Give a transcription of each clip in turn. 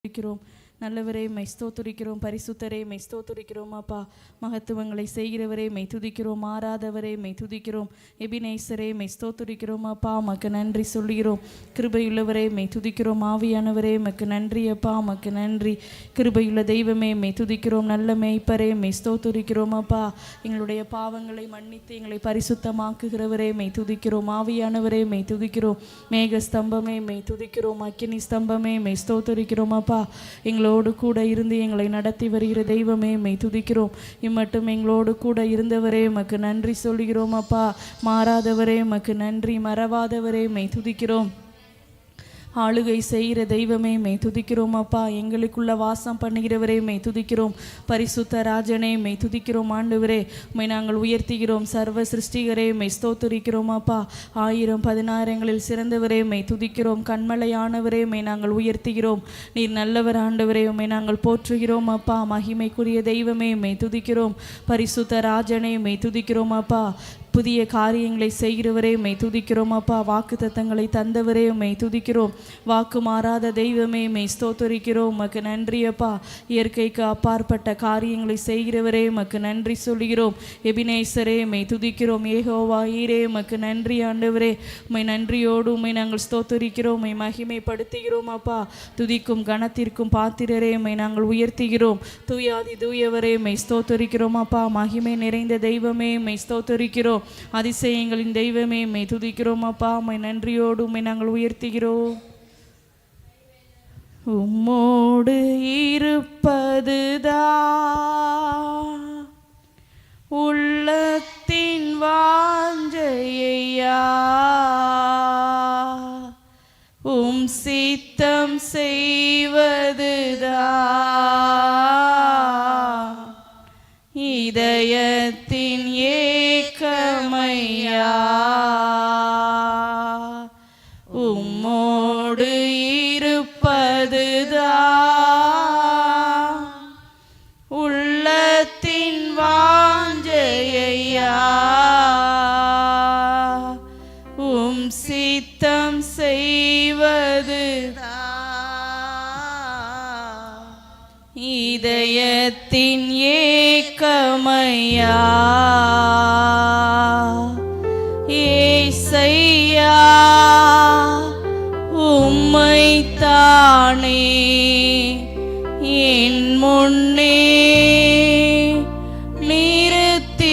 துதிக்கிறோம். நல்லவரே மை ஸ்தோத்திரிக்கிறோம். பரிசுத்தரே மை ஸ்தோத்திரிக்கிறோம். அப்பா, மகத்துவங்களை செய்கிறவரே மை துதிக்கிறோம். மாறாதவரே மை துதிக்கிறோம். எபினேசரே மை ஸ்தோத்திரிக்கிறோம். அப்பா, மக்கு நன்றி சொல்கிறோம். கிருபையுள்ளவரே மை துதிக்கிறோம். ஆவியானவரே மக்கு நன்றி. அப்பா, மக்கு நன்றி. கிருபையுள்ள தெய்வமே மை துதிக்கிறோம். நல்ல மேய்ப்பரே மை ஸ்தோத்திரிக்கிறோம். அப்பா, எங்களுடைய பாவங்களை மன்னித்து எங்களை பரிசுத்தமாக்குகிறவரே மை துதிக்கிறோம். ஆவியானவரே மை துதிக்கிறோம். மேக ஸ்தம்பமே மை துதிக்கிறோம். அக்கினி ஸ்தம்பமே மை ஸ்தோத்திரிக்கிறோம். அப்பா, எங்களோடு கூட இருந்து எங்களை நடத்தி வருகிற தெய்வமே மை துதிக்கிறோம். இம்மட்டும் எங்களோடு கூட இருந்தவரே மக்கு நன்றி சொல்கிறோம். அப்பா, மாறாதவரே மக்கு நன்றி. மறவாதவரே மை துதிக்கிறோம். ஆளுகை செய்கிற தெய்வமே மை துதிக்கிறோம். அப்பா, எங்களுக்குள்ள வாசம் பண்ணுகிறவரே மை துதிக்கிறோம். பரிசுத்த ராஜனே மை துதிக்கிறோம். ஆண்டவரே மை நாங்கள் உயர்த்துகிறோம். சர்வ சிருஷ்டிகரே மை ஸ்தோத்திரிக்கிறோம். அப்பா, 1000 சிறந்தவரே மை துதிக்கிறோம். கண்மலையானவரே மை நாங்கள் உயர்த்துகிறோம். நீர் நல்லவர் ஆண்டவரே, உம்மை நாங்கள் போற்றுகிறோம். அப்பா, மகிமைக்குரிய தெய்வமே மை துதிக்கிறோம். பரிசுத்த ராஜனே மை துதிக்கிறோம். அப்பா, புதிய காரியங்களை செய்கிறவரே மை துதிக்கிறோம். அப்பா, வாக்கு தத்தங்களை தந்தவரே மை துதிக்கிறோம். வாக்கு மாறாத தெய்வமே மை ஸ்தோத்தரிக்கிறோம். மக்கு நன்றி. அப்பா, இயற்கைக்கு அப்பாற்பட்ட காரியங்களை செய்கிறவரே மக்கு நன்றி சொல்கிறோம். எபினேசரே மை துதிக்கிறோம். ஏகோவா ஈரே மக்கு நன்றி ஆண்டவரே. உம்மை நன்றியோடு உம்மை நாங்கள் ஸ்தோத்தரிக்கிறோம். உம்மை மகிமைப்படுத்துகிறோம். அப்பா, துதிக்கும் கணத்திற்கும் பாத்திரரே உம்மை நாங்கள் உயர்த்துகிறோம். தூயாதி தூயவரே மை ஸ்தோத்தரிக்கிறோம். அப்பா, மகிமை நிறைந்த தெய்வமே மை ஸ்தோத்தரிக்கிறோம். அதிசயங்களின் தெய்வமே மை துதிக்கிறோம். அப்பா, உம்மை நன்றியோடு உம்மை நாங்கள் உயர்த்துகிறோம். உம்மோடு இருப்பதுதான் உள்ளத்தின் வாஞ்சையா, உம் சித்தம் செய்வதுதான் இதயத்தின் ஏக்கமையா. உம்மோடு இருப்பதுதான் உள்ளத்தின் வாஞ்சையா, உம் சித்தம் செய்வதுதான் இதயத்தின் ஏக்கமையா. ஏசையா, உம்மைத்தானே என் முன்னே நிறுத்தியுள்ளேன்.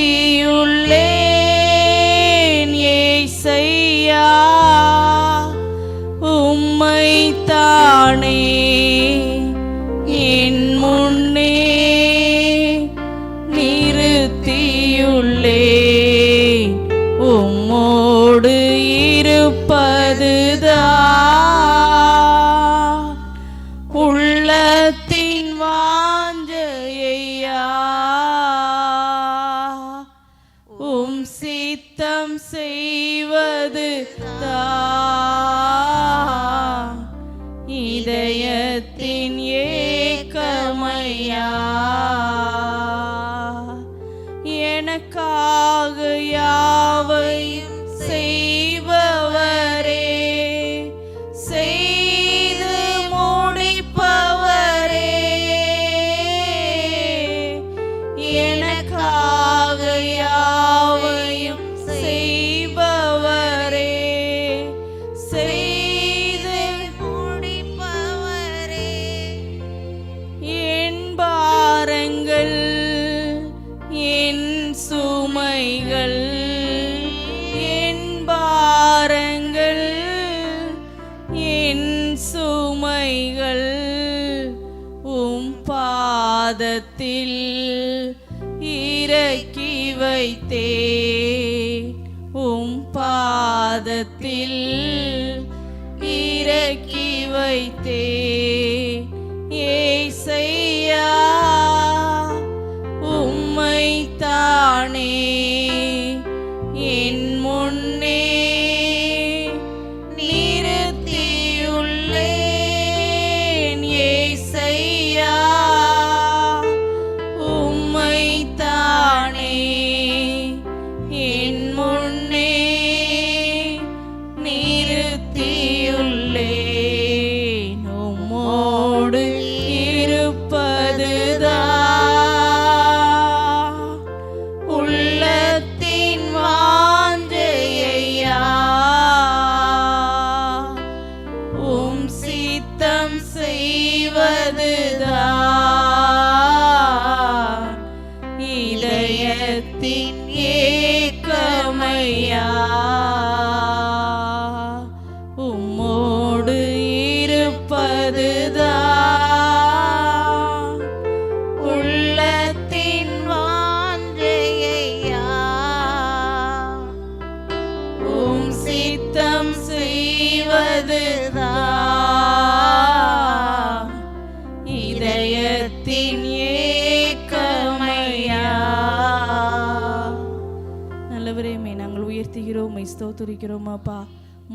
ஏசையா, உம்மைத்தானே என் முன்னே நிறுத்தியுள்ளேன். உம்மோடு இருப்பதுதான் உள்ளத்தின் வாஞ்சையா, உம் சித்தம் செய்வதுதான் இதயத்தின் ஏக்கமையா. எனக்காக யாவையும் செய்பவரே, செய்து முடிப்பவரே, எனக்காக யாவையும் செய்பவரே, செய்து முடிப்பவரே. என் பாரங்கள் என் சுமைகள், என் பாரங்கள் என் சுமைகள் உம் பாதத்தில் இறக்கி வைத்தே, உம் பாதத்தில் இறக்கி வைத்தே. ஏசையா, உம்மைத்தானே என் முன்னே நிறுத்தியுள்ளேன். ஏசையா, உம்மைத்தானே என் முன்னே நிறுத்தியுள்ளேன். இதயத்தின் ஏக்கமையா. நல்லவரேமே நாங்கள் உயர்த்துகிறோம், ஸ்தோத்திரிக்கிறோம் அப்பா.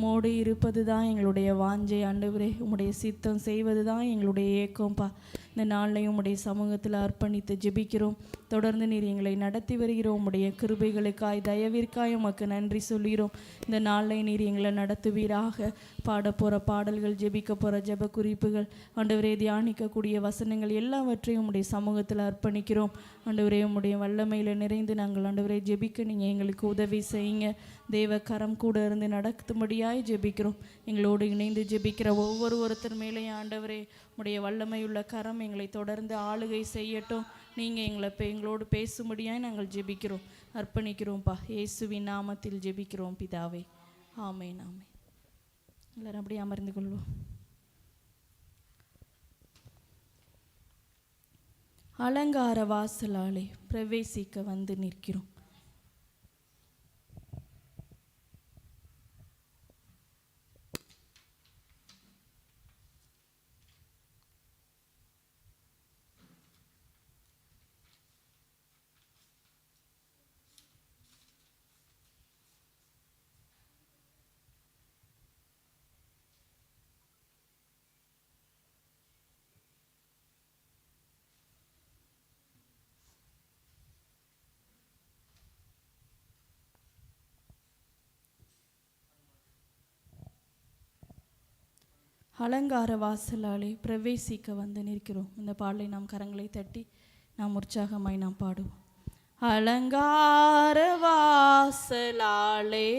மோடு இருப்பது தான் எங்களுடைய வாஞ்சை ஆண்டவரே. உம்முடைய சித்தம் செய்வது தான் எங்களுடைய ஏக்கம்ப்பா. இந்த நாளையும் உம்முடைய சமூகத்தில் அர்ப்பணித்து ஜெபிக்கிறோம். தொடர்ந்து நீர் எங்களை நடத்தி வருகிறோம். உம்முடைய கிருபைகளுக்காய் தயவிற்காய் உமக்கு நன்றி சொல்கிறோம். இந்த நாளை நீர் எங்களை நடத்துவீராக. பாட போகிற பாடல்கள், ஜெபிக்க போகிற ஜெப குறிப்புகள், ஆண்டவரே தியானிக்கக்கூடிய வசனங்கள் எல்லாவற்றையும் உம்முடைய சமூகத்தில் அர்ப்பணிக்கிறோம். ஆண்டவரே உம்முடைய வல்லமையில் நிறைந்து நாங்கள் ஆண்டவரே ஜெபிக்க நீங்கள் எங்களுக்கு உதவி செய்யுங்க. தேவ கரம் கூட இருந்து நடத்தும்படியாய் ஜெபிக்கிறோம். எங்களோடு இணைந்து ஜெபிக்கிற ஒருத்தர் மேலே ஆண்டவரே உடைய வல்லமையுள்ள கரம் எங்களை தொடர்ந்து ஆளுகை செய்யட்டும். நீங்கள் எங்களோடு பேசும்படியாய் நாங்கள் ஜெபிக்கிறோம், அர்ப்பணிக்கிறோம்ப்பா. இயேசுவின் நாமத்தில் ஜெபிக்கிறோம் பிதாவே, ஆமென் ஆமென். எல்லாரும் அப்படியே அமர்ந்து கொள்வோம். அலங்கார வாசலாலே பிரவேசிக்க வந்து நிற்கிறோம். அலங்கார வாசலாலே பிரவேசிக்க வந்து நிற்கிறோம். இந்த பாடலை நாம் கரங்களை தட்டி நாம் உற்சாகமாய் நாம் பாடுவோம். அலங்கார வாசலாலே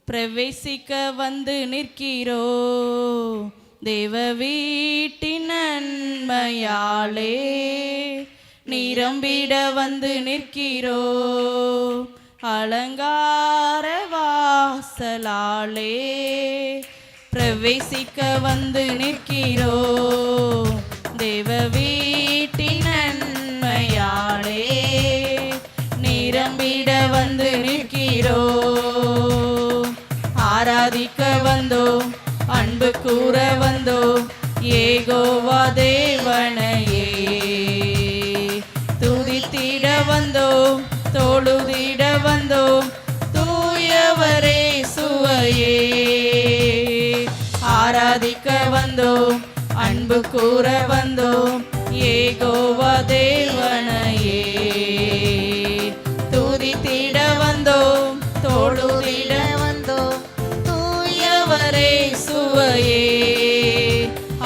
பிரவேசிக்க வந்து நிற்கிறோம். தேவ வீட்டின் நன்மையாலே நிரம்பிட வந்து நிற்கிறோம். அலங்கார வாசலாலே பிரவேசிக்க வந்து நிற்கிறோம். தேவ வீட்டின் நன்மையாலே நிரம்பிட வந்து நிற்கிறோம். ஆராதிக்க வந்தோம், அன்பு கூற வந்தோம், யெகோவா தேவனையே துதித்திட வந்தோம், தொழுதிட வந்தோம், தூயவரே சுவையே. ஆராதிக்க வந்தோம், அன்பு கூற வந்தோம், யெகோவா தேவனையே துதித்திட வந்தோம், தொழுதிட வந்தோம், தூயவரே சுவையே.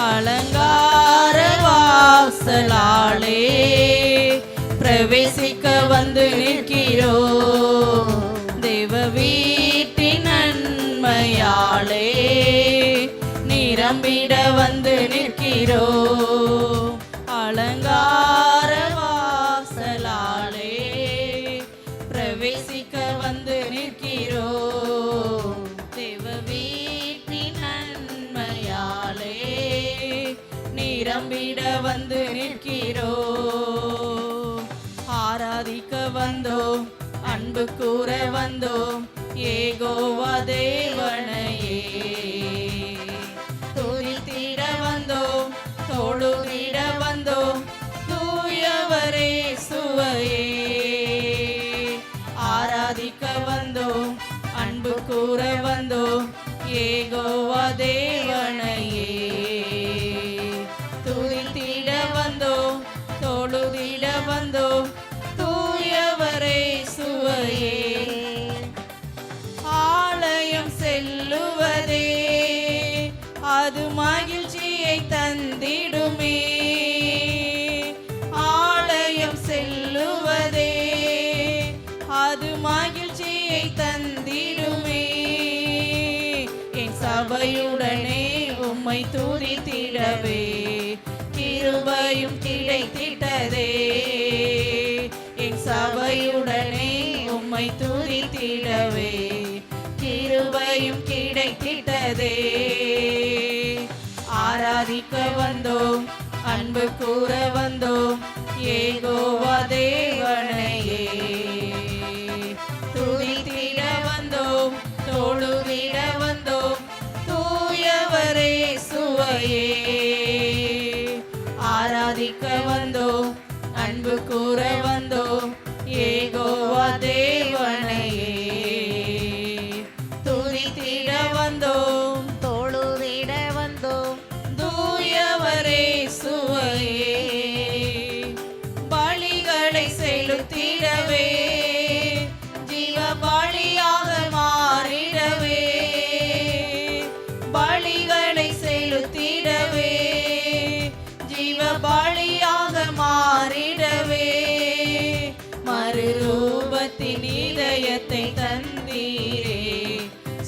அலங்கார வாசலாலே பிரவேசிக்க வந்து நிற்கிறோம். தேவ வீட்டின் நன்மையாலே நிரம்பிட வந்து நிற்கிறோம். அலங்கார வாசலாலே பிரவேசிக்க வந்து நிற்கிறோம். தேவ வீட்டின் நன்மையாலே நிரம்பிட வந்து நிற்கிறோம். ஆராதிக்க வந்தோம், அன்பு கூற வந்தோம், யெகோவா தேவனையே துதித்திட வந்தோம், தொழுதிட வந்தோம், தூயவரே சுவையே. ஆராதிக்க வந்தோம், அன்பு கூற வந்தோம், யெகோவா தேவனையே துதித்திட வந்தோம், தொழுதிட வந்தோம், தூயவரே சுவையே. ஆலயம் செல்லுவதே அது மகிழ்ச்சியை தந்திடுமே. ஆலயம் செல்லுவதே அது மகிழ்ச்சியை தந்திடுமே. என் சபையுடனே உம்மை துதித்திடவே கிருபையும் கிடைத்திட்டதே. என் சபையுடனே உம்மை துதித்திடவே கிருபையும் கிடைத்திட்டதே. ஆராதிக்க வந்தோம், அன்பு கூற வந்தோம், யெகோவா தேவனையே துதித்திட வந்தோம், தொழுதிட வந்தோம், தூயவரே சுவையே. ஆராதி ஆராதிக்க வந்தோம், அன்பு கூற வந்தோம், யெகோவா தேவனையே. துதித்திட வந்தோம், தொழுதிட வந்தோம், தூயவரே சுவையே. பலிகளை செலுத்திடவே, ஜீவ பலியாக மாறிடவே, பலிகளை செலுத்திடவே, ஜீவ பலியாக மாறிடவே, மறுரூபத்தின் இதயத்தை தந்தீரே,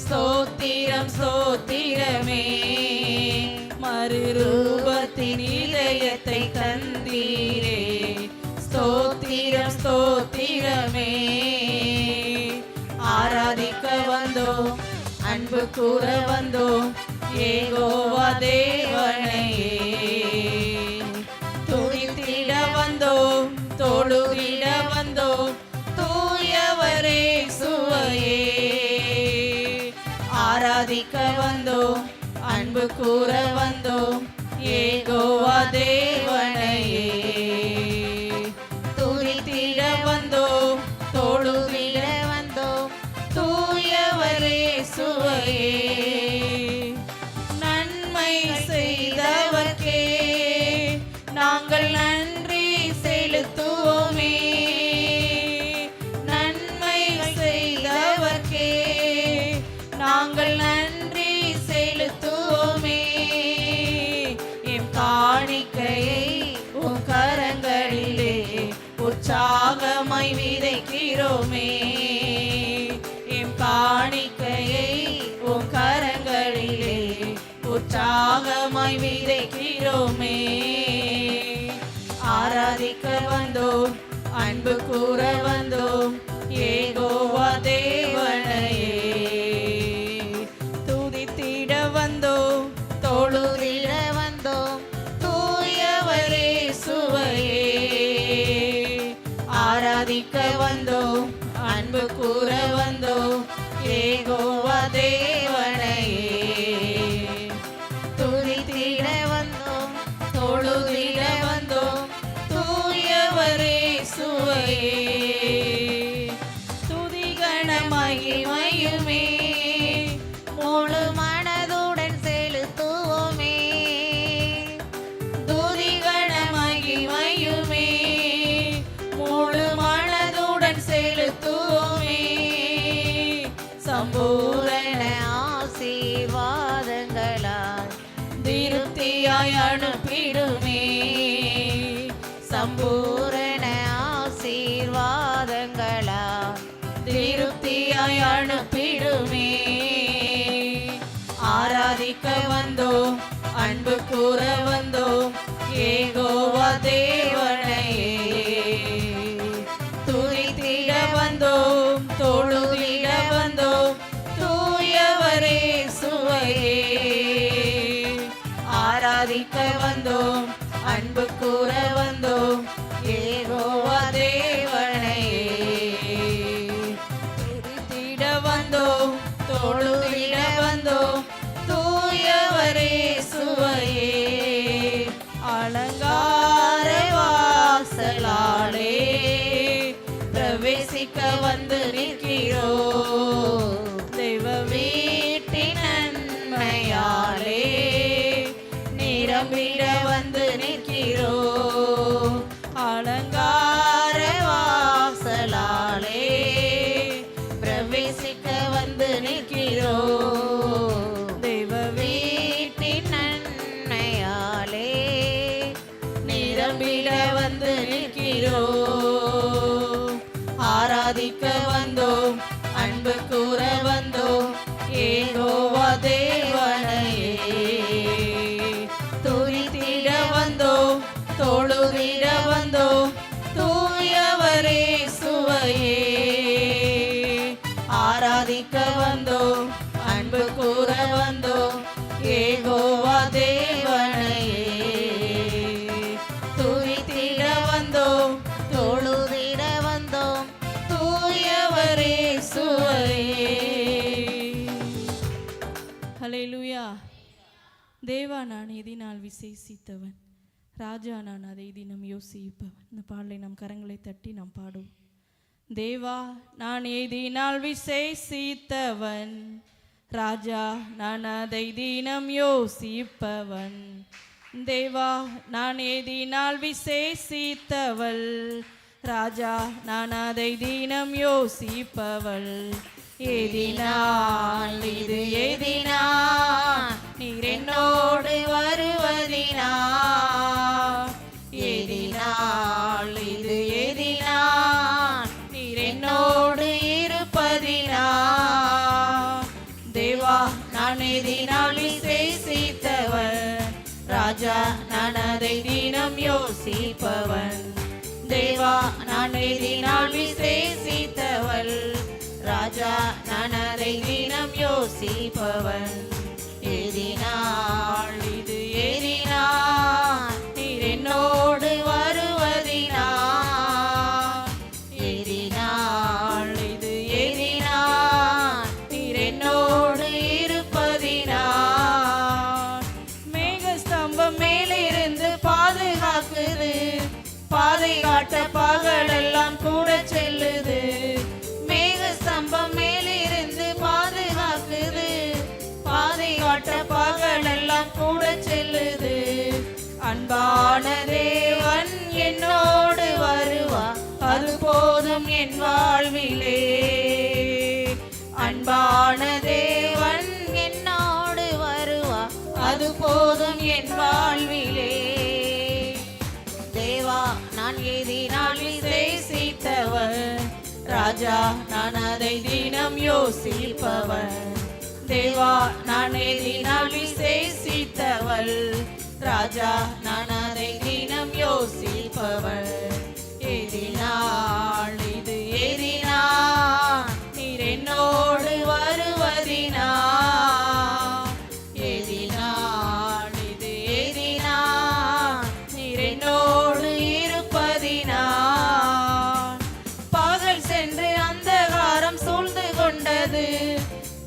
ஸ்தோத்திரம் ஸ்தோத்திரமே. மறுரூபத்தின் இதயத்தை தந்தீரே, ஸ்தோத்திரம் ஸ்தோத்திரமே. ஆராதிக்க வந்தோம், அன்பு கூற வந்தோம், யெகோவா தேவனையே. துதித்திட வந்தோம், தொழுதிட வந்தோம், தூயவரே சுவையே. ஆராதிக்க வந்தோம், அன்பு கூற வந்தோம், யெகோவா தேவனையே. துதித்திட வந்தோம், தொழுதிட வந்தோம், தூயவரே சுவையே. நன்மை செய்தவர்க்கே நாங்கள் நன்றி செலுத்துவோமே, நன்மை செய்தவர்க்கே நாங்கள் நன்றி செலுத்துவோமே. எம் காணிக்கையை உம் கரங்களிலே உற்சாகமாய் விதைக்கிறோமே, எம் காணிக்கையை உம் கரங்களிலே உற்சாகமாய் விதைக்கிறோமே. ஆராதிக்க வந்தோம், அன்பு கூற வந்தோம், யெகோவா தேவனையே. துதித்திட வந்தோம், தொழுதிட வந்தோம், தூயவரே சுவையே. ஆராதிக்க வந்தோம், அன்பு கூற வந்தோம், யெகோவா தேவனையே. துதித்திட வந்தோம், தொழுதிட வந்தோம், தூயவரே சுவையே. துதிகண மகிமையுமே முழு மனதுடன் செலுத்துவோமே, துதிகண மகிமையுமே முழு மனதுடன் செலுத்துவோமே. சம்பூரண ஆசீர்வாதங்களால் திருப்தியாய் அனுப்பிடுமே, சம்பூரண ஆசீர்வாதங்களால் திருப்தியாய் அனுப்பிடுமே. ஆராதிக்க வந்தோம், அன்பு கூற வந்தோம், யெகோவா தேவனையே. துதித்திட வந்தோம், தொழுதிட வந்தோம், தூயவரே சுவையே. ஆராதிக்க வந்தோம், அன்பு கூற வந்தோம், யெகோவா தேவனையே. துதித்திட வந்தோம், தொழுதிட வந்தோம், தூயவரே சுவையே. அலங்கார வாசலாலே பிரவேசிக்க வந்து நிற்கிறோம், தெய்வ வீட்டின் நன்மையாலே நிரம்பிட வந்து நிற்கிறோம். அலங்கார வாசலாலே பிரவேசிக்க வந்து நிற்கிறோம், தெய்வ வீட்டின் நன்மையாலே நிரம்பிட வந்து நிற்கிறோம். ஆராதிக்க வந்தோம், அன்பு கூற வந்தோம், யெகோவா தேவனையே. துதித்திட வந்தோம், தொழுதிட வந்தோம், தூயவரே சுவையே. ஆராதிக்க வந்தோம், அன்பு கூற வந்தோம், யெகோவா தேவனையே. துதித்திட வந்தோம், தொழுதிட வந்தோம், தூயவரே சுவையே. ஹல்லேலூயா. தேவா நான் எதினால் விசேஷித்தவன், ராஜா நான் அதை தினம் யோசிப்பேன். இந்த பாடலை நாம் கரங்களை தட்டி நாம் பாடுவோம். தேவா நான் எதினால் விசேஷித்தவன், ராஜா நான் அதை தினம் யோசிப்பவன். தேவா நான் எதினால் விசேஷித்தவள், ராஜா நான் அதை தினம் யோசிப்பவள். எதினால் இது எதினால் நீர் என்னோடு வருவதினா, எதினால் இது எதினால் நீர் என்னோடு இருப்பதினா. தேவா நான் எதினால் விசேஷித்தவன், ராஜா நான் அதை தினம் யோசிப்பவன். தேவா நான் எதினால் விசேஷித்தவள், ராஜா நான் அதை தினம் யோசிப்பவன். எதினால் இது எதினால் நீர் என்னோடு வருவதினா, எதினால் இது எதினால் நீர் என்னோடு இருப்பதினா. மேகஸ்தம்பம் மேலிருந்து பாதுகாக்குது, பாதை காட்ட பகலெல்லாம் கூட செல்லுது. மேகஸ்தம்பம் மேலிருந்து பாதுகாக்குது, பாதை காட்ட பகலெல்லாம் கூட செல்லுது. அன்பான தேவன் என்னோடு வருவா, அது போதும் என் வாழ்விலே. அன்பான தேவன் என்னோடு வருவா, அது போதும் என் வாழ்விலே. தேவா நான் எதினால் விசேஷித்தவன், ராஜா நான் அதை தினம் யோசிப்பவன். தேவா நான் எதினால் விசேஷித்தவள், ராஜா நான் அதை தினம் யோசிப்பவன். எதினால் இது எதினால் நீர் என்னோடு வருவதினா, எதினால் இது எதினால் நீர் என்னோடு இருப்பதினா. பகல் சென்று அந்தகாரம் சூழ்ந்து கொண்டது,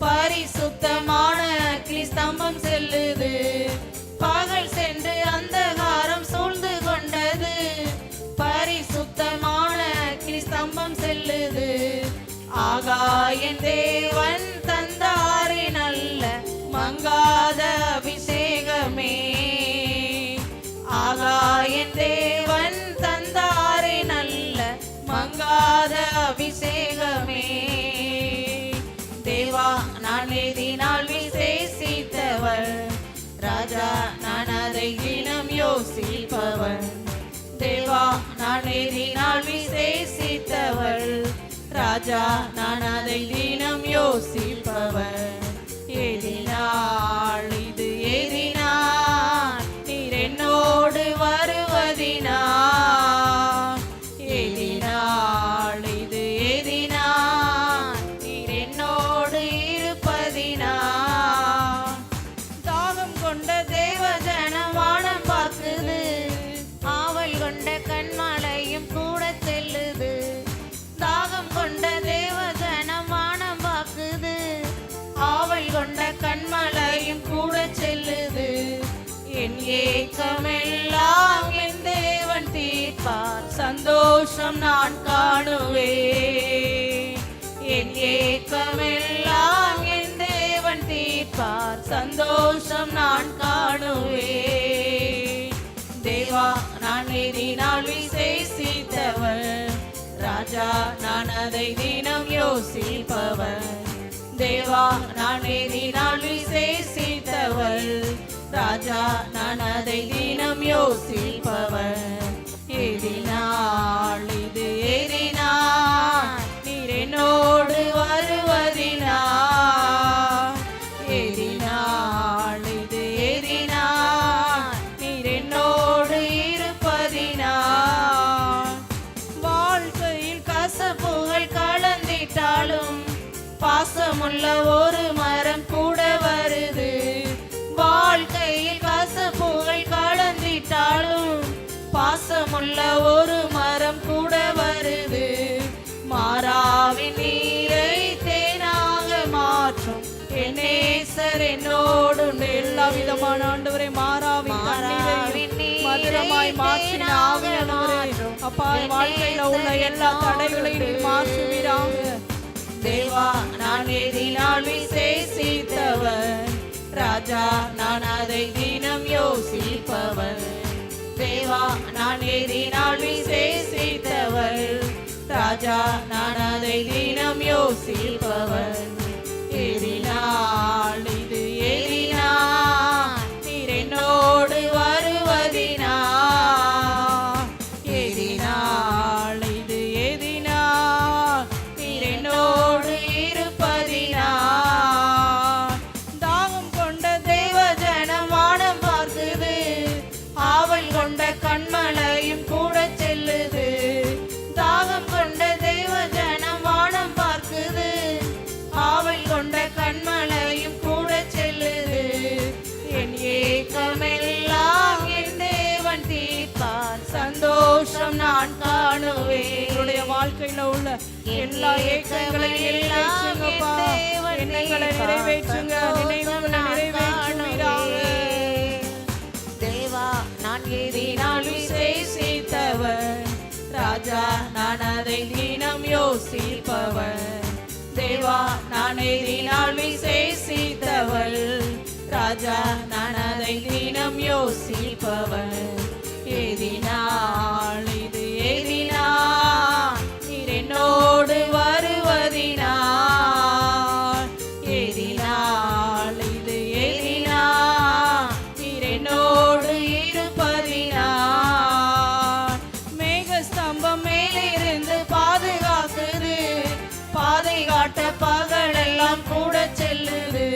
பரிசுத்தமான அக்கினி ஸ்தம்பம் செல்லுது. பகல் சென்று அந்தகாரம் சூழ்ந்து கொண்டது, பரிசுத்தமான அக்கினி ஸ்தம்பம் செல்லுது. ஆகாயன் தேவன் தந்தாரே நல்ல மங்காத அபிஷேகமே, ஆகாயன் தேவன் தந்தாரே நல்ல மங்காத அபிஷேகமே. தேவா நான் எதினால் விசேஷித்தவள், ராஜா நான் அதை தினம் யோசிப்பவன். தேவா நான் எதினால் விசேஷித்தவள், ராஜா நான் அதை தினம் யோசிப்பவன். எதினால் இது எதினால் நீர் என்னோடு வருவதினா, எதினால் இது எதினால் நீர் என்னோடு இருப்பதினா. தாகம் கொண்ட தேவஜனம் வானம் பார்க்குது, ஆவல் கொண்ட கண்மலையும் கூட செல்லுது. தாகம் கொண்ட தேவஜனம் வானம் பார்க்குது, ஆவல் கொண்ட கண்மலையும் கூட செல்லுது. என் ஏக்கமெல்லாம் என் தேவன் தீர்ப்பார், சந்தோஷம் நான் காணுவேன். என் ஏக்கமெல்லாம் என் தேவன் தீர்ப்பார், சந்தோஷம் நான் காணுவேன். தேவா நான் எதினால் விசேஷித்தவன், ராஜா நான் அதை தினம் யோசிப்பவன். தேவா நான் எதினால் விசேஷித்தவள், ராஜா நான் அதை தினம் யோசிப்பவன். எதினால் இது எதினால் நீர் என்னோடு வருவதினா, எதினால் இது எதினால் நீர் என்னோடு இருப்பதினா. வாழ்க்கையில் கசப்புகள் கலந்திட்டாலும் பாசமுள்ள ஒரு மரம் கூட வருது. வாழ்க்கையில் கசப்புகள் கலந்திட்டாலும் பாசமுள்ள ஒரு மரம் கூட வருது. மாறாவின் நீரை தேனாக மாற்றும் என் நேசர் என்னோடு. எல்லா விதமான ஆண்டவரை மாறாவின் பாத்திரமாய் மாற்றின ஆவியானவரே அப்பா வாழ்க்கையில உள்ள எல்லா தடைகளையும் நீர் மாற்றுவீராக. தேவா நான் எதினால் விசேஷித்தவன், ராஜா நான் அதை தினம் யோசிப்பவன். தேவா நான் எதினால் விசேஷித்தவன், ராஜா நான் அதை தினம் யோசிப்பவன். எதினால் இது எதினால் நீர் என்னோடு வருவதினா, எதினால் இது எதினால் நீர் என்னோடு இருப்பதினா. தாகம் கொண்ட தேவ ஜனம் வானம் பார்க்குது, ஆவல் கொண்ட கண்மலையும் கூட செல்லுது. தாகம் கொண்ட தேவ ஜனம் வானம் பார்க்குது, ஆவல் கொண்ட கண்மலையும் கூட செல்லுது. என் ஏக்கமெல்லாம் என் தேவன் தீர்ப்பார், சந்தோஷம் நான் காணுவேன். என்னுடைய வாழ்க்கையில உள்ள எல்லா ஏக்கங்களையும் நிறைவேற்றுங்கப்பா, எண்ணங்களை நிறைவேற்றுங்க, நினைவுகளை நிறைவேற்றுவீராக. தேவா நான் எதினால் விசேஷித்தவன், ராஜா நான் அதை தினம் யோசிப்பவன். தேவா நான் எதினால் விசேஷித்தவள், ராஜா நான் அதை தினம் யோசிப்பவன். எதினால் இது எதினால் நீர் என்னோடு வருவதினால், எதினால் இது எதினால் நீர் என்னோடு இருப்பதினால். மேக ஸ்தம்பம் மேலிருந்து பாதுகாக்குது, பாதை காட்ட பகலெல்லாம் கூட செல்லுது.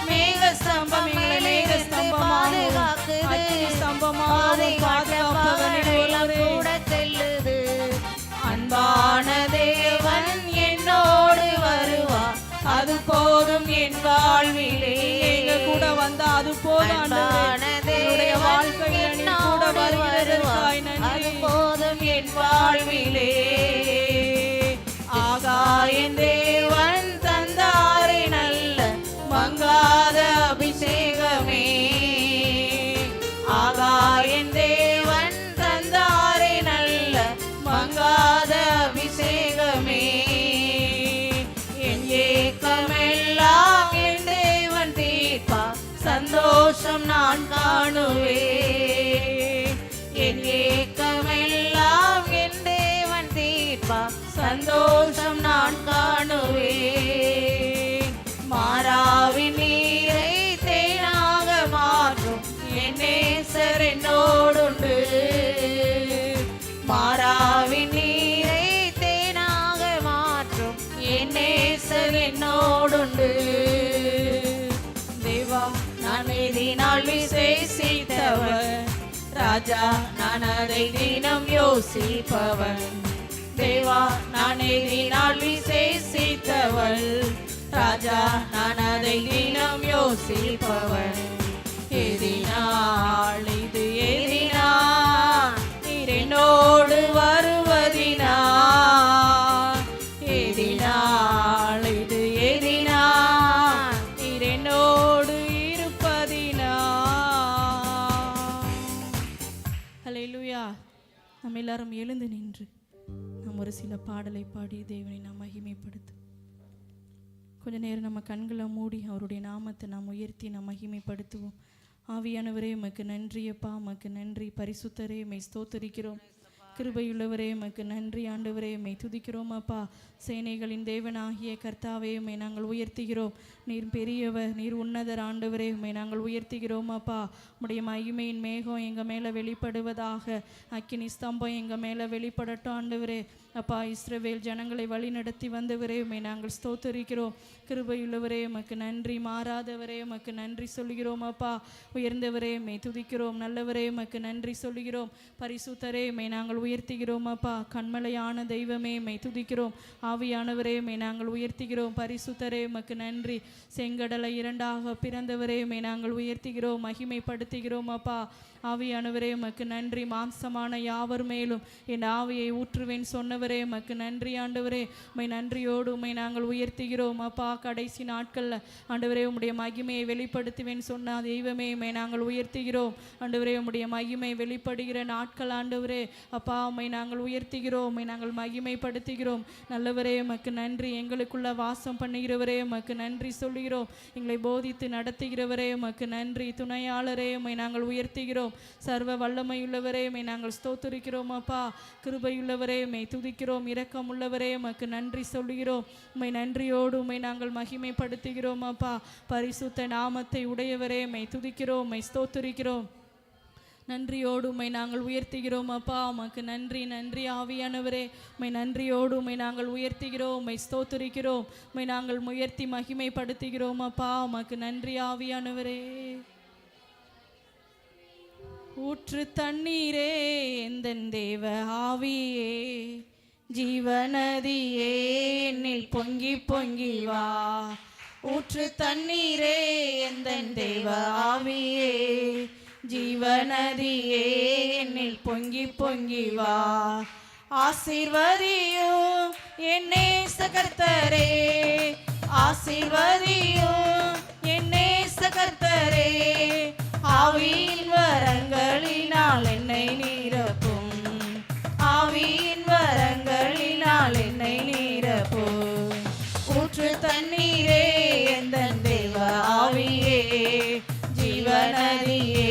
மேக ஸ்தம்பம் எங்களை மேக ஸ்தம்பமாகுது, அக்னி ஸ்தம்பமாகுது, பாதுகாப்பவன் கூட செல்லுது. அன்பான தேவன் என்னோடு வருவார், அது போதும் என் வாழ்விலே. எங்க கூட வந்தா அது போதும் ஆண்டவரே. என்னுடைய வாழ்க்கையில நீ கூட வருவதற்காய் நன்றி. அது போதும் என் வாழ்விலே. ஆகாயன் தேவன் தந்தாரே நல்ல மங்காத அபிஷேகமே, ஆகாயன் தேவன் தந்தாரே நல்ல மங்காத அபிஷேகமே. என் ஏக்கமெல்லாம் என் தேவன் தீர்ப்பார், சந்தோஷம் நான் காணுவேன். என் ஏக்கமெல்லாம் என் தேவன் தீர்ப்பார், சந்தோஷம் நான் காணுவேன். மாறாவின் நீரை தேனாக மாற்றும் என் நேசர் என்னோடுண்டு, மாறாவின் நீரை தேனாக மாற்றும் என் நேசர் என்னோடுண்டு. தேவா நான் எதினால் விசேஷித்தவன், ராஜா நான் அதை தினம் யோசிப்பவன். தேவா நான் எதினால் விசேஷித்தவள், ராஜா நான் அதை தினம் யோசிப்பவன். எதினால் இது எதினால் நீர் என்னோடு வருவதினால், எதினால் இது எதினால் நீர் என்னோடு இருப்பதினால். ஹல்லேலூயா. நம்ம எல்லாரும் எழுந்து நின்று நாம் ஒரு சில பாடலை பாடி தேவனை நாம் மகிமைப்படுத்தும். கொஞ்ச நேரம் நம்ம கண்களை மூடி அவருடைய நாமத்தை நாம் உயர்த்தி நாம் மகிமைப்படுத்துவோம். ஆவியானவரே உமக்கு நன்றி அப்பா, உமக்கு நன்றி. பரிசுத்தரே உம்மை ஸ்தோத்திரிக்கிறோம். கிருபையுள்ளவரே உமக்கு நன்றி ஆண்டவரே, உம்மை துதிக்கிறோம் அப்பா. சேனைகளின் தேவனாகிய கர்த்தாவே உம்மை நாங்கள் உயர்த்துகிறோம். நீர் பெரியவர், நீர் உன்னதர் ஆண்டவரே, உம்மை நாங்கள் உயர்த்துகிறோம் அப்பா. உம்முடைய மகிமையின் மேகம் எங்கள் மேலே வெளிப்படுவதாக, அக்கினி ஸ்தம்பம் எங்கள் மேலே வெளிப்படட்டும் ஆண்டவரே அப்பா. இஸ்ரவேல் ஜனங்களை வழி நடத்தி வந்தவரே உம்மை நாங்கள் ஸ்தோத்தரிக்கிறோம். கிருபையுள்ளவரே உமக்கு நன்றி. மாறாதவரே உமக்கு நன்றி சொல்கிறோம் அப்பா. உயர்ந்தவரே உம்மை துதிக்கிறோம். நல்லவரே உமக்கு நன்றி சொல்கிறோம். பரிசுத்தரே உம்மை நாங்கள் உயர்த்துகிறோம் அப்பா. கண்மலையான தெய்வமே உம்மை துதிக்கிறோம். ஆவியானவரே உம்மை நாங்கள் உயர்த்துகிறோம். பரிசுத்தரே உமக்கு நன்றி. செங்கடலை இரண்டாக பிறந்தவரே உம்மை நாங்கள் உயர்த்துகிறோம், மகிமைப்படுத்துகிறோம் அப்பா. ஆவியானவரே உமக்கு நன்றி. மாம்சமான யாவர் மேலும் என் ஆவியை ஊற்றுவேன் சொன்னவரே உமக்கு நன்றி ஆண்டவரே. உம்மை நன்றியோடு உம்மை நாங்கள் உயர்த்துகிறோம் அப்பா. கடைசி நாட்களில் ஆண்டவரே உம்முடைய மகிமையை வெளிப்படுத்துவேன் சொன்ன தெய்வமே உம்மை நாங்கள் உயர்த்துகிறோம் ஆண்டவரே. உம்முடைய மகிமை வெளிப்படுகிற நாட்கள் ஆண்டவரே அப்பா உம்மை நாங்கள் உயர்த்துகிறோம், உம்மை நாங்கள் மகிமைப்படுத்துகிறோம். நல்லவரே உமக்கு நன்றி. எங்களுக்குள்ள வாசம் பண்ணுகிறவரே உமக்கு நன்றி சொல்லுகிறோம். எங்களை போதித்து நடத்துகிறவரே உமக்கு நன்றி. துணையாளரே உம்மை நாங்கள் உயர்த்துகிறோம். சர்வ வல்லமையுள்ளவரே உம்மை நாங்கள் ஸ்தோத்திரிக்கிறோம் அப்பா. கிருபையுள்ளவரே உம்மை துதிக்கிறோம். இரக்கம் உள்ளவரே உமக்கு நன்றி சொல்லுகிறோம். உம்மை நன்றியோடு உம்மை நாங்கள் மகிமைப்படுத்துகிறோம் அப்பா. பரிசுத்த நாமத்தை உடையவரே உம்மை துதிக்கிறோம், உம்மை ஸ்தோத்திரிக்கிறோம். நன்றியோடு உம்மை நாங்கள் உயர்த்துகிறோம் அப்பா. உமக்கு நன்றி. நன்றி ஆவியானவரே. உம்மை நன்றியோடு உம்மை நாங்கள் உயர்த்துகிறோம், உம்மை ஸ்தோத்திரிக்கிறோம். உம்மை நாங்கள் உயர்த்தி மகிமைப்படுத்துகிறோம் அப்பா. உமக்கு நன்றி ஆவியானவரே. ஊற்று தண்ணீரே எந்தன் தேவ ஆவியே, ஜீவநதியே என்னில் பொங்கி பொங்கி வா. ஊற்று தண்ணீரே எந்தன் தேவ ஆவியே, ஜீவநதியே என்னில் பொங்கி பொங்கி வா. ஆசீர்வதியும் என் நேச கர்த்தரே, ஆசீர்வதியும் என் நேச கர்த்தரே. ஆவியின் வரங்களினால் என்னை நிரப்பும், ஆவியின் வரங்களினால் என்னை நிரப்பும். ஊற்று தண்ணீரே எந்தன் தேவ ஆவியே, ஜீவநதியே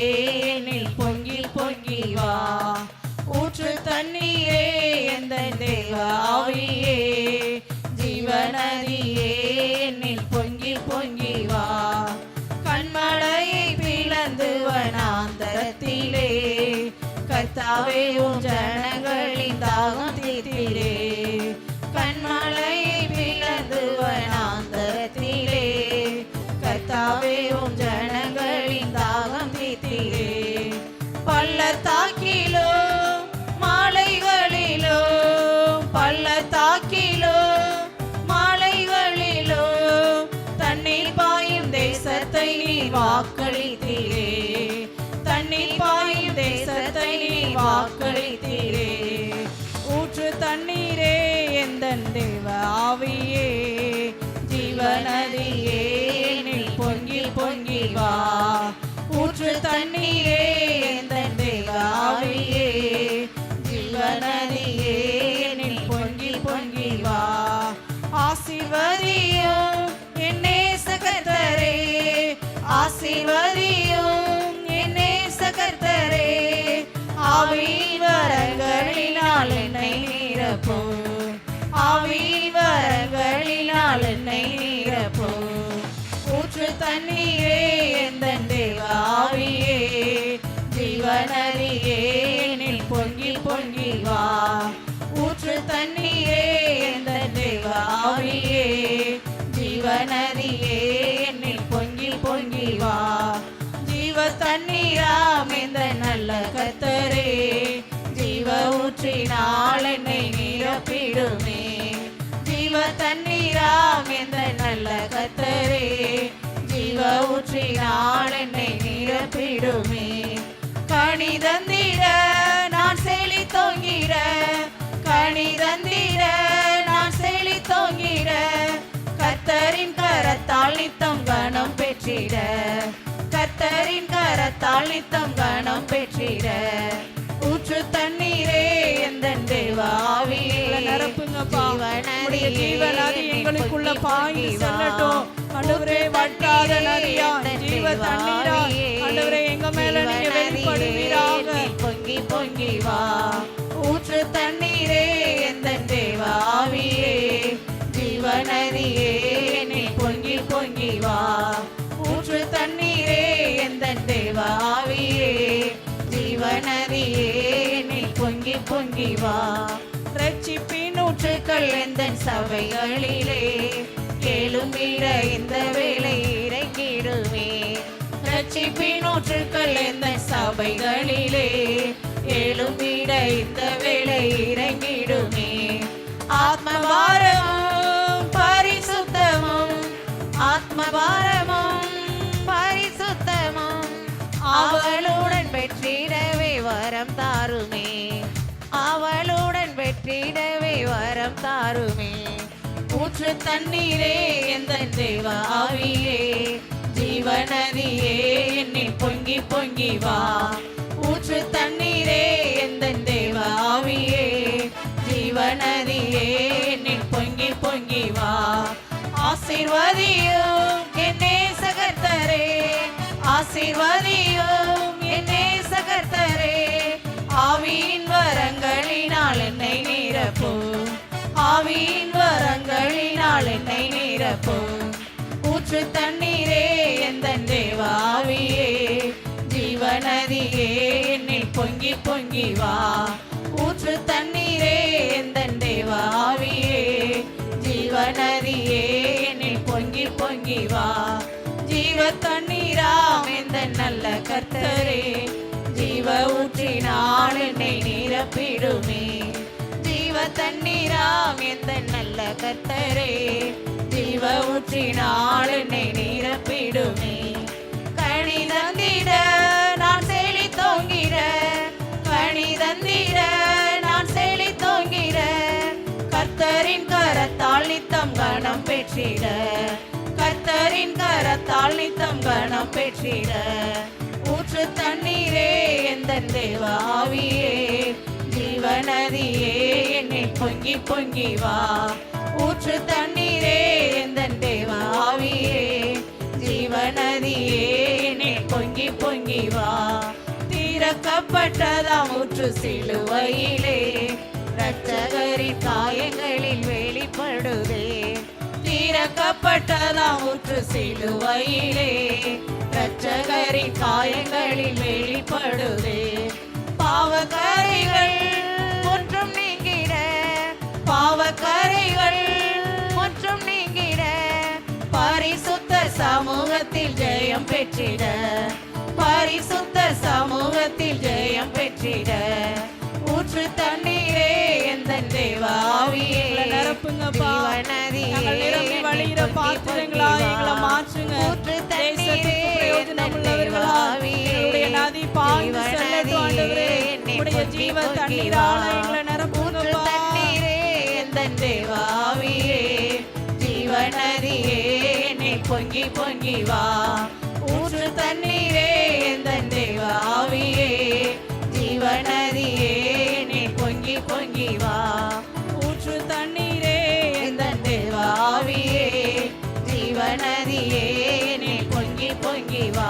என்னில் பொங்கி பொங்கி வா. ஊற்று தண்ணீரே எந்தன் தேவ ஆவியே, ஜீவநதியே என்னில் பொங்கி பொங்கி வா. கண்மலையை பிளந்து வனாந்தரத்திலே கர்த்தாவே உம் ஜனங்களின் தாகம் தீர்த்தீரே. கண்மலையை பிளந்து வனாந்தரத்திலே கர்த்தாவே உம் ஜனங்களின் தாகம் தீர்த்தீரே. பள்ளத்தாக்கிலோ மாலைகளிலோ, பள்ளத்தாக்கிலோ மாலைகளிலோ தண்ணீர் பாயும் தேசத்தை நீ வாக்களித்தீரே. தண்ணீர் பாயும் தேசத்தை நீ வாக்களித்தீரே. ஊற்று தண்ணீரே எந்தன் தேவ ஆவியே, ஜீவநதியே என்னில் பொங்கி பொங்கி வா. ஊற்று தண்ணீரே எந்தன் தேவ ஆவியே, ஜீவநதியே என்னில் பொங்கி பொங்கி வா. ஆசீர்வதியும் என் நேச கர்த்தரே, ஆசீர்வதியும் என் நேச கர்த்தரே. ஆவியின் வரங்களினால் என்னை நிரப்பும், ஆவியின் வரங்களினால் என்னை நிரப்பும். ஊற்று தண்ணீரே எந்தன் தேவ ஆவியே, ஜீவநதியே என்னில் பொங்கி பொங்கி வா. ஊற்று தண்ணீரே எந்தன் தேவ ஆவியே, ஜீவநதியே என்னில் பொங்கி பொங்கி வா. ஜீவ தண்ணீராம் எந்த நல்ல கர்த்தரே, ஜீவ ஊற்றினால் என்னை நிரப்பிடுமே. ஜீவ தண்ணீராம் எந்த நல்ல கர்த்தரே, ஜீவ ஊற்றினால் என்னை நிரப்பிடுமே. கனி தந்திட நான் செழித்தோங்கிட, கனி தந்திட நான் செழித்தோங்கிட. கர்த்தரின் கரத்தால் நித்தம் கனம் பெற்றிட, கர்த்தரின் கரத்தால் நித்தம் கனம் பெற்றிட. ஊற்று தண்ணீரே எந்தன் தேவ ஆவியே, நிரப்புங்கப்பா. உம்முடைய ஜீவநதி எங்களுக்குள்ள பாய்ந்து செல்லட்டும் ஆண்டவரே. வற்றாத நதியா, ஜீவ தண்ணீரா ஆண்டவரே எங்க மேல நீங்க வெளிப்படுவீராக. பொங்கி பொங்கி வா. ஊற்று தண்ணீரே எந்தன் தேவ ஆவியே, ஜீவநதியே என்னில் பொங்கி பொங்கி வா. ஊற்று தண்ணீரே எந்தன் தேவ ஆவியே, ஜீவநதியே என்னில் பொங்கி பொங்கி வா. ரட்சிப்பின் ஊற்றுக்கள் எந்தன் சபைகளிலே, கேளும்பிட இந்த வேளை இறங்கிடுமே. ரட்சிப்பின் ஊற்றுக்கள் எந்தன் சபைகளிலே, கேளும்பிட இந்த வேளை இறங்கிடுமே. ஆத்மபாரமும் பரிசுத்தமும், ஆத்மபாரமும் பரிசுத்தமும் அவளுடன் பெற்றி தாருமே, அவளுடன் வெற்றிடவே வரம் தாருமே. ஊற்று தண்ணீரே எந்தன் தேவ ஆவியே, ஜீவநதியே என்னில் பொங்கி பொங்கி வா. ஊற்று தண்ணீரே எந்தன் தேவ ஆவியே, ஜீவநதியே என்னில் பொங்கி பொங்கி வா. ஆசீர்வதியும் என் நேசகர்த்தரே, ஆசீர்வதியும் என் நேசகர்த்தரே. ஆவியின் வரங்களினால் என்னை நிரப்பும், ஆவியின் வரங்களினால் என்னை நிரப்பும். ஊற்று தண்ணீரே எந்தன் தேவ ஆவியே, ஜீவநதியே என்னில் பொங்கி பொங்கி வா. ஊற்று தண்ணீரே எந்தன் தேவ ஆவியே, ஜீவநதியே என்னில் பொங்கி பொங்கி வா. ஜீவ தண்ணீராம் எந்தன் நல்ல கர்த்தரே, ஜீவ ஊற்றினால் என்னை நிரப்பிடுமே. ஜீவ தண்ணீராம் எந்தன் நல்ல கர்த்தரே, ஜீவ ஊற்றினால் என்னை நிரப்பிடுமே. கனி தந்திட நான் செழித்தோங்கிட, கனி தந்திட நான் செழித்தோங்கிட. கர்த்தரின் கரத்தால் நித்தம் கனம் பெற்றிட, கர்த்தரின் கரத்தால் நித்தம் கனம் பெற்றிட. ஊற்று தண்ணீரே எந்தன் தேவ ஆவியே, ஜீவநதியே என்னில் பொங்கி பொங்கி வா. ஊற்று தண்ணீரே எந்தன் தேவ ஆவியே, ஜீவநதியே என்னில் பொங்கி பொங்கி வா. திறக்கப்பட்டதாம் ஊற்று சிலுவையிலே, இரட்சகரின் காயங்களில் வெளிப்படுதே. திறக்கப்பட்டதாம் ஊற்று சிலுவையிலே, இரட்சகரின் காயங்களில் வெளிப்படுதே. பாவக்கரைகள் ஒன்றும் நீங்கிட, பாவக்கரைகள் ஒன்றும் நீங்கிட. பரிசுத்த சமூகத்தில் ஜெயம் பெற்றிட, பரிசுத்த சமூகத்தில் ஜெயம் பெற்றிட. ஊற்று தண்ணீரே எந்தன் தேவ ஆவியே, நிரப்புங்கப்பா. நாங்கள் நிரம்பி வழிகிற பாத்திரங்களா எங்களை மாற்றுங்க. தேசத்துக்கு பிரயோஜனம் உள்ளவர்களா எங்களுடைய நதி பாய்ந்து செல்லட்டும் ஆண்டவரே. உடைய ஜீவ தண்ணீரால எங்களை நிரப்புங்கப்பா. தண்ணீரே எந்தன் தேவ ஆவியே, ஜீவநதியே என்னில் பொங்கி பொங்கி வா. ஊற்று தண்ணீரே எந்தன் தேவ ஆவியே, ஜீவநதியே என்னில் பொங்கி பொங்கி வா. ஊற்று தண்ணீரே எந்தன் தேவ ஆவியே, ஜீவநதியே என்னில் பொங்கி பொங்கி வா.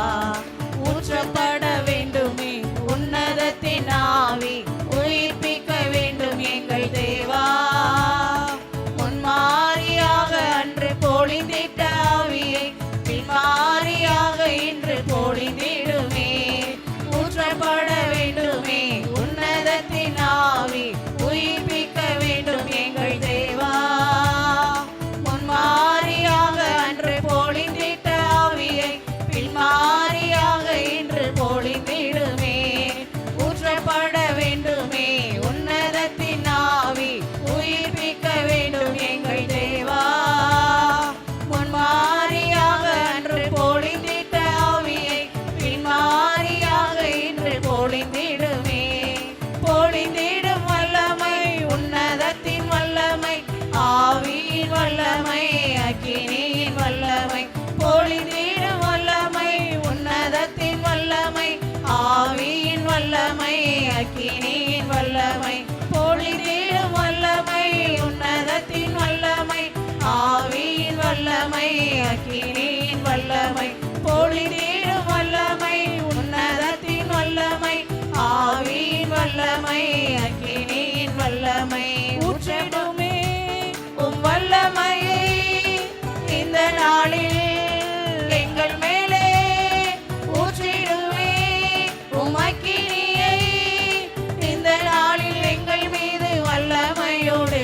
ஊற்றப்பட வேண்டுமே உன்னதத்தின் ஆவி, உயிர்ப்பிக்க வேண்டும் எங்கள் தேவா. முன்மாரியாக அன்று பொழிந்திட்ட ஆவியை பின்மாரியாக இன்று பொழிந்திடுமே. ஊற்றப்பட வேண்டுமே உன்னதத்தின் ஆவி, உயிர்ப்பிக்க வேண்டும் எங்கள் தேவா. முன்மாரியாக அன்று பொழிந்திட்ட ஆவியை பின்மாரியாக இன்று பொழிந்திடுமே. ஊற்றப்பட வேண்டுமே உன்னதத்தின் ஆவி, உயிர்ப்பிக்க வேண்டும் எங்கள் தேவா. முன்மாரியாக அன்று பொழிந்திட்ட ஆவியை பின்மாரியாக இன்று பொழிந்திடுமே. பொழிந்திடும் வல்லமை உன்னதத்தின் வல்லமை, ஆவியின் வல்லமை, அக்கினியின் வல்லமை. பொழிந்திடும் வல்லமை உன்னதத்தின் வல்லமை, ஆவியின் வல்லமை, அக்கினியின் வல்லமை. பொழிந்திடும் வல்லமை உன்னதத்தின் வல்லமை, ஆவியின் வல்லமை, அக்கினியின் வல்லமை. பொழிந்திடும் வல்லமை உன்னதத்தின் வல்லமை, ஆவியின் வல்லமை, அக்கினியின் வல்லமை. ஊற்றிடுமே உம் வல்லமையை இந்த நாளில் எங்கள் மேலே, ஊற்றிடுமே உம் அக்கினியை இந்த நாளில் எங்கள் மீது. வல்லமையோடு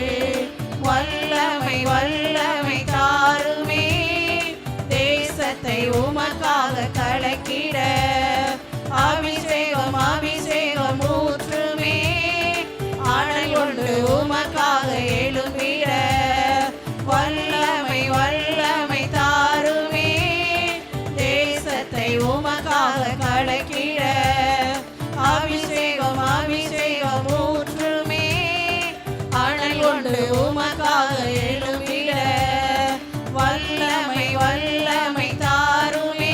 வல்லமை வல்லமை தாருமே, தேசத்தை உமக்காக கலக்கிட. அபிஷேகம் அபிஷேகம் ஊற்றுமே, அனல் கொண்டு கொண்டு உமக்காக எழும்பிட வல்லமை வல்லமை தாருமே.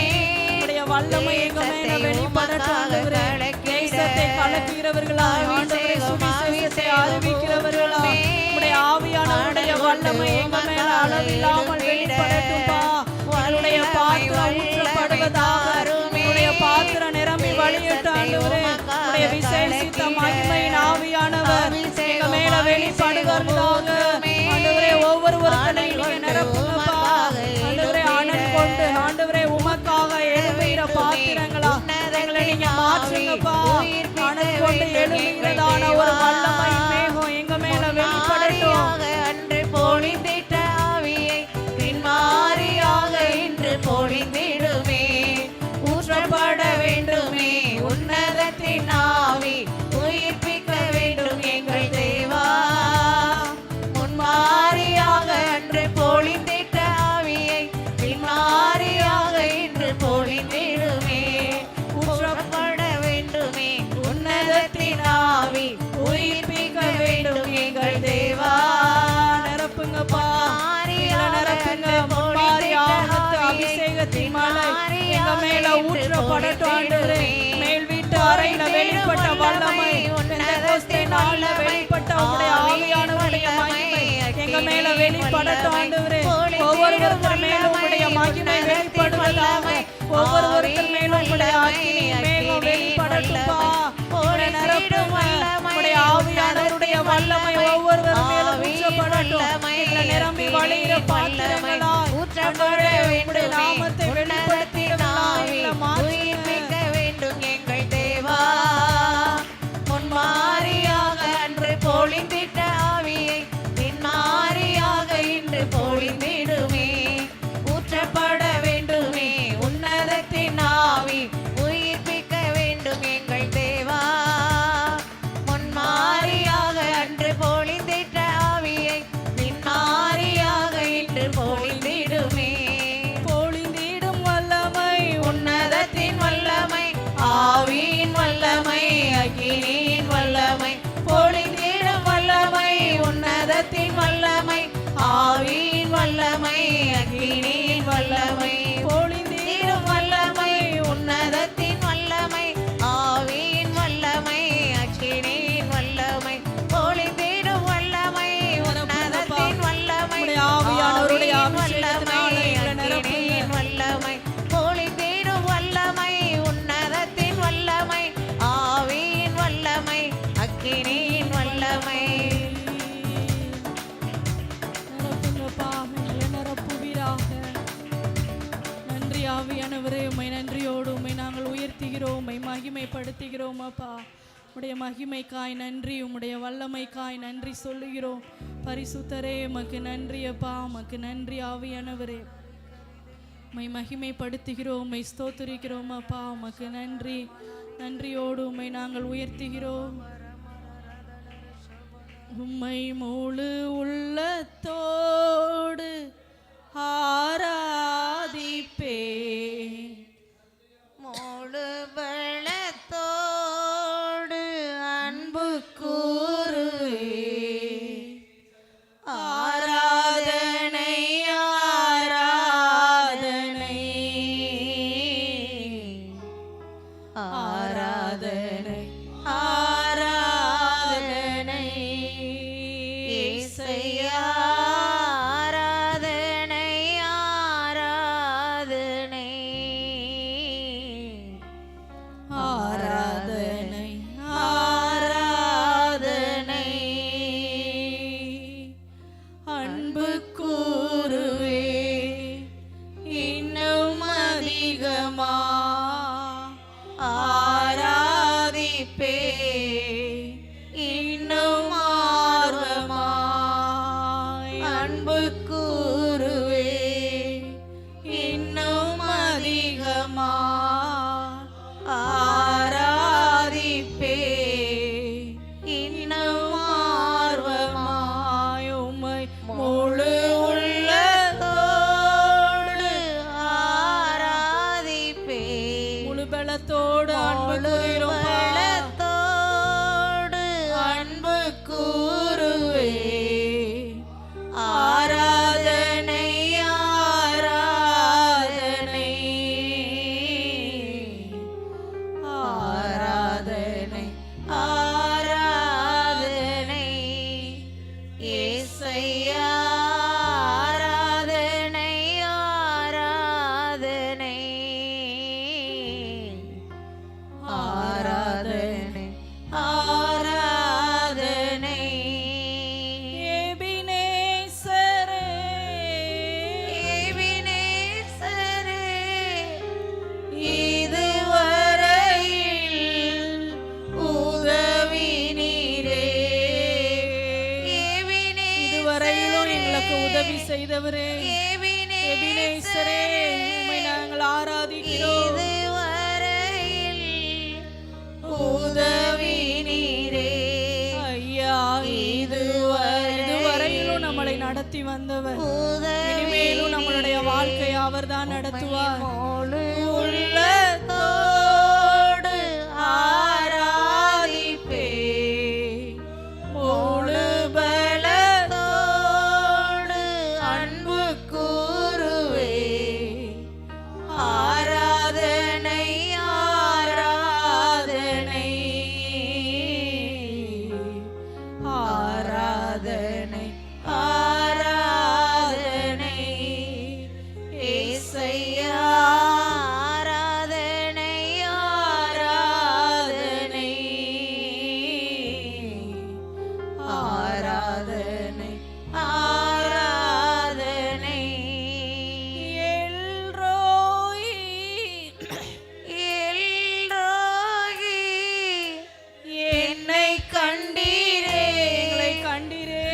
உடைய வல்லமை எங்க மேல வெளிப்படட்டும் ஆண்டவரே. தேசத்தை கலக்குகிறவர்களாய் ஆண்டவரே, சுவிசேஷத்தை அறிவிக்கிறவர்களாய் உடைய ஆவியானவருடைய வல்லமை எங்க மேல அளவில்லாமல் வெளிப்படட்டும்பா. என்னுடைய பாத்திரம் ஊற்றப்படுவதாக, உடைய பாத்திரம் நிரம்பி வழியட்டும் ஆண்டவரே. உடைய விசேஷித்த மகிமையின் ஆவியானவர் எங்க மேல வெளிப்படுவதாக ஆண்டவரே. ஒவ்வொருவருக்களையும் நீங்க நிரப்புங்கப்பா ஆண்டவரே. அனல் கொண்டு ஆண்டவரே உமக்காக எழும்புகிற பாத்திரங்களா எங்களை நீங்க மாற்றுங்கப்பா. அனல் கொண்டு எழும்புகிறதான ஒரு வல்லமை மேகம் எங்க மேல வெளிப்படட்டும். அன்று பொழிந்திட்ட ஆவியை பின்மாரியாக இன்று பொழிந்திடுமே. ஊற்றப்பட வேண்டுமே உன்னதத்தின் ஆவி, உயிர்ப்பிக்க வேண்டும் எங்கள் தேவா. முன்மாரியாக அன்று பொழிந்திட்ட ஆவியை பின்மாரியாக இன்று பொழிந்திடுமே. ஊற்றப்பட வேண்டுமே உன்னதத்தின் ஆவி, உயிர்ப்பிக்க வேண்டும் எங்கள் தேவா. நிரப்புங்கப்பா, நிரப்புங்க. முன்மாரியாகத்து அபிஷேகத்தின் மழை எங்க மேல ஊற்றப்படட்டும் ஆண்டவரே. மேல் வீட்டு அறையில வெளிப்பட்ட வல்லமை, பெந்தெகோஸ்தே நாள்ல வெளிப்பட்ட உம்முடைய ஆவியானவருடைய மகிமை எங்க மேல வெளிப்படட்டும் ஆண்டவரே. ஒவ்வொருவருக்கும் மேலும் உம்முடைய மகிமை வெளிப்படுவதாக, ஒவ்வொருவருக்கும் மேலும் உம்முடைய அக்கினி மேகம் வெளிப்படட்டும்பா. நிரப்புங்க. உம்முடைய ஆவியானவருடைய வல்லமை ஒவ்வொருவர் மேலும் ஊற்றப்படட்டும். எங்களை நிரம்பி வழிகிற பாத்திரங்களாய் ஆண்டவரே உம்முடைய நாமத்தை வெளிப்படுத்திடலாம். உயிர்ப்பிக்க வேண்டும் எங்கள் தேவா. முன்மாரியாக அன்று பொழிந்திட்ட ஆவியை பின்மாரியாக இன்று பொழிந்திடுமே. ஊற்றப்பட வேண்டுமே உன்னதத்தின் ஆவி, உயிர்ப்பிக்க வேண்டும் எங்கள் தேவா. முன்மாரியாக அன்று பொழிந்திட்ட ஆவியை பின்மாரியாக இன்று பொழிந்திடுமே. பொழிந்திடும் வல்லமை உன்னதத்தின் வல்லமை, ஆவியின் வல்லமை, அக்கினியின் வல்லமை, பொழிந்திடும் வல்லமை. உன்னதத்தின் வல்லமை, ஆவியின் வல்லமை, அக்கினியின் வல்லமை, பொழிந்திடும் வல்லமை. உன்னதத்தின் வல்லமை, ஆவியின் வல்லமை, அக்கினியின் வல்லமை, பொழிந்திடும் வல்லமை. உன்னதத்தின் வல்லமை, ஆவியானவருடைய வல்லமை, அபிஷேகத்தினாலே எங்களை நிரப்புங்க. அக்கினியின் வல்லமை, பொழிந்திடும் வல்லமை. உன்னதத்தின் வல்லமை, ஆவியின் வல்லமை, அக்கினியின் வல்லமை. நிரப்புங்கப்பா, எங்களை நிரப்புவீராக. நன்றி ஆவியானவரே, உம்மை நன்றியோடு உம்மை நாங்கள் உயர்த்துகிறோம், உம்மை மகிமைப்படுத்துகிறோம் அப்பா. உம்முடைய மகிமைக்காய் நன்றி, உம்முடைய வல்லமைக்காய் நன்றி சொல்லுகிறோம். பரிசுத்தரே உமக்கு நன்றி அப்பா, உமக்கு நன்றி ஆவியானவரே. உம்மை மகிமைப்படுத்துகிறோம், உம்மை ஸ்தோத்திரிக்கிறோம் அப்பா, உமக்கு நன்றி. நன்றியோடு உம்மை நாங்கள் உயர்த்துகிறோம். உம்மை முழு உள்ளத்தோடு ஆராதிப்பே, முழு பலத்தோடு அன்பு கூறுவே. ஆராதனை ஆராதனை ஆராதனை ஆராதனை இயேசையா. ஆராதனை ஆராதனை ஆராதனை ஆராதனை செய்தவரே எபினேசரே, உம்மை நாங்கள் ஆராதிக்கிறோம். இதுவரையில் உதவி நீரே ஐயா, இதுவரையிலும் நம்மளை நடத்தி வந்தவர், இனிமேலும் நம்மளுடைய வாழ்க்கையை அவர்தான் நடத்துவார். உள்ளத்தோடு ஆராதிப்பே, முழு பலத்தோடு அன்பு கூறுவே. ஆராதனை ஆராதனை ஆராதனை ஆராதனை ஏசையா. ஆராதனை ஆராதனை ஆராதனை ஆராதனை. எல்ரோயி, எல்ரோயி, என்னை கண்டீரே, எங்களை கண்டீரே,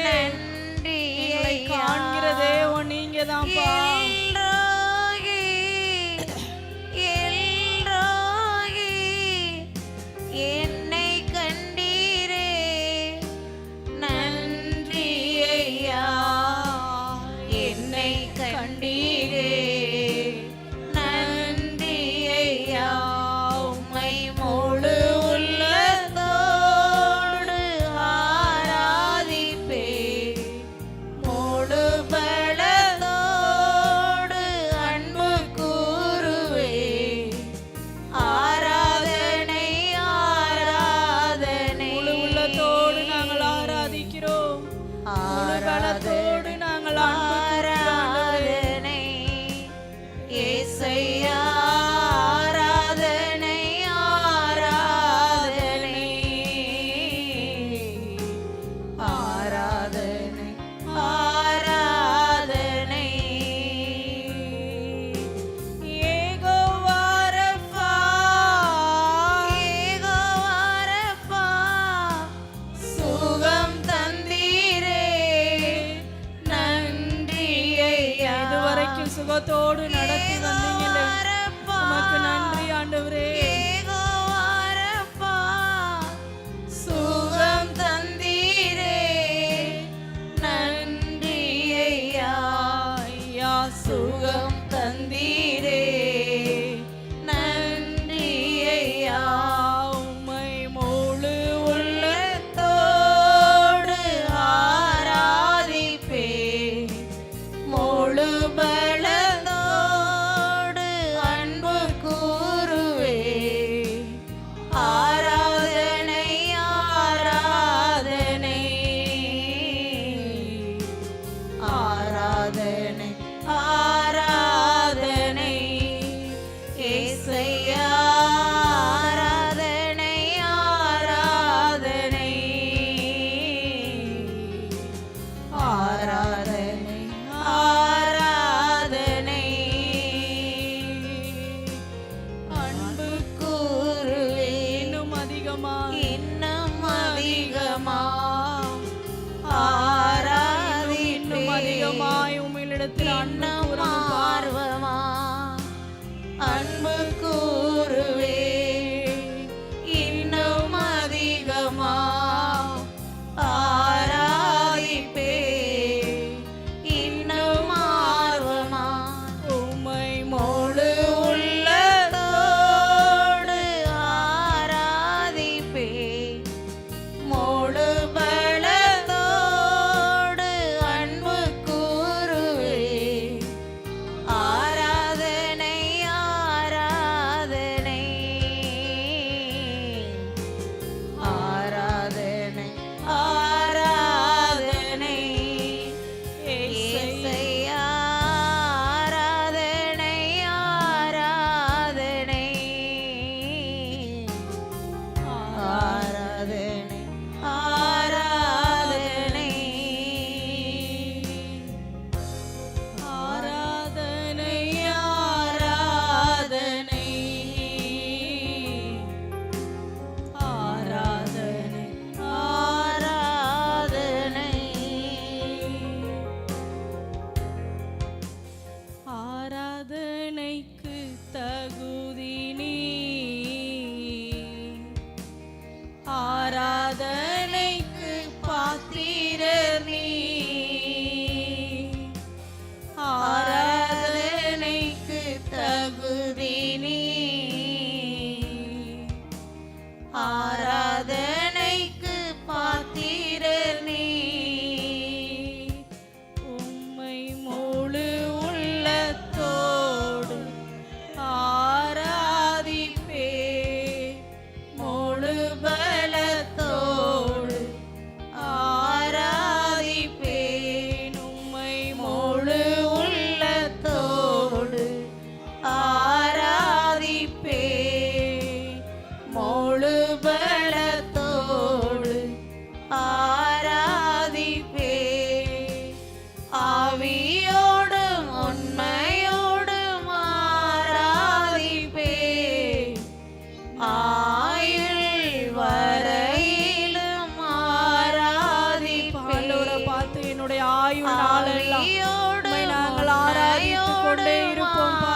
உம்மை நாங்கள் ஆராதித்துக் கொண்டே இருப்போம் பா.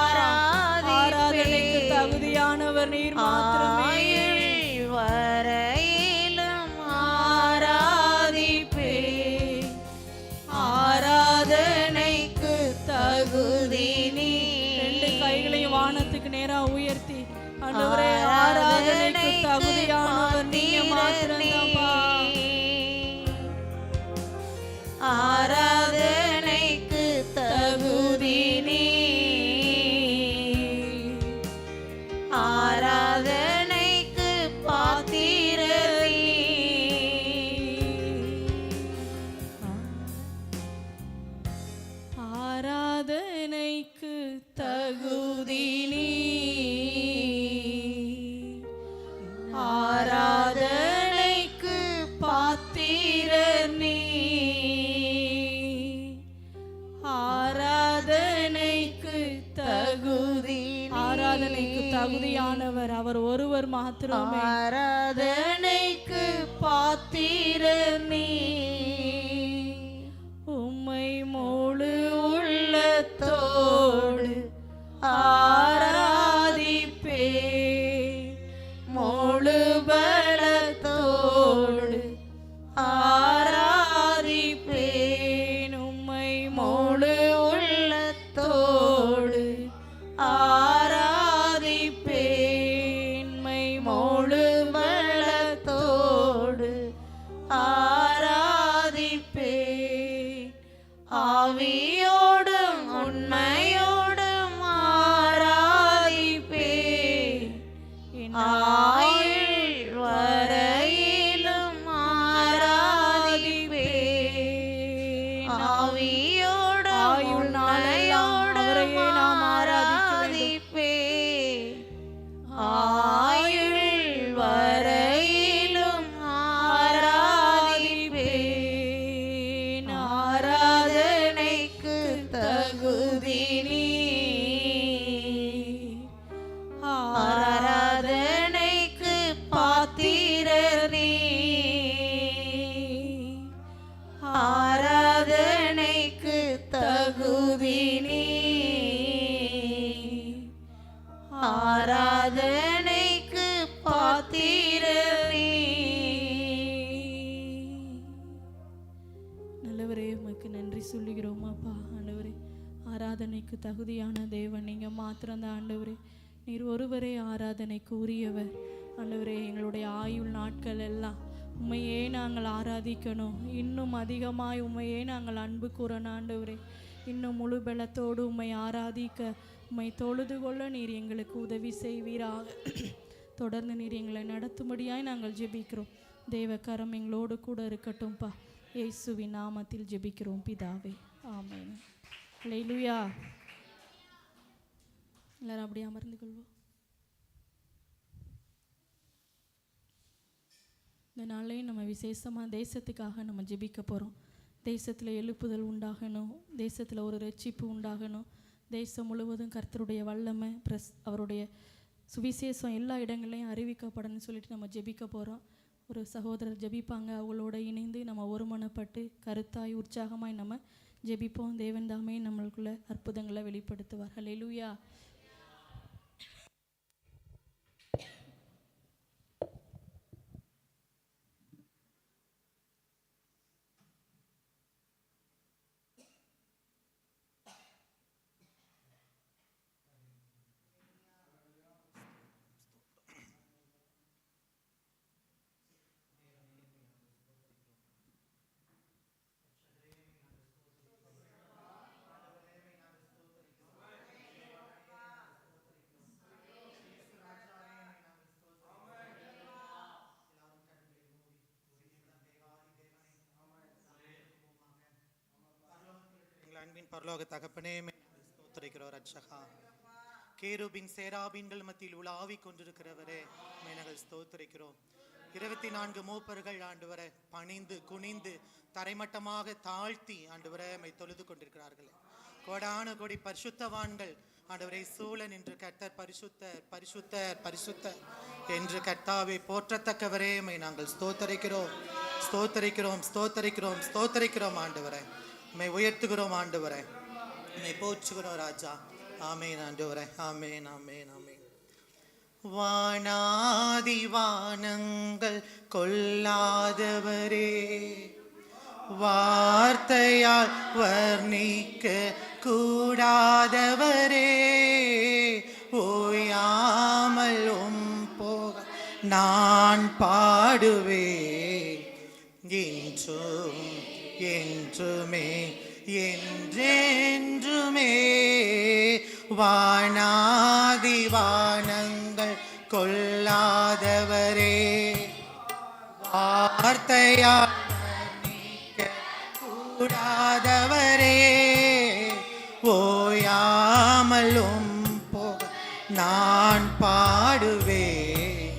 ஆராதனைக்கு தகுதியானவர் நீர் மாத்திரமே. வரையிலும் ஆராதிப்பே, ஆராதனைக்கு தகுதி நீ. ரெண்டு கைகளையும் வானத்துக்கு நேரா உயர்த்தி ஆண்டவரே ஆராதனைக்கு தகுதியானவர் நீங்க மாத்திரம்தான்ப்பா. ஆராதனைக்கு தகுதி நீ, ஆராதனைக்கு பாத்திரர் நீ. ஆராதனைக்கு தகுதி நீ, ஆராதனைக்கு பாத்திரர் நீ. ஆராதனைக்கு தகுதி, ஆராதனைக்கு தகுதியானவர் அவர் ஒருவர் மாத்திரமே. ஆராதனைக்கு பாத்திரர் நீ. உம்மை முழு உள்ளத்தோடு ஆராதிப்பே, முழு பலத்தோடு ஆராதிப்பேன். உம்மை முழு உள்ளத்தோடு ஆராதிப்பேன், உம்மை முழு பலத்தோடு ஆராதிப்பேன். ஆவியோடும் உண்மையோடும் ஆராதிப்பேன், என் ஆயுள் வரையிலும் ஆராதிப்பேன். ஆவியோடும் ஆயுள் நாளெல்லாம் அவரையே நாம் ஆராதிப்பேன், ஆயுள் வரையிலும் ஆராதிப்பேன். ஆராதனைக்கு தகுதி நீ, ஆராதனைக்கு பாத்திரர் நீ. ஆராதனைக்கு தகுதி நீ, ஆராதனைக்கு பாத்திரர் நீ. நல்லவரே உமக்கு நன்றி சொல்லுகிறோம் அப்பா. ஆண்டவரே ஆராதனைக்கு தகுதியான தேவன் நீங்க மாத்திரம்தான் ஆண்டவரே. நீர் ஒருவரே ஆராதனைக்கு உரியவர் ஆண்டவரே. எங்களுடைய ஆயுள் நாட்கள் எல்லாம் உம்மையே நாங்கள் ஆராதிக்கணும், இன்னும் அதிகமாய் உம்மையே நாங்கள் அன்பு கூறணும் ஆண்டவரே. இன்னும் முழு பலத்தோடு உம்மை ஆராதிக்க, உம்மை தொழுது கொள்ள நீர் எங்களுக்கு உதவி செய்வீராக. தொடர்ந்து நீர் எங்களை நடத்தும்படியாய் நாங்கள் ஜெபிக்கிறோம். தேவக்கரம் எங்களோடு கூட இருக்கட்டும்பா. இயேசுவின் நாமத்தில் ஜெபிக்கிறோம் பிதாவே, ஆமென். அல்லேலூயா. எல்லாரும் அப்படியே அமர்ந்து கொள்வோம். இந்த நாளையும் நம்ம விசேஷமாக தேசத்துக்காக நம்ம ஜெபிக்க போகிறோம். தேசத்தில் எழுப்புதல் உண்டாகணும், தேசத்தில் ஒரு ரட்சிப்பு உண்டாகணும், தேசம் முழுவதும் கர்த்தருடைய வல்லமை அவருடைய சுவிசேஷம் எல்லா இடங்களையும் அறிவிக்கப்படணும்னு சொல்லிட்டு நம்ம ஜெபிக்க போகிறோம். ஒரு சகோதரர் ஜெபிப்பாங்க, அவங்களோட இணைந்து நம்ம ஒருமனப்பட்டு கருத்தாய் உற்சாகமாய் நம்ம ஜெபிப்போம். தேவன் தாமே நம்மளுக்குள்ள அற்புதங்களை வெளிப்படுத்துவார். ஹல்லேலூயா. அன்பின் பரலோக தகப்பனே ஸ்தோத்திரிக்கிறோம் ரட்சகா. கேருபின் சேராபீன்கள் மத்தியில் உலாவி கொண்டிருக்கிறவரே நாங்கள் ஸ்தோத்திரிக்கிறோம். 24 மூப்பர்கள் ஆண்டவரை பணிந்து குனிந்து தரைமட்டமாக தாழ்த்தி ஆண்டவரை மை தொழுது கொண்டிருக்கிறார்கள். கோடானு கோடி பரிசுத்தவான்கள் ஆண்டவரை சூழ நின்று கர்த்தர் பரிசுத்தர் பரிசுத்தர் பரிசுத்தர் என்று கர்த்தாவை போற்றத்தக்கவரே மை நாங்கள் ஸ்தோத்தரிக்கிறோம் ஸ்தோத்தரிக்கிறோம் ஸ்தோத்தரிக்கிறோம் ஸ்தோத்தரிக்கிறோம் ஆண்டவரை. உம்மை உயர்த்துகிறோம் ஆண்டவரே, உம்மை போற்றுகிறோம் ராஜா. ஆமென் ஆண்டவரே, ஆமென் ஆமென் ஆமென். வானாதி வானங்கள் கொள்ளாதவரே, வார்த்தையால் வர்ணிக்க கூடாதவரே, ஓயாமல் போக நான் பாடுவேன் என்றும் என்றுமே என்றென்றுமே. வானாதி வானங்கள் கொள்ளாதவரே, வார்த்தையால் கூடாதவரே, ஓயாமலும் போக நான் பாடுவேன்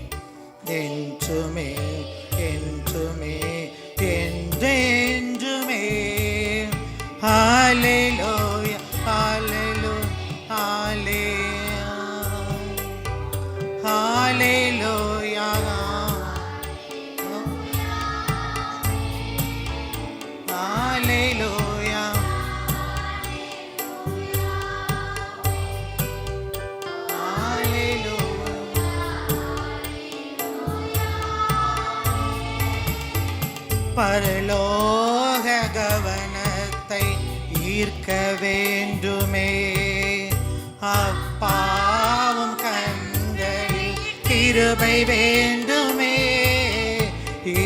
என்றுமே என்றுமே என்றென்றுமே. ஹல்லேலூயா ஹல்லேலூயா ஹல்லேலூயா ஹல்லேலூயா பரலோக கவனத்தை ஈர்க்க வேண்டுமே, அப்பாவும் கண்களில் கிருபை வேண்டுமே.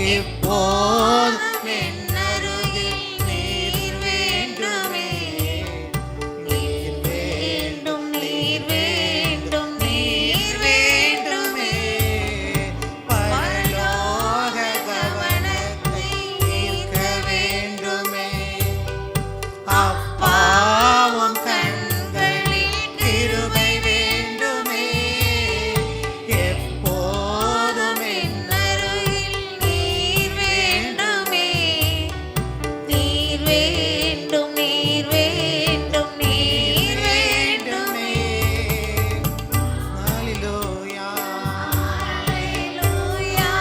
இப்போது என்னருகில் நீர் வேண்டுமே, நீர் வேண்டும் நீர் வேண்டும் நீர் வேண்டுமே. பரலோக கவனத்தை ஈர்க்க வேண்டுமே, அப்பாவும் கண்களில் கிருபை வேண்டுமே. எப்போதும் என்னருகில் நீர் வேண்டுமே, நீர் வேண்டும் நீர் வேண்டும் நீர் வேண்டுமே. ஹல்லேலூயா ஹல்லேலூயா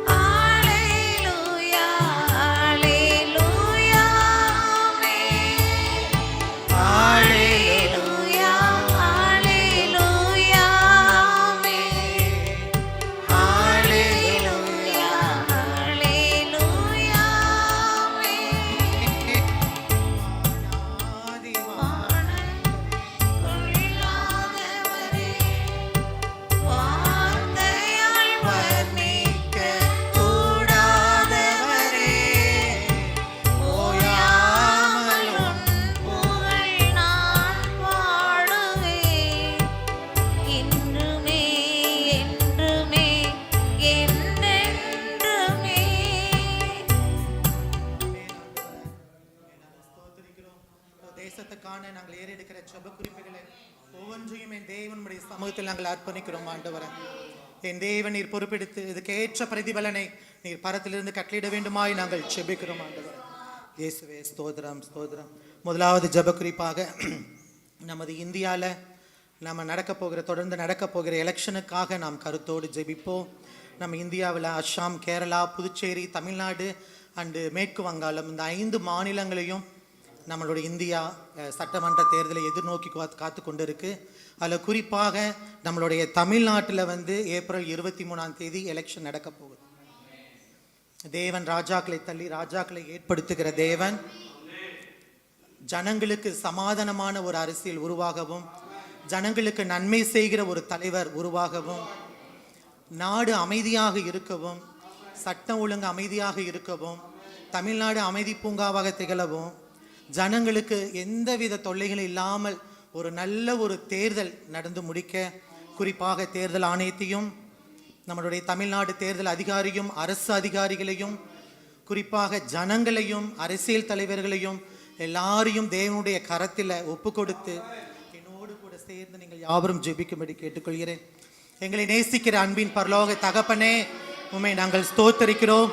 ஹல்லேலூயா ஹல்லேலூயா ஹல்லேலூயா ஹல்லேலூயா ஹல்லேலூயா ஹல்லேலூயா. ஆதி கொள்ளாதவரே, வார்த்தையால் வர்ணிக்க கூடாதவரே, ஓயாமல் உன் புகழ் நான் பாடுவேன் என்றுமே என்றுமே என்றென்றுமே. ஸ்தோத்திரிக்கிறோம். தேசத்துக்கான நாங்கள் ஏறெடுக்கிற ஜெப குறிப்புகளை ஒவ்வொன்றையும் என் தேவனுடைய சமூகத்தில் நாங்கள் அர்ப்பணிக்கிறோம் ஆண்டவரே. என் தேவன் நீர் பொறுப்பெடுத்து இதுக்கு ஏற்ற பிரதிபலனை நீர் பரத்திலிருந்து கட்டளையிட வேண்டுமாய் நாங்கள் ஜெபிக்கிறோம் ஆண்டவரே. இயேசுவே ஸ்தோத்திரம் ஸ்தோத்திரம். முதலாவது ஜெப குறிப்பாக நமது இந்தியாவில் நம்ம தொடர்ந்து நடக்க போகிற எலெக்ஷனுக்காக நாம் கருத்தோடு ஜெபிப்போம். நம்ம இந்தியாவில் அஸ்ஸாம், கேரளா, புதுச்சேரி, தமிழ்நாடு அண்டு மேற்கு வங்காளம் இந்த 5 மாநிலங்களையும் நம்மளுடைய இந்தியா சட்டமன்ற தேர்தலை எதிர்நோக்கி காத்து கொண்டு இருக்கு. அதில் குறிப்பாக நம்மளுடைய தமிழ்நாட்டில் ஏப்ரல் 23ஆம் தேதி எலெக்ஷன் நடக்க போகுது. தேவன் ராஜாக்களை தள்ளி ராஜாக்களை ஏற்படுத்துகிற தேவன். ஜனங்களுக்கு சமாதானமான ஒரு அரசியல் உருவாகவும், ஜனங்களுக்கு நன்மை செய்கிற ஒரு தலைவர் உருவாகவும், நாடு அமைதியாக இருக்கவும், சட்டம் ஒழுங்கு அமைதியாக இருக்கவும், தமிழ்நாடு அமைதி பூங்காவாக திகழவும், ஜனங்களுக்கு எந்தவித தொல்லைகள் இல்லாமல் ஒரு நல்ல ஒரு தேர்தல் நடந்து முடிக்க, குறிப்பாக தேர்தல் ஆணையத்தையும் நம்மளுடைய தமிழ்நாடு தேர்தல் அதிகாரியும் அரசு அதிகாரிகளையும் குறிப்பாக ஜனங்களையும் அரசியல் தலைவர்களையும் எல்லாரையும் தேவனுடைய கரத்தில் ஒப்பு கொடுத்து என்னோடு கூட சேர்ந்து நீங்கள் யாவரும் ஜெபிக்கும்படி கேட்டுக்கொள்கிறேன். எங்களை நேசிக்கிற அன்பின் பரலோக தகப்பனே, உம்மை நாங்கள் ஸ்தோத்தரிக்கிறோம்.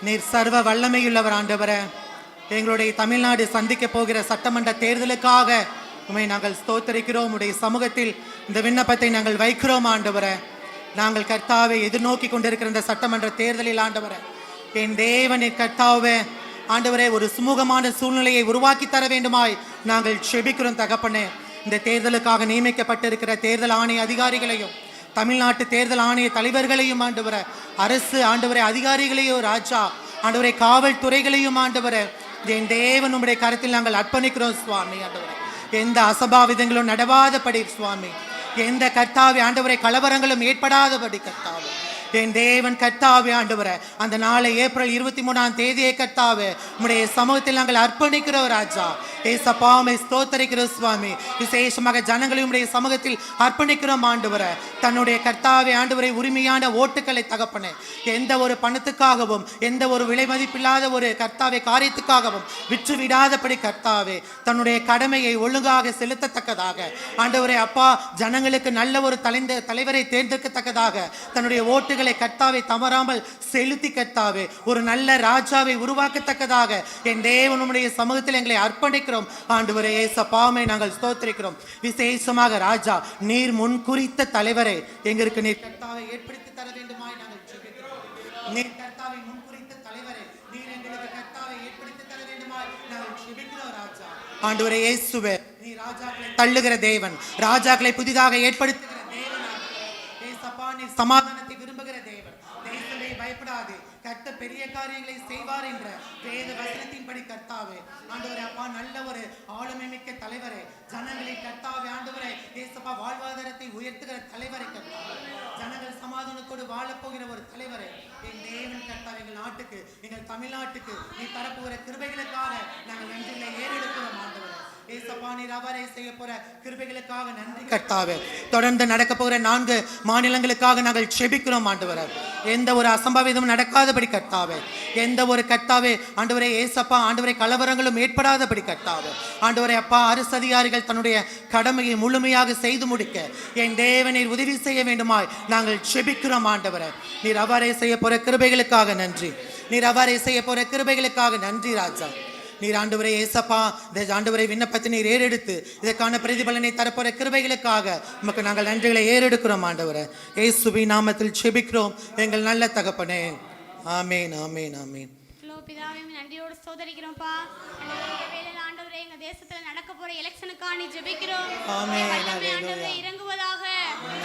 நீர் சர்வ வல்லமையுள்ளவர் ஆண்டவரே. எங்களுடைய தமிழ்நாடு சந்திக்க போகிற சட்டமன்ற தேர்தலுக்காக உம்மை நாங்கள் ஸ்தோத்தரிக்கிறோம். உடைய சமூகத்தில் இந்த விண்ணப்பத்தை நாங்கள் வைக்கிறோம் ஆண்டவரே. நாங்கள் கர்த்தாவை எதிர்நோக்கி கொண்டிருக்கிற இந்த சட்டமன்ற தேர்தலில் ஆண்டவரே, என் தேவனின் கர்த்தாவே ஆண்டவரே ஒரு சுமூகமான சூழ்நிலையை உருவாக்கி தர வேண்டுமாய் நாங்கள் செபிக்கிறோம் தகப்பனே. இந்த தேர்தலுக்காக நியமிக்கப்பட்டிருக்கிற தேர்தல் ஆணைய அதிகாரிகளையும் தமிழ்நாட்டு தேர்தல் ஆணைய தலைவர்களையும் ஆண்டவரே, அரசு ஆண்டவரே அதிகாரிகளையும் ராஜா ஆண்டவரே காவல்துறைகளையும் ஆண்டவரே என் தேவன் உம்முடைய கருத்தில் நாங்கள் அர்ப்பணிக்கிறோம் சுவாமி. ஆண்டவரே எந்த அசம்பாவிதங்களும் நடவாதபடி சுவாமி, எந்த கர்த்தாவே ஆண்டவரே கலவரங்களும் ஏற்படாதபடி கர்த்தாவே என் தேவன் கர்த்தாவே ஆண்டவரே அந்த நாளை ஏப்ரல் 23 கர்த்தாவே உம்முடைய சமூகத்தில் நாங்கள் அர்ப்பணிக்கிறோம் ராஜா. ஏசப்பாமை ஸ்தோத்தரிக்கிறோம் சுவாமி. விசேஷமாக ஜனங்களையும் உடைய சமூகத்தில் அர்ப்பணிக்கிறோம் ஆண்டவரே. தன்னுடைய கர்த்தாவே ஆண்டவரை உரிமையான ஓட்டுக்களை தகப்பனே எந்த ஒரு பணத்துக்காகவும் எந்த ஒரு விலை மதிப்பில்லாத ஒரு கர்த்தாவே காரியத்துக்காகவும் விற்று விடாதபடி கர்த்தாவே தன்னுடைய கடமையை ஒழுங்காக செலுத்தத்தக்கதாக ஆண்டவரே அப்பா ஜனங்களுக்கு நல்ல ஒரு தலைவரை தேர்ந்தெடுக்கத்தக்கதாக தன்னுடைய ஓட்டுகளை கர்த்தாவை தவறாமல் செலுத்தி கர்த்தாவே ஒரு நல்ல ராஜாவை உருவாக்கத்தக்கதாக என் தேவனுடைய சமூகத்தில் எங்களை அர்ப்பணிக்கிறோம் ஆண்டவரே. ஏசப்பாமை நாங்கள் ஸ்தோத்திரிக்கிறோம். விசேஷமாக ராஜா நீர் முன் குறித்த தலைவரை எங்களுக்கு நீர் கர்த்தாவை ஏற்படுத்தி தர வேண்டுமாய் நாங்கள் ஜெபிக்கிறோம். நீர் கர்த்தாவை முன் குறித்த தலைவரை நீர் எங்களுக்கு கர்த்தாவை ஏற்படுத்தி தர வேண்டுமாய் நாங்கள் ஜெபிக்கிறோம் ராஜா. ஆண்டவரே இயேசுவே நீர் ராஜாக்களை தள்ளுகிற தேவன், ராஜாக்களை புதிதாக ஏற்படுத்துகிற தேவன். ஏசப்பா நீர் சமாதானத்தை விரும்புகிற தேவன். தேசமே பயப்படாதே கர்த்த பெரிய காரியங்களை செய்வார் என்ற வேத வசனத்தின்படி கர்த்தாவே ஆண்டவரே அப்பா நல்ல ஒரு ஆளுமை மிக்க தலைவரே ஜனங்களை கர்த்தாவே ஆண்டவரே ஏசப்பா வாழ்வாதாரத்தை உயர்த்துகிற தலைவரை கர்த்தாவே ஜனங்கள் சமாதானத்தோடு வாழப்போகிற ஒரு தலைவரை என் தேவன் கர்த்தாவே எங்கள் நாட்டுக்கு எங்கள் தமிழ்நாட்டுக்கு நீ தரப்போகிற கிருபைகளுக்காக நாங்கள் நன்றிகளை ஏறெடுக்கிறோம் ஆண்டவரே. ஏசப்பா நீர் அவரை செய்ய போற கிருபைகளுக்காக நன்றி கர்த்தாவே. தொடர்ந்து நடக்க போகிற 4 மாநிலங்களுக்காக நாங்கள் செபிக்கிறோம் ஆண்டவரே. எந்த ஒரு அசம்பாவிதமும் நடக்காதபடி கர்த்தாவே எந்த ஒரு கர்த்தாவே ஆண்டவரே ஏசப்பா ஆண்டவரே கலவரங்களும் ஏற்படாதபடி கர்த்தாவே ஆண்டவரே அப்பா அரசு அதிகாரிகள் தன்னுடைய கடமையை முழுமையாக செய்து முடிக்க என் தேவனீர் உதவி செய்ய வேண்டுமாய் நாங்கள் செபிக்கிறோம் ஆண்டவரே. நீர் அவரை செய்ய போற கிருபைகளுக்காக நன்றி. நீர் அவரை செய்ய போற கிருபைகளுக்காக நன்றி ராஜா. நீர் ஆண்டவரே ஏசப்பா இந்த ஆண்டவரை விண்ணப்பத்தை நீர் ஏறெடுத்து இதற்கான பிரதிபலனை தரப்போற கிருபைகளுக்காக உமக்கு நாங்கள் நன்றிகளை ஏறெடுக்கிறோம் ஆண்டவரே. இயேசுவின் நாமத்தில் செபிக்கிறோம் எங்கள் நல்ல தகப்பனே. ஆமேன் ஆமேன் ஆமேன். பிதாவே நன்றியோடு ஸ்தோத்திரிக்கிறோம்ப்பா. ஆண்டவரே எங்க தேசத்துல நடக்க போற எலெக்ஷனுக்காக ஜெபிக்கிறோம். ஆமென் ஆண்டவரே இறங்குவதாக.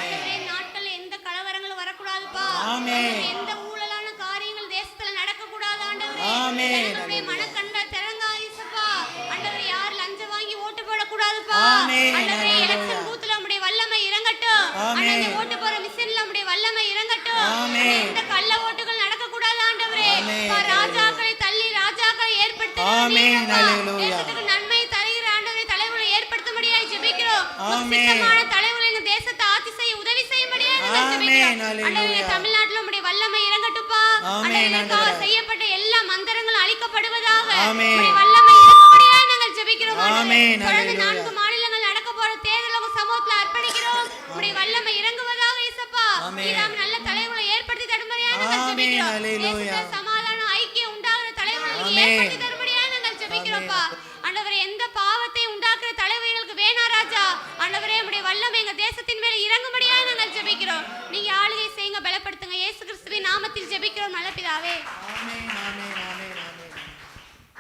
ஆண்டவரே நாட்கள்ல எந்த கலவரங்களும் வரக்கூடாதுப்பா. ஆமென். எந்த ஊழலான காரியங்கள் தேசத்துல நடக்க கூடாது ஆண்டவரே. ஆமென். ஆண்டவரே மனக்கண்ட திறங்காயிசப்பா. ஆண்டவரே யார் லஞ்சம் வாங்கி ஓட்டு போடக்கூடாதுப்பா. ஆமென். ஆண்டவரே எலெக்ஷன் பூத்துல உம்முடைய வல்லமை இறங்கட்டும். ஆண்டவரே ஓட்டு போற மிஷின்ல உம்முடைய வல்லமை இறங்கட்டும். ஆமென். எந்த கள்ள ஓட்டுகள் நடக்க கூடாது ஆண்டவரே. ஆமென். ராஜாக்களை தள்ளி ராஜாக்களை ஏற்படுத்துங்க. ஆமென். ஹல்லேலூயா. தேசத்துக்கு நன்மை தருகிற ஆண்டவரே தலைவர்களை ஏற்படுத்தும்படியாய் ஜெபிக்கிறோம். ஆமென். சுத்தமான தலைவர்கள் இந்த தேசத்தை ஆட்சி செய்ய உதவி செய்யும்படியாய் நாங்கள் ஜெபிக்கிறோம். ஆண்டவரே தமிழ்நாட்டுல உம்முடைய வல்லமை இறங்கட்டும்ப்பா. ஆண்டவரே செய்யப்பட்ட எல்லா மந்திரங்களும் அழிக்கப்படுவதாக. உம்முடைய வல்லமை இறங்கும்படியாய் நாங்கள் ஜெபிக்கிறோம். ஆமென். தொடர்ந்து 4 மாநிலங்கள் நடக்க போற தேர்தல் உங்க சமூகத்துல அர்ப்பணிக்கிறோம். உம்முடைய வல்லமை இறங்குவதாக இயேசப்பா. நீதாம் நல்ல தலைவர்களை ஏற்படுத்தி தரும்படியாய் நாங்கள் ஜெபிக்கிறோம். தேசத்துல சமாதானம் ஐக்கியம் உண்டாகுற தலைவர்களை ஏற்படுத்தி தரும்படியாய் நாங்கள் ஜெபிக்கிறோம்ப்பா. ஆண்டவரே எந்த பாவத்தை உண்டாக்குற தலைவர்களுக்கு வேணா ராஜா. ஆண்டவரே உம்முடைய வல்லமை எங்க தேசத்தின் மேல இறங்கும்படியாய் நாங்கள் ஜெபிக்கிறோம். நீங்க ஆளுகை செய்யுங்க பலப்படுத்துங்க. இயேசு கிறிஸ்துவின் நாமத்தில் ஜெபிக்கிறோம் நல்ல பிதாவே. ஆமென் ஆமென் ஆமென் ஆமென்.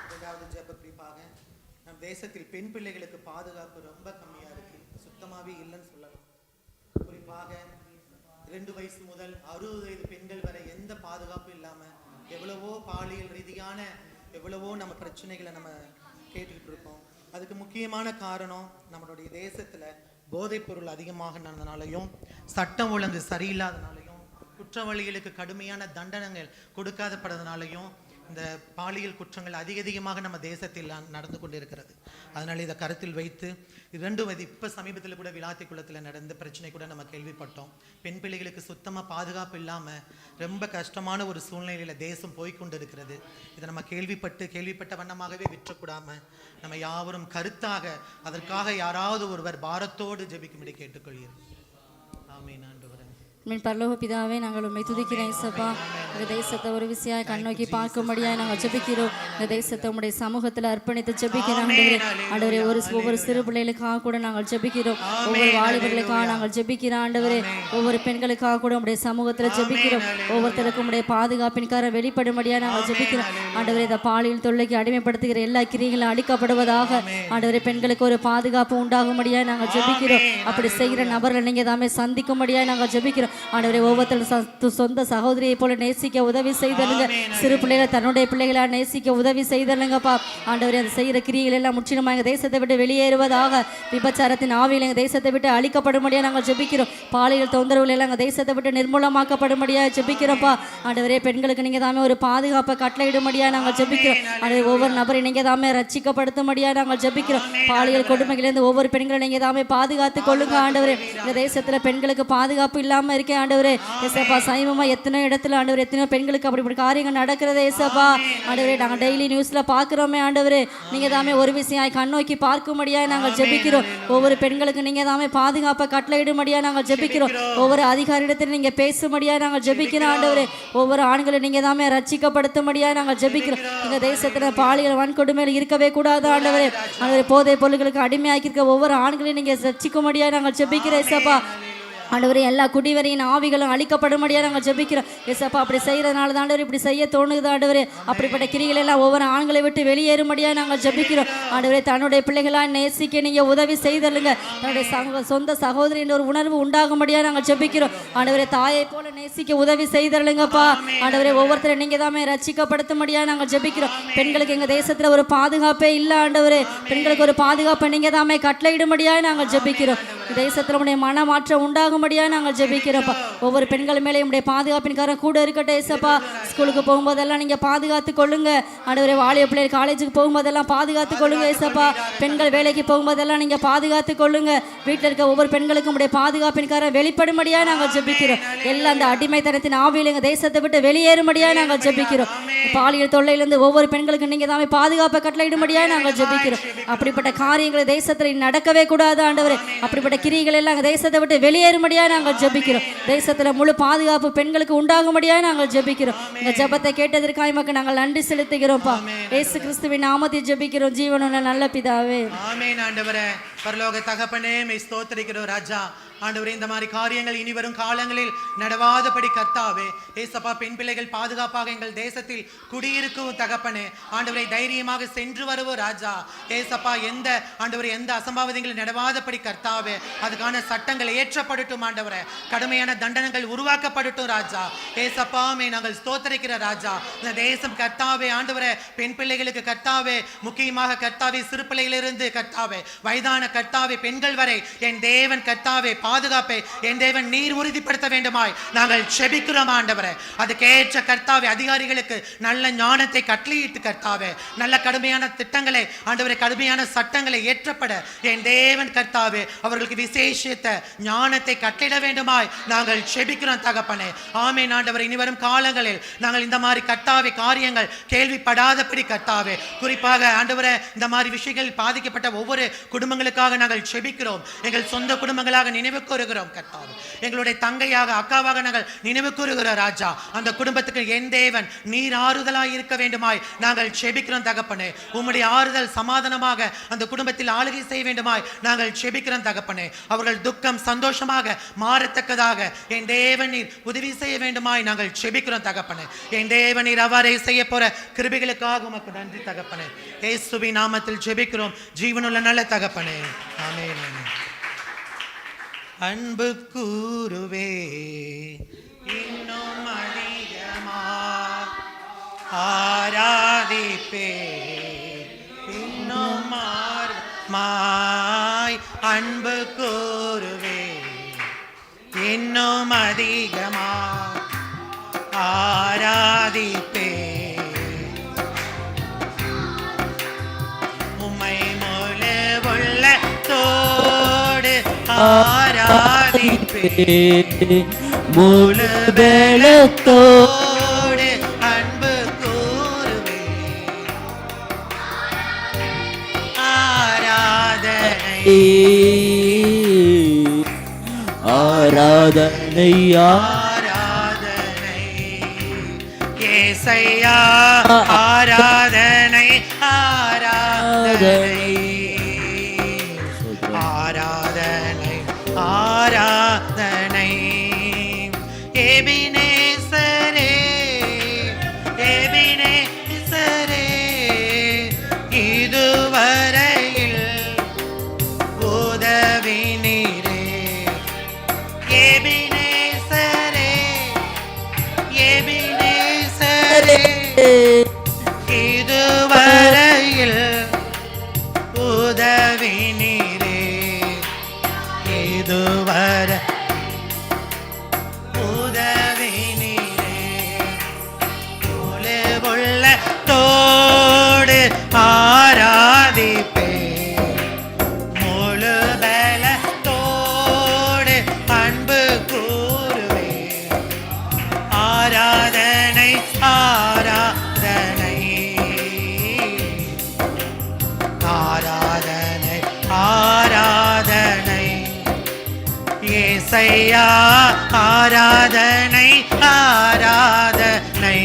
இரண்டாவது ஜெப குறிப்பாக நம் தேசத்தில் பெண் பிள்ளைகளுக்கு பாதுகாப்பு ரொம்ப கம்மியா இருக்கு. சுத்தமாவே இல்லைன்னு சொல்லலாம். குறிப்பாக 2 வயசு முதல் 60 வயது பெண்கள் வரை எந்த பாதுகாப்பும் இல்லாம எவ்வளவோ பாலியல் ரீதியான எவ்வளவோ நம்ம பிரச்சனைகளை நம்ம கேட்டுக்கிட்டு இருக்கோம். அதுக்கு முக்கியமான காரணம் நம்மளுடைய தேசத்துல போதைப் பொருள் அதிகமாக நடந்தனாலையும் சட்டம் ஒழுங்கு சரியில்லாதனாலையும் குற்றவாளிகளுக்கு கடுமையான தண்டனைகள் கொடுக்காதப்பட்டதுனாலையும் இந்த பாலியல் குற்றங்கள் அதிகமாக நம்ம தேசத்தில் நடந்து கொண்டு இருக்கிறது. அதனால இதை கருத்தில் வைத்து 2 வயது இப்போ சமீபத்தில் கூட விளாத்தி குளத்தில் நடந்த பிரச்சனை கூட நம்ம கேள்விப்பட்டோம். பெண் பிள்ளைகளுக்கு சுத்தமாக பாதுகாப்பு இல்லாமல் ரொம்ப கஷ்டமான ஒரு சூழ்நிலையில் தேசம் போய்கொண்டு இருக்கிறது. இதை நம்ம கேள்விப்பட்ட வண்ணமாகவே விற்றக்கூடாம நம்ம யாவரும் கருத்தாக அதற்காக யாராவது ஒருவர் பாரத்தோடு ஜெபிக்கும்படி கேட்டுக்கொள்கிறேன். ஆமென் ஆண்டவரே. பரலோக பிதாவே நாங்கள் உம்மை துதிக்கிறேன் இயேசுப்பா. இந்த தேசத்தை ஒரு விசையாய் கண்ணோக்கி பார்க்கும்படியாய் நாங்கள் ஜெபிக்கிறோம். இந்த தேசத்தை உம்முடைய சமூகத்தில் அர்ப்பணித்து ஜெபிக்கிறோம் ஆண்டவரே. ஆண்டவரே ஒவ்வொரு சிறு பிள்ளைகளுக்காக கூட நாங்கள் ஜெபிக்கிறோம். ஒவ்வொரு வாலிபர்களுக்காக நாங்கள் ஜெபிக்கிறோம் ஆண்டவரே. ஒவ்வொரு பெண்களுக்காக கூட உம்முடைய சமூகத்தில் ஜெபிக்கிறோம். ஒவ்வொருத்தருக்கும் உம்முடைய பாதுகாப்பின் காரம் வெளிப்படும்படியாக நாங்கள் ஜெபிக்கிறோம் ஆண்டவரே. இந்த பாலியல் தொல்லைக்கு அடிமைப்படுத்துகிற எல்லா கிரியைகளும் அழிக்கப்படுவதாக ஆண்டவரே. பெண்களுக்கு ஒரு பாதுகாப்பு உண்டாகும்படியாக நாங்கள் ஜெபிக்கிறோம். அப்படி செய்கிற நபர்களை நீங்க தாமே சந்திக்கும்படியாக நாங்கள் ஜெபிக்கிறோம் ஆண்டவரே. ஒவ்வொருத்தரும் சொந்த சகோதரியை போல நேசிக்க உதவி செய்தலுங்க. சிறு பிள்ளைகளை தன்னுடைய பிள்ளைகளா நேசிக்க உதவி செய்தலுங்கப்பா ஆண்டவரே. அந்த செய்கிற கிரியைகள் எல்லாம் முற்றிலுமாக எங்கள் தேசத்தை விட்டு வெளியேறுவதாக. விபச்சாரத்தின் ஆவியில் எங்கள் தேசத்தை விட்டு அழிக்கப்படும்படியாக நாங்கள் ஜெபிக்கிறோம். பாலியல் தொந்தரவுகள் எல்லாம் எங்கள் தேசத்தை விட்டு நிர்மூலமாக்கப்படும்படியாக ஜெபிக்கிறோம்ப்பா ஆண்டவரே. பெண்களுக்கு நீங்க தாமே ஒரு பாதுகாப்பை கட்டளையிடும்படியாக நாங்கள் ஜெபிக்கிறோம் ஆண்டவரே. ஒவ்வொரு நபரை நீங்க தாமே ரட்சிக்கப்படுத்தும்படியாக நாங்கள் ஜெபிக்கிறோம். பாலியல் கொடுமைகளிலிருந்து ஒவ்வொரு பெண்களை நீங்க தாமே பாதுகாத்து கொள்ளுங்க ஆண்டவரே. இந்த தேசத்துல பெண்களுக்கு பாதுகாப்பு இல்லாம இருக்கே ஆண்டவரே. ஏசப்பா சமீபமா எத்தனை இடத்துல ஆண்டவரே எத்தனையோ பெண்களுக்கு அப்படி காரியங்கள் நடக்கிறது ஏசப்பா ஆண்டவரே. நாங்கள் டெய்லி நியூஸ்ல பாக்குறோமே ஆண்டவரே. நீங்க தாமே ஒரு விஷயம் கண்ணோக்கி பார்க்கும்படியாக நாங்கள் ஜெபிக்கிறோம். ஒவ்வொரு பெண்களுக்கு நீங்க தாமே பாதுகாப்பை கட்டளையிடும்படியாக நாங்கள் ஜெபிக்கிறோம். ஒவ்வொரு அதிகாரிடத்தில் நீங்க பேசும்படியாக நாங்கள் ஜெபிக்கிறோம் ஆண்டவரே. ஒவ்வொரு ஆண்களை நீங்க தாமே ரட்சிக்கப்படுத்தும்படியாக நாங்கள் ஜெபிக்கிறோம். எங்க தேசத்துல பாலியல் வன்கொடுமையில் இருக்கவே கூடாது ஆண்டவரே. ஆண்டவரே போதை பொருட்களுக்கு அடிமையாக்கி இருக்க ஒவ்வொரு ஆண்களையும் நீங்க ரட்சிக்கும்படியாக நாங்கள் ஜெபிக்கிறோம் ஏசப்பா ஆண்டவரே. எல்லா குடிவரையின் ஆவிகளும் அழிக்கப்படும்படியாக நாங்கள் ஜெபிக்கிறோம் ஏசப்பா. அப்படி செய்யறதுனால தான் ஆண்டவரே இப்படி செய்ய தோணுது ஆண்டவரே. அப்படிப்பட்ட கிரிகள் எல்லாம் ஒவ்வொரு ஆண்களை விட்டு வெளியேறும்படியாக நாங்கள் ஜெபிக்கிறோம் ஆண்டவரே. தன்னுடைய பிள்ளைகளாக நேசிக்க நீங்க உதவி செய்தலுங்க. தன்னுடைய சொந்த சகோதரி என்ற ஒரு உணர்வு உண்டாகும்படியாக நாங்கள் ஜெபிக்கிறோம் ஆண்டவரே. தாயை போல நேசிக்க உதவி செய்தலுங்கப்பா ஆண்டவரே. ஒவ்வொருத்தரை நீங்க தாமே ரட்சிக்கப்படுத்தும்படியாக நாங்கள் ஜெபிக்கிறோம். பெண்களுக்கு எங்க தேசத்துல ஒரு பாதுகாப்பே இல்லை ஆண்டவரே. பெண்களுக்கு ஒரு பாதுகாப்பை நீங்க தாமே கட்டளையிடும்படியாக நாங்கள் ஜெபிக்கிறோம். தேசத்துல உடைய மனமாற்றம் உண்டாகும்படியாக நாங்கள் ஜெபிக்கிறோம்ப்பா. ஒவ்வொரு பெண்கள் மேலே உடைய பாதுகாப்பின் காரம் கூட இருக்கட்டும் ஏசப்பா. ஸ்கூலுக்கு போகும்போதெல்லாம் நீங்க பாதுகாத்து கொள்ளுங்க ஆண்டவரே. வாலிப பிள்ளைகள் காலேஜுக்கு போகும்போதெல்லாம் பாதுகாத்து கொள்ளுங்க ஏசப்பா. பெண்கள் வேலைக்கு போகும்போதெல்லாம் நீங்க பாதுகாத்து கொள்ளுங்க. வீட்டில் இருக்க ஒவ்வொரு பெண்களுக்கும் உடைய பாதுகாப்பின் காரம் வெளிப்படும்படியாக நாங்கள் ஜெபிக்கிறோம். எல்லாம் அந்த அடிமைத்தனத்தின் ஆவியில் எங்க தேசத்தை விட்டு வெளியேறும்படியாக நாங்கள் ஜெபிக்கிறோம். பாலியல் தொல்லையிலிருந்து ஒவ்வொரு பெண்களுக்கும் நீங்க தாமே பாதுகாப்பை கட்டளையிடும்படியாக நாங்கள் ஜெபிக்கிறோம். அப்படிப்பட்ட காரியங்களை தேசத்தில் நடக்கவே கூடாது ஆண்டவரே. அப்படிப்பட்ட கிரிகள் எல்லாம் எங்க தேசத்தை விட்டு வெளியேறும்படியாக நாங்கள் ஜெபிக்கிறோம். தேசத்துல முழு பாதுகாப்பு பெண்களுக்கு உண்டாகும்படியாக நாங்கள் ஜெபிக்கிறோம். இந்த ஜெபத்தை கேட்டதற்காக மக்கள் நாங்கள் நன்றி செலுத்துகிறோம்ப்பா. இயேசு கிறிஸ்துவின் நாமத்தில் ஜெபிக்கிறோம் ஜீவனுள்ள நல்ல பிதாவே. ஆமென். ஆண்டவரே பரலோக தகப்பனே மை ஸ்தோத்திரிக்கிறோம் ராஜா. ஆண்டவரே இந்த மாதிரி காரியங்கள் இனி வரும் காலங்களில் நடவாதபடி கர்த்தாவே ஏசப்பா. பெண் பிள்ளைகள் பாதுகாப்பாக எங்கள் தேசத்தில் குடியிருக்கும் தகப்பனே. ஆண்டவரை தைரியமாக சென்று வருவோம் ராஜா ஏசப்பா. எந்த அசம்பாவிதங்கள் நடவாதபடி கர்த்தாவே அதுக்கான சட்டங்கள் ஏற்றப்படட்டும் ஆண்டவரே. கடுமையான தண்டனைகள் உருவாக்கப்படட்டும் ராஜா ஏசப்பா. நாங்கள் ஸ்தோத்திரிக்கிற ராஜா. இந்த தேசம் கர்த்தாவே ஆண்டவரே பெண் பிள்ளைகளுக்கு கர்த்தாவே முக்கியமாக கர்த்தாவே சிறு பிள்ளைகளிலிருந்து கர்த்தாவே வயதான கர்த்தாவே பெண்கள் வரை என் தேவன் கர்த்தாவே பாதுகாப்பை என் தேவன் நீர் உறுதிப்படுத்த வேண்டுமாய் நாங்கள் செபிக்கிறோம் ஆண்டவரே. அதுக்கேற்ற கர்த்தாவே அதிகாரிகளுக்கு நல்ல ஞானத்தை கட்டளையிட்டு கர்த்தாவே நல்ல கடுமையான திட்டங்களை ஆண்டவரே கடுமையான சட்டங்களை ஏற்றப்பட என் தேவன் கர்த்தாவே அவர்களுக்கு விசேஷத்த ஞானத்தை கட்டளையிட வேண்டுமாய் நாங்கள் செபிக்கிறோம் தகப்பனே. ஆமென் ஆண்டவரே. இனி வரும் காலங்களில் நாங்கள் இந்த மாதிரி கர்த்தாவே காரியங்கள் கேள்விப்படாதபடி கர்த்தாவே குறிப்பாக ஆண்டவரே இந்த மாதிரி விஷயங்கள் பாதிக்கப்பட்ட ஒவ்வொரு குடும்பங்களுக்காக நாங்கள் செபிக்கிறோம். எங்கள் சொந்த குடும்பங்களாக நினைவு கூறுகிறோம் கர்த்தாவே. எங்களுடைய தங்கையாக அக்காவாக நாங்கள் நினைவு கூறுகிறோம் ராஜா. அந்த குடும்பத்துக்கு என் தேவன் நீர் ஆறுதலாய் இருக்க வேண்டுமாய் நாங்கள் செபிக்கிறோம் தகப்பனே. உம்முடைய ஆறுதல் சமாதானமாக அந்த குடும்பத்தில் ஆளுகை செய்ய வேண்டுமாய் நாங்கள் செபிக்கிறோம் தகப்பனே. அவர்கள் துக்கம் சந்தோஷமாக மாறத்தக்கதாக என் தேவன் நீர் உதவி செய்ய வேண்டுமாய் நாங்கள் செபிக்கிறோம் தகப்பனே. என் தேவன் நீர் அவ்வாறே செய்ய போற கிருபைகளுக்காக உமக்கு நன்றி தகப்பனே. இயேசுவின் நாமத்தில் ஜெபிக்கிறோம் ஜீவனுள்ள நல்ல தகப்பனே. ஆமென். அன்பு கூறுவே இன்னும் அதிகமா ஆராதிப்பே இன்னும் மாய் அன்பு கூறுவே இன்னும் அதிகமா ஆராதிப்பே உம்மை முழு உள்ளத்தோடு ஆராதிப்பே முழு பலத்தோடு அன்பு கூறுவே ஆராதனை ஆராதனை ஆராதனை ஏசையா ஆராதனை ஆராதனை ஆராதனை ஆராதனை எபினேசரே எபினேசரே இதுவரையில் உதவி நீரே எபினேசரே எபினேசரே இதுவரையில் உதவி நீரே இதுவரை உதவி நீரே உள்ளத்தோடு ஆராதிப்பே முழு பலத்தோடு அன்பு கூறுவே ஆராதனை ஆராதனை ஆராதனை ஆராதனை ஏசையா ஆராதனை ஆராதனை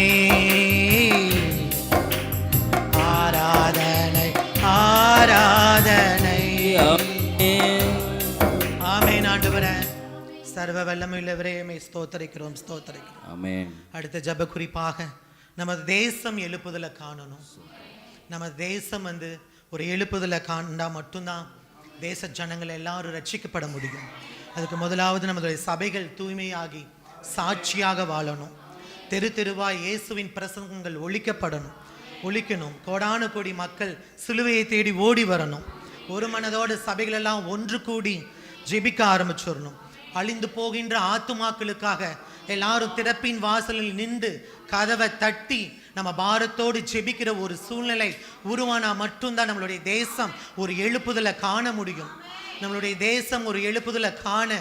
ஆராதனை ஆராதனை ஆமென் ஆண்டவரே சர்வ வல்லமையுள்ளவரே உம்மை ஸ்தோத்திரிக்கிறோம் ஸ்தோத்திரிக்கிறோம் ஆமென். அடுத்த ஜெப குறிப்பாக நமது தேசம் எழுப்புதலை காணணும். நமது தேசம் ஒரு எழுப்புதலை காண்டா மட்டும்தான் தேச ஜனங்கள் எல்லாரும் ரட்சிக்கப்பட முடியும். அதுக்கு முதலாவது நம்மளுடைய சபைகள் தூய்மையாகி சாட்சியாக வாழணும். தெரு தெருவாய் இயேசுவின் பிரசங்கங்கள் ஒழிக்கணும். கோடான கோடி மக்கள் சிலுவையை தேடி ஓடி வரணும். ஒரு மனதோடு சபைகள் எல்லாம் ஒன்று கூடி ஜெபிக்க ஆரம்பிச்சிடணும். அழிந்து போகின்ற ஆத்துமாக்களுக்காக எல்லாரும் திறப்பின் வாசலில் நின்று கதவை தட்டி நம்ம பாரத்தோடு ஜெபிக்கிற ஒரு சூழ்நிலை உருவானா மட்டும்தான் நம்மளுடைய தேசம் ஒரு எழுப்புதலை காண முடியும். நம்மளுடைய தேசம் ஒரு எழுப்புதலை காண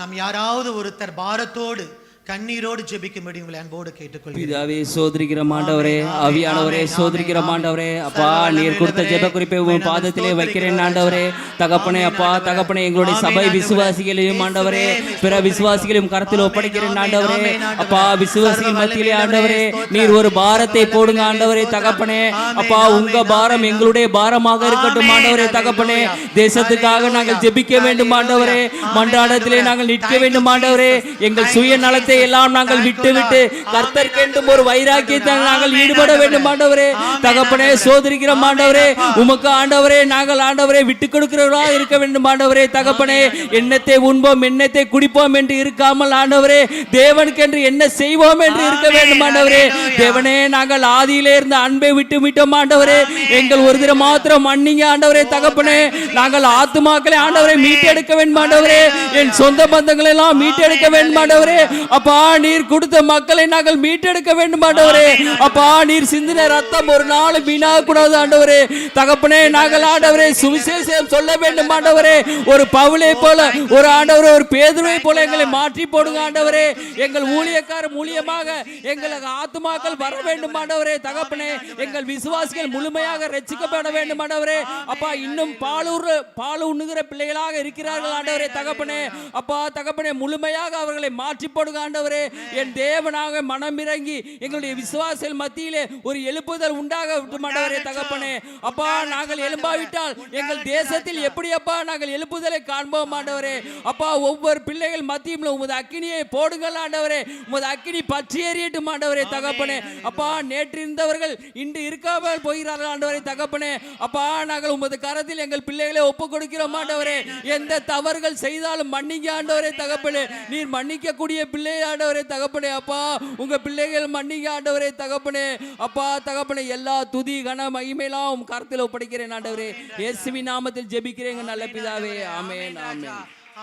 நாம் யாராவது ஒருத்தர் பாரத்தோடு கண்ணீரோடு ஜெபிக்க முடியும். அன்போடு கேட்டுக்கொள்கிறேன். பிதாவே சோதரிக்கிற ஆண்டவரே, ஆவியானவரே சோதரிக்கிற ஆண்டவரே, அப்பா நீர் கொடுத்த ஜெப குறிப்பை உன் பாதத்திலே வைக்கிறேன் ஆண்டவரே. தகப்பனே அப்பா தகப்பனே எங்களுடைய சபை விசுவாசிகளையும் ஆண்டவரே பிற விசுவாசிகளையும் கரத்தில் ஒப்படைக்கிறேன் ஆண்டவரே. அப்பா விசுவாசிகள் மத்தியிலே ஆண்டவரே நீர் ஒரு பாரத்தை போடுங்க ஆண்டவரே. தகப்பனே அப்பா உங்க பாரம் எங்களுடைய பாரமாக இருக்கட்டும் ஆண்டவரே. தகப்பனே தேசத்துக்காக நாங்கள் ஜெபிக்க வேண்டும் ஆண்டவரே. மன்றாடத்திலே நாங்கள் நிற்க வேண்டும் ஆண்டவரே. எங்கள் சுயநலத்தை எல்லாம் நாங்கள் விட்டு கர்த்தர்க்கென்றும் ஒரு வைராக்கியத்தை நாங்கள் ஈடுபட வேண்டும் ஆண்டவரே. தகப்பனே சோதரிக்கிற ஆண்டவரே உமக்கு ஆண்டவரே நாங்கள் ஆண்டவரே விட்டு கொடுக்கிறவர்களா இருக்க வேண்டும் ஆண்டவரே. தகப்பனே எண்ணத்தை உண்போம் எண்ணத்தை குடிப்போம் என்று இருக்காமல் ஆண்டவரே தேவனுக்கென்று என்ன செய்வோம் என்று இருக்க வேண்டும் ஆண்டவரே. தேவனே நாங்கள் ஆதியிலே இருந்த அன்பை விட்டோம் ஆண்டவரே. எங்கள் ஒரு தினம் மாத்திரம் மன்னிங்க ஆண்டவரே. தகப்பனே நாங்கள் ஆத்துமாக்களை ஆண்டவரை மீட்டெடுக்க வேண்டும் ஆண்டவரே. என் சொந்த பந்தங்களை எல்லாம் மீட்டெடுக்க வேண்டும் ஆண்டவரே. அப்பா நீர் கொடுத்த மக்களை நாங்கள் மீட்டெடுக்க வேண்டும் ஆண்டவரே. அப்பா நீர் சிந்தின ரத்தம் ஒரு நாள் வீணாக கூடாது ஆண்டவரே. தகப்பனே நாங்கள் ஆண்டவரே சுவிசேஷம் சொல்ல வேண்டும் ஆண்டவரே. ஒரு பவுலை போல ஒரு ஆண்டவரே ஒரு பேதுருவை போல எங்களை மாற்றி போடுங்க ஆண்டவரே. எங்கள் ஊழியக்கார மூலியமாக எங்களுக்கு ஆத்துமாக்கள் வர வேண்டும் ஆண்டவரே. தகப்பனே எங்கள் விசுவாசிகள் முழுமையாக ரட்சிக்கப்பட வேண்டும் ஆண்டவரே. அப்பா இன்னும் பால் உண்ணுகிற பிள்ளைகளாக இருக்கிறார்கள் ஆண்டவரே. தகப்பனே அப்பா தகப்பனே முழுமையாக அவர்களை மாற்றி போடுங்க ஆண்டவரே. என் தேவனாக மனம் இறங்கி எங்களுடைய விசுவாசிகள் மத்தியிலே ஒரு எழுப்புதல் உண்டாக ஆண்டவரே. தகப்பனே அப்பா நாங்கள் எழும்பாவிட்டால் எங்கள் தேசத்தில் எப்படி அப்பா நாங்கள் எழுப்புதலை காண்போம் ஆண்டவரே. அப்பா ஒவ்வொரு பிள்ளைகள் மத்தியும் உமது அக்கினியை போடுங்கள் ஆண்டவரே. உமது அக்கினி பற்றி எறியட்டும் ஆண்டவரே. தகப்பனே அப்பா நேற்று இருந்தவர்கள் இன்று இருக்காமல் போகிறார்கள் ஆண்டவரே. தகப்பனே அப்பா நாங்கள் உமது கரத்தில் எங்கள் பிள்ளைகளை ஒப்புக் கொடுக்கிறோம் ஆண்டவரே. எந்த தவறுகள் செய்தாலும் மன்னிங்க ஆண்டவரே. தகப்பனே நீர் மன்னிக்க கூடிய பிள்ளை ஆண்டவரே. தகப்பனே அப்பா உங்க பிள்ளைகள் மன்னிங்க ஆண்டவரே. தகப்பனே அப்பா தகப்பனே எல்லா துதி கன மகிமையெல்லாம் உம் கரத்தில் ஒப்படைக்கிறேன் ஆண்டவரே. இயேசுவின் நாமத்தில் ஜெபிக்கிறேன் நல்ல பிதாவே. ஆமென் ஆமென்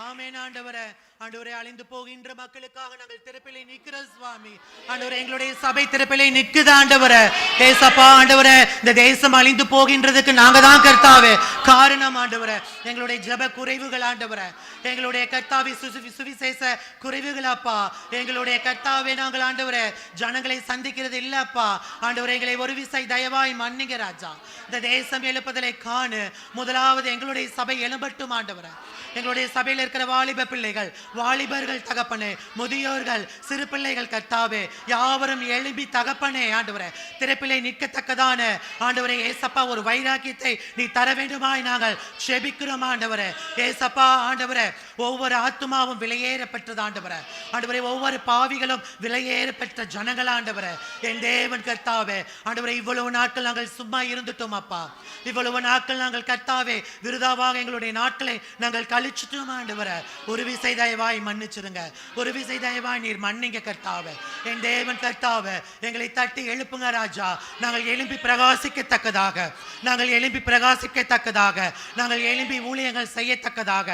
ஆமென் ஆண்டவரே. ஆண்டவரே அழிந்து போகின்ற மக்களுக்காக நாங்கள் திறப்பிலை நிற்கிறோம் சுவாமி. ஆண்டவரே எங்களுடைய சபை திறப்பிலை நிற்குது ஆண்டவரே. ஏசப்பா ஆண்டவரே இந்த தேசம் அழிந்து போகின்றதுக்கு நாங்க தான் கர்த்தாவே காரணம் ஆண்டவரே. எங்களுடைய ஜெப குறைவுகள் ஆண்டவரே. எங்களுடைய கர்த்தாவே சுவிசேஷ குறைவுகள் அப்பா. எங்களுடைய கர்த்தாவே நாங்கள் ஆண்டவரே ஜனங்களை சந்திக்கிறது இல்லப்பா ஆண்டவரே. எங்களை ஒரு விசை தயவாய் மன்னிங்க ராஜா. இந்த தேசம் எழுப்புதலை காணு. முதலாவது எங்களுடைய சபை எழும்பட்டும் ஆண்டவரே. எங்களுடைய சபையில் இருக்கிற வாலிப பிள்ளைகள் வாலிபர்கள் தகப்பனே, முதியோர்கள், சிறு பிள்ளைகள் கர்த்தாவே, யாவரும் எழும்பி தகப்பனே ஆண்டவரே திறப்பிலே நிற்கத்தக்கதான ஆண்டவரே ஏசப்பா ஒரு வைராக்கியத்தை நீ தர வேண்டுமாய் நாங்கள் செபிக்கிறோம் ஆண்டவரே. ஏசப்பா ஆண்டவரே ஒவ்வொரு ஆத்துமாவும் விலையேற பெற்றது ஆண்டவரே. ஆண்டவரே ஒவ்வொரு பாவிகளும் விலையேற பெற்ற ஜனங்கள் ஆண்டவரே. என் தேவன் கர்த்தாவே ஆண்டவரே இவ்வளவு நாட்கள் நாங்கள் சும்மா இருந்துட்டோம் அப்பா. இவ்வளவு நாட்கள் நாங்கள் கர்த்தாவே விருதாவாக எங்களுடைய நாட்களை நாங்கள் கழிச்சுட்டோம் ஆண்டவரே. ஒரு விசை தயவாய் மன்னிச்சிருங்க, ஒரு விசை தயவாய் நீர் மன்னிங்க கர்த்தாவே. என் தேவன் கர்த்தாவே எங்களை தட்டி எழுப்புங்க ராஜா. நாங்கள் எழும்பி பிரகாசிக்கத்தக்கதாக, நாங்கள் எழும்பி பிரகாசிக்கத்தக்கதாக, நாங்கள் எழும்பி ஊழியங்கள் செய்யத்தக்கதாக.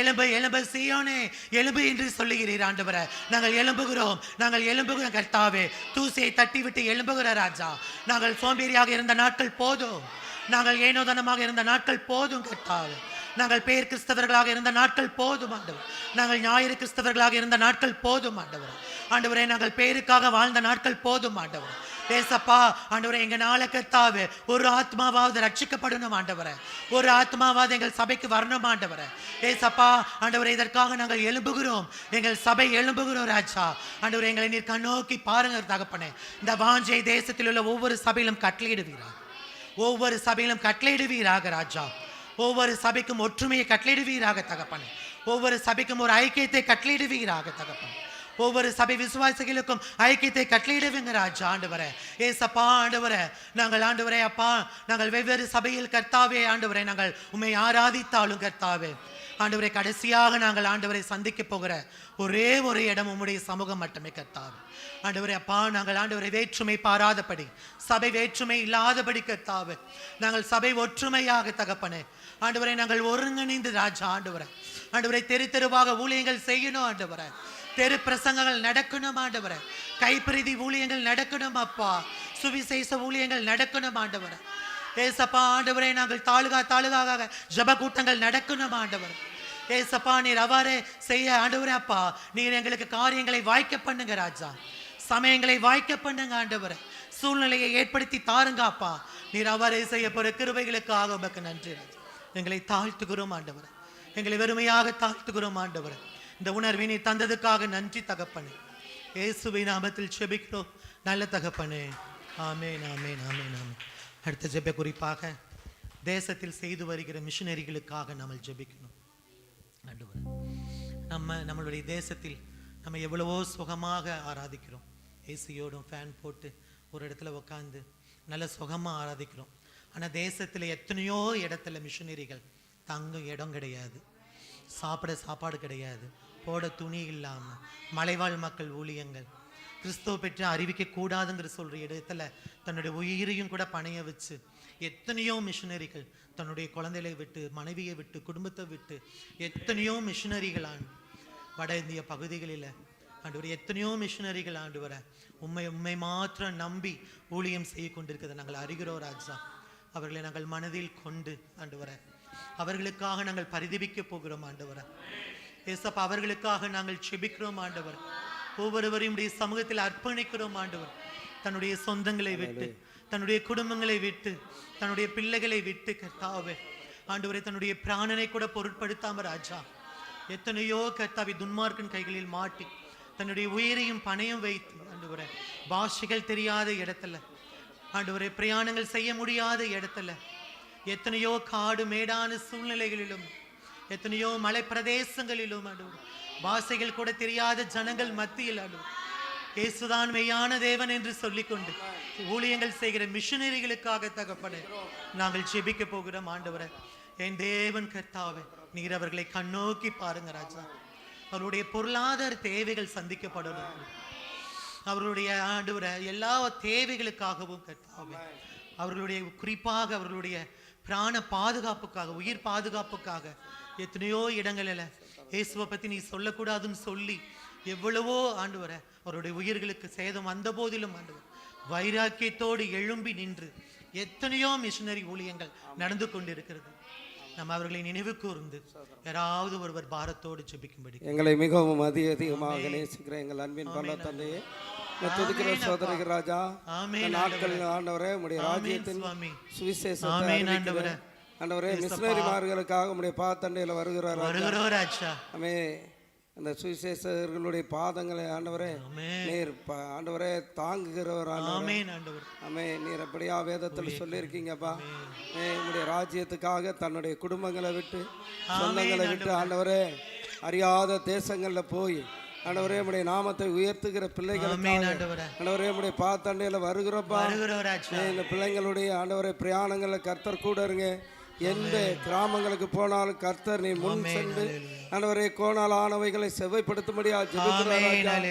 எழும்பு எழும்பு சீயோனே எழும்பு என்று சொல்லுகிறீர் ஆண்டவரே. நாங்கள் எழும்புகிறோம், நாங்கள் எழும்புகிறோம் கர்த்தாவே. தூசியை தட்டி விட்டு எழும்புகிற ராஜா. நாங்கள் சோம்பேறியாக இருந்த நாட்கள் போதும், நாங்கள் ஏனோதனமாக இருந்த நாட்கள் போதும் கர்த்தாவே. நாங்கள் பேர் கிறிஸ்தவர்களாக இருந்த நாட்கள் போதும் ஆண்டவர். நாங்கள் ஞாயிறு கிறிஸ்தவர்களாக இருந்த நாட்கள் போதும் ஆண்டவர். ஆண்டவரே நாங்கள் பேருக்காக வாழ்ந்த நாட்கள் போதும் ஆண்டவர். ஏசப்பா ஆண்டவரே எங்களால கர்த்தாவே ஒரு ஆத்மாவாவது ரட்சிக்கப்படணும் ஆண்டவரே. ஒரு ஆத்மாவாவது எங்கள் சபைக்கு வரணும் ஆண்டவரே. ஏசப்பா ஆண்டவரே இதற்காக நாங்கள் எழும்புகிறோம், எங்கள் சபை எழும்புகிறோம் ராஜா. ஆண்டவரே எங்களை நீர் கண்ணோக்கி பாருங்க தகப்பனே. இந்த வாஞ்சை தேசத்தில் உள்ள ஒவ்வொரு சபையிலும் கட்டளையிடுவீராக, ஒவ்வொரு சபையிலும் கட்டளையிடுவீராக ராஜா. ஒவ்வொரு சபைக்கும் ஒற்றுமையை கட்டளையிடுவீராக தகப்பனே. ஒவ்வொரு சபைக்கும் ஒரு ஐக்கியத்தை கட்டளையிடுவீராக தகப்பனே. ஒவ்வொரு சபை விசுவாசிகளுக்கும் ஐக்கியத்தை கட்டளையிடுவீங்க ராஜா ஆண்டவரே. ஏசப்பா ஆண்டவரே நாங்கள் ஆண்டவரே அப்பா நாங்கள் வெவ்வேறு சபையில் கர்த்தாவே ஆண்டவரே நாங்கள் உம்மை ஆராதித்தாலும் கர்த்தாவே ஆண்டவரே கடைசியாக நாங்கள் ஆண்டவரை சந்திக்க போகிற ஒரே ஒரு இடம் உம்முடைய சமூகம் மட்டுமே கர்த்தாவே. ஆண்டவரே அப்பா நாங்கள் ஆண்டவரை வேற்றுமை பாராதபடி, சபை வேற்றுமை இல்லாதபடி கர்த்தாவே நாங்கள் சபை ஒற்றுமையாக தகப்பனே ஆண்டவரை நாங்கள் ஒருங்கிணைந்து ராஜா ஆண்டவரை ஆண்டவரை தெரு தெருவாக ஊழியங்கள் செய்யணும் ஆண்டவரை. தெரு பிரசங்கங்கள் நடக்கணும் ஆண்டவரே. கைப்பிரதி ஊழியங்கள் நடக்கணும் அப்பா. சுவிசேஷ ஊழியங்கள் நடக்கணும் ஆண்டவரே. ஏசப்பா ஆண்டவரே நாங்கள் தாலுகாக ஜப கூட்டங்கள் நடக்கணும் ஆண்டவர். ஏசப்பா நீர் அவ்வாறே செய்ய ஆண்டவரே அப்பா நீர் எங்களுக்கு காரியங்களை வாய்க்க பண்ணுங்க ராஜா. சமயங்களை வாய்க்க பண்ணுங்க ஆண்டவரே. சூழ்நிலையை ஏற்படுத்தி தாருங்க அப்பா. நீர் அவ்வாறே செய்ய போற கிருபைகளுக்காக உமக்கு நன்றி ராஜா. எங்களை தாழ்த்துகிறோம் ஆண்டவரே. எங்களை வெறுமையாக தாழ்த்துகிறோம் ஆண்டவரே. இந்த உணர்வை நீ தந்ததுக்காக நன்றி தகப்பனே. இயேசுவின் நாமத்தில் ஜெபிக்கிறோம் நல்ல தகப்பனே. ஆமென் ஆமென் ஆமென் ஆமென். அடுத்த ஜெப குறிப்பாக தேசத்தில் செய்து வருகிற மிஷனரிகளுக்காக நம்ம ஜெபிக்கணும் ஆண்டவரே. நம்மளுடைய தேசத்தில் நம்ம எவ்வளவோ சுகமாக ஆராதிக்கிறோம். ஏசியோடும் ஃபேன் போட்டு ஒரு இடத்துல உட்காந்து நல்ல சுகமாக ஆராதிக்கிறோம். ஆனால் தேசத்தில் எத்தனையோ இடத்துல மிஷனரிகள் தங்கும் இடம் கிடையாது, சாப்பிட சாப்பாடு கிடையாது, போட துணி இல்லாமல் மலைவாழ் மக்கள் ஊழியங்கள் கிறிஸ்துவ பெற்று அறிவிக்க கூடாதுங்கிற சொல்கிற இடத்துல தன்னுடைய உயிரையும் கூட பணைய வச்சு எத்தனையோ மிஷனரிகள் தன்னுடைய குழந்தைகளை விட்டு, மனைவியை விட்டு, குடும்பத்தை விட்டு எத்தனையோ மிஷனரிகள் வட இந்திய பகுதிகளில் ஆண்டவரே எத்தனையோ மிஷனரிகள் ஆண்டவரை உண்மை மாத்திரம் நம்பி ஊழியம் செய்ய கொண்டிருக்கிறத நாங்கள் அறிகிறோம் ராஜா. அவர்களை நாங்கள் மனதில் கொண்டு ஆண்டவரை அவர்களுக்காக நாங்கள் பரிதபிக்க போகிறோம் ஆண்டவரை. ஏசப்பா அவர்களுக்காக நாங்கள் செபிக்கிறோம் ஆண்டவர். ஒவ்வொருவரையும் சமூகத்தில் அர்ப்பணிக்கிறோம் ஆண்டவர். தன்னுடைய சொந்தங்களை விட்டு, தன்னுடைய குடும்பங்களை விட்டு, தன்னுடைய பிள்ளைகளை விட்டு கர்த்தாவே ஆண்டவரை தன்னுடைய பிராணனை கூட பொருட்படுத்தாம ராஜா எத்தனையோ கர்த்தாவை துன்மார்க்கன் கைகளில் மாட்டி தன்னுடைய உயிரையும் பணையும் வைத்து ஆண்டவரை பாஷைகள் தெரியாத இடத்துல ஆண்டவரை பிரயாணங்கள் செய்ய முடியாத இடத்துல எத்தனையோ காடு மேடான சூழ்நிலைகளிலும் எத்தனையோ மலை பிரதேசங்களிலும் ஆண்டவர் பாஷைகள் கூட தெரியாத ஜனங்கள் மத்தியில் ஆண்டவர் இயேசுதான் மெய்யான தேவன் என்று சொல்லிக்கொண்டு ஊழியங்கள் செய்கிற மிஷனரிகளுக்காக தகப்பனே நாங்கள் ஜெபிக்க போகிறோம் ஆண்டவரே. என் தேவன் கர்த்தாவே நீர் அவர்களை கண்ணோக்கி பாருங்க ராஜா. அவருடைய பொருளாதார தேவைகள் சந்திக்கப்படணும். அவர்களுடைய ஆண்டவரே எல்லா தேவைகளுக்காகவும் கர்த்தாவே அவர்களுடைய குறிப்பாக அவர்களுடைய பிராண பாதுகாப்புக்காக, உயிர் பாதுகாப்புக்காக எத்தனையோ இடங்களில் இயேசுவை பற்றி நீ சொல்லக்கூடாதுன்னு சொல்லி எவ்வளவோ ஆண்டவரை அவருடைய உயிர்களுக்கு சேதம் வந்த போதிலும் ஆண்டவர் வைராக்கியத்தோடு எழும்பி நின்று எத்தனையோ மிஷனரி ஊழியங்கள் நடந்து கொண்டிருக்கிறது. நம்ம அவர்களை நினைவு கூர்ந்து யாராவது ஒருவர் பாரத்தோடு ஜெபிக்கும்படி எங்களை மிகவும் அதிகமாக நேசிக்கிற எங்கள் அன்பின் பல தந்தையே துதிக்கிற சோதரிகள் ராஜா, நாட்கள் ஆண்டவரே உடைய ராஜ்யத்தின் சுவிசேஷத்தை ஆண்டவரே மிஷனரிமார்களுக்காக உடைய பாத்தண்டையில் வருகிறார். ஆமே அந்த சுவிசேஷர்களுடைய பாதங்களை ஆண்டவரே நீர் ஆண்டவரே தாங்குகிறவர் ஆண்டவரே. ஆமே, நீர் எப்படியா வேதத்தில் சொல்லியிருக்கீங்கப்பா. உங்களுடைய ராஜ்யத்துக்காக தன்னுடைய குடும்பங்களை விட்டு சொந்தங்களை விட்டு ஆண்டவரே அறியாத தேசங்களில் போய் ஆண்டவரே உம்முடைய நாமத்தை உயர்த்துகிற பிள்ளைகளுக்காக ஆண்டவரே உம்முடைய பாத்தாண்டையில் வருகிறப்பா. இந்த பிள்ளைங்களுடைய ஆண்டவரே பிரயாணங்களில் கர்த்தர் கூட இருங்க. எந்த கிராமங்களுக்கு போனாலும் கர்த்தர் நீ முன் சென்று ஆண்டவரே கோணாலானவைகளை செவ்வைப்படுத்தும்படியா ஜெபிக்கிறார்.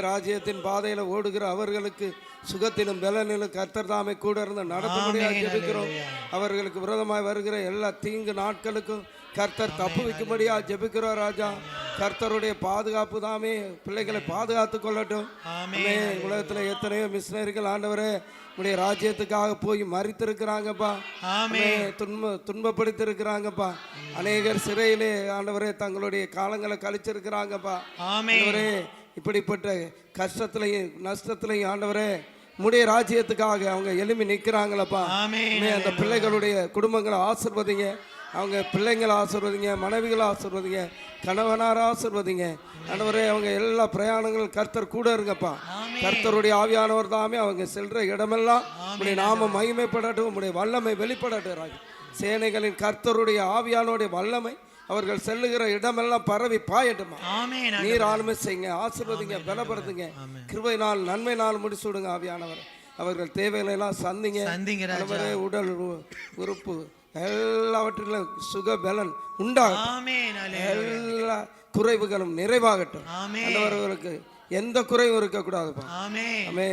ராஜ்யத்தின் பாதையில ஓடுகிற அவர்களுக்கு சுகத்திலும் பலனிலும் கர்த்தர் தாமே கூட இருந்து நடத்தும்படியா ஜெபிக்கிறோம். அவர்களுக்கு விரோதமாய் வருகிற எல்லா தீங்கு நாட்களுக்கும் கர்த்தர் தப்பு வைக்கும்படியா ஜெபிக்கிறோம் ராஜா. கர்த்தருடைய பாதுகாப்பு தாமே பிள்ளைகளை பாதுகாத்து கொள்ளட்டும். உலகத்துல எத்தனையோ மிஷினரிகள் ஆண்டவரே உடைய ராஜ்யத்துக்காக போய் மறித்திருக்கிறாங்கப்பா. துன்பப்படுத்திருக்கிறாங்கப்பா. அநேகர் சிறையிலே ஆண்டவரே தங்களுடைய காலங்களை கழிச்சிருக்கிறாங்கப்பா. ஆண்டவரே இப்படிப்பட்ட கஷ்டத்திலையும் நஷ்டத்திலையும் ஆண்டவரே உடைய ராஜ்யத்துக்காக அவங்க எழுப்பி நிற்கிறாங்களப்பா. அந்த பிள்ளைகளுடைய குடும்பங்களை ஆசீர்வதிங்க. அவங்க பிள்ளைங்களை ஆசீர்வதிங்க, மனைவிகளை ஆசீர்வதிங்க, கணவனார ஆசீர்வதிங்க ஆண்டவரே. அவங்க எல்லா பிரயாணங்களும் கர்த்தர் கூட இருங்கப்பா. கர்த்தருடைய ஆவியானவர் தாமே அவங்க செல்ற இடமெல்லாம் உடைய நாம மகிமைப்படட்டும், உடைய வல்லமை வெளிப்படட்டும். சேனைகளின் கர்த்தருடைய ஆவியானோடைய வல்லமை அவர்கள் செல்லுகிற இடமெல்லாம் பரவி பாயட்டுமா. நீர் ஆளுமை செய்யுங்க, ஆசீர்வதிங்க, பலப்படுத்துங்க. கிருபை நாள் நன்மை நாள் முடிச்சுடுங்க ஆவியானவர். அவர்கள் தேவைகளை எல்லாம் சந்திங்க. உடல் உறுப்பு எல்லாவற்றிலும் சுக பலன் உண்டாகட்டும். எல்லா குறைவுகளும் நிறைவாகட்டும். ஆண்டவர்களுக்கு எந்த குறைவும் இருக்கக்கூடாதுப்பா. ஆமே,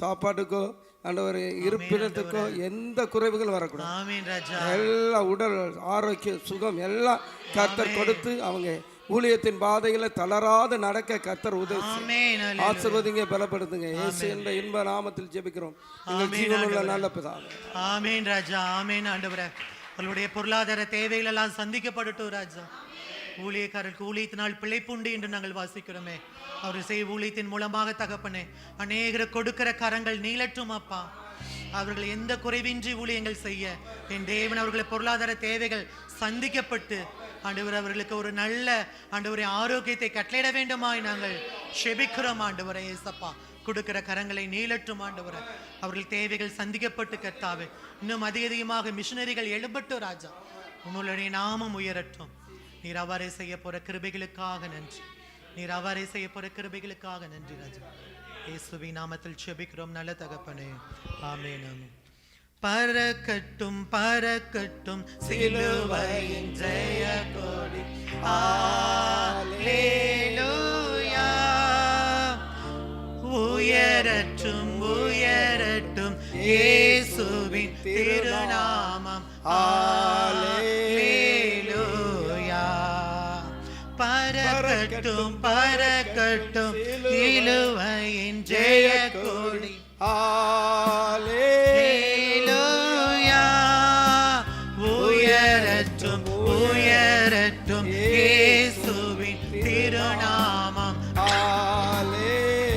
சாப்பாட்டுக்கோ ஆண்டவர் இருப்பிடத்துக்கோ எந்த குறைவுகள் வரக்கூடாது. எல்லா உடல் ஆரோக்கியம் சுகம் எல்லாம் கர்த்தர் கொடுத்து அவங்க ஊழியத்தின் பாதையில தளராது நடக்க கர்த்தர் உதவி ஆசீர்வதிங்க, பலப்படுத்துங்க. இயேசு என்ற இன்ப நாமத்தில் ஜெபிக்கிறோம் எங்கள் ஜீவனுள்ள நல்ல பிதாவே. ஆமென் ராஜா, ஆமென் ஆண்டவரே. உங்களுடைய பொருளாதார தேவைகள் எல்லாம் சந்திக்கப்படட்டும் ராஜா. ஊழியக்காரருக்கு ஊழியத்தினால் பிழைப்புண்டு என்று நாங்கள் வாசிக்கிறோமே. அவர் செய் ஊழியத்தின் மூலமாக தகப்பனே அநேகர் கொடுக்கிற கரங்கள் நீளட்டும் அப்பா. அவர்கள் எந்த குறைவின்றி ஊழியங்கள் செய்ய என் தேவன் அவர்களுடைய பொருளாதார தேவைகள் சந்திக்கப்பட்டு ஆண்டவர் அவர்களுக்கு ஒரு நல்ல ஆண்டவரை ஆரோக்கியத்தை கட்டளையிட வேண்டுமாய் நாங்கள் செபிக்கிறோம் ஆண்டவரை. ஏசப்பா கொடுக்கிற கரங்களை நீளட்டும் ஆண்டவரை. அவர்கள் தேவைகள் சந்திக்கப்பட்டு கர்த்தாவே இன்னும் அதிகமாக மிஷனரிகள் எழும்பட்டும் ராஜா. உங்களுடைய நாமம் உயரட்டும். நீர் அவ்வாறே செய்ய போற கிருபைகளுக்காக நன்றி. நீர் அவ்வாறே செய்ய போற கிருபைகளுக்காக நன்றி ராஜா. இயேசுவின் நாமத்தில் ஜெபிக்கிறோம் நல்ல தகப்பனே. ஆமென் ஆமென். பறக்கட்டும் பறக்கட்டும் சிலுவையின் ஜெய கொடி. அல்லேலூயா. உயரட்டும் உயரட்டும் இயேசுவின் திருநாமம். அல்லேலூயா. பறக்கட்டும் பறக்கட்டும் சிலுவையின் ஜெய கொடி. அல்லேலூயா. உயரட்டும் உயரட்டும் இயேசுவின் திருநாமம். அல்லேலூயா.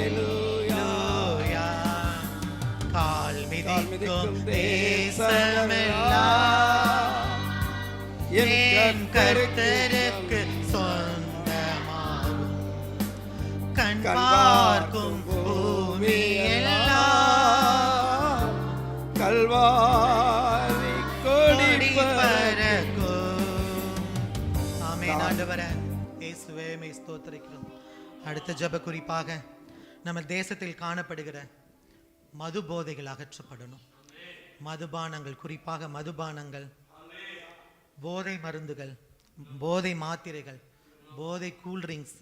கால் மிதிக்கும் தேசமெல்லாம் என் கர்த்தருக்கு சொந்தமாகும். கண் பார்க்கும் பூமி எல்லாம் கல்வாரி கொடி பறக்கும். ஆமென் ஆண்டவரே. இயேசுவே மே ஸ்தோத்திரிக்கிறோம். அடுத்த ஜெப குறிப்பாக நம்ம தேசத்தில் காணப்படுகிற மது போதைகள் அகற்றப்படணும். மதுபானங்கள், குறிப்பாக மதுபானங்கள், போதை மருந்துகள், போதை மாத்திரைகள், போதை கூல்ட்ரிங்க்ஸ்,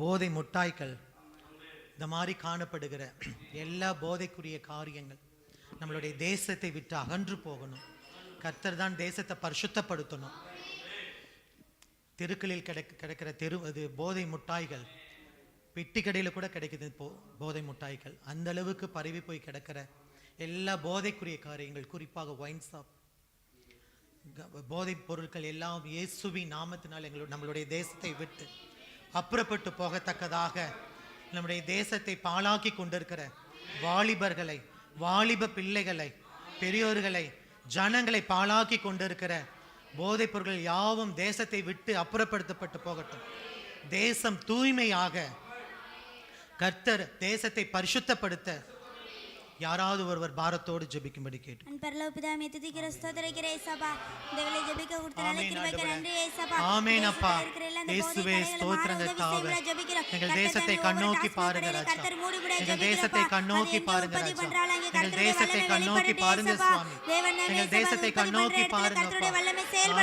போதை முட்டாய்கள், இந்த மாதிரி காணப்படுகிற எல்லா போதைக்குரிய காரியங்கள் நம்மளுடைய தேசத்தை விட்டு அகன்று போகணும். கர்த்தர் தான் தேசத்தை பரிசுத்தப்படுத்தணும். தெருக்களில் கிடைக்கிற அது போதை முட்டாய்கள், பெட்டி கடையில் கூட கிடைக்குது போதை முட்டாய்கள். அந்த அளவுக்கு பரவி போய் கிடக்கிற எல்லா போதைக்குரிய காரியங்கள், குறிப்பாக ஒயின் ஷாப், போதைப் பொருட்கள் எல்லாம் இயேசுவின் நாமத்தினால் நம்மளுடைய தேசத்தை விட்டு அப்புறப்பட்டு போகத்தக்கதாக நம்முடைய தேசத்தை பாழாக்கி கொண்டிருக்கிற வாலிபர்களை, வாலிப பிள்ளைகளை, பெரியோர்களை, ஜனங்களை பாழாக்கி கொண்டிருக்கிற போதைப் பொருட்கள் யாவும் தேசத்தை விட்டு அப்புறப்படுத்தப்பட்டு போகட்டும். தேசம் தூய்மையாக, கர்த்தர் தேசத்தை பரிசுத்தப்படுத்த யாராவது ஒருவர் பாரத்தோடு ஜெபிக்கும்படி கேட்டு. பரலோக பிதாவே, துதிக்கிற ஸ்தோத்திரிக்கிற இயேசுப்பா, இந்த வேளை ஜெபிக்க கொடுத்த நல்ல கிருபைக்கு நன்றி இயேசுப்பா. ஆமென் அப்பா. இயேசுவே ஸ்தோத்திரங்கள் தாவே. எங்கள் தேசத்தை கண்ணோக்கி பாருங்க ராஜா. எங்கள் தேசத்தை கண்ணோக்கி பாருங்க ராஜா. எங்கள் தேசத்தை கண்ணோக்கி பாருங்க சுவாமி. எங்கள் தேசத்தை கண்ணோக்கி பாருங்க அப்பா.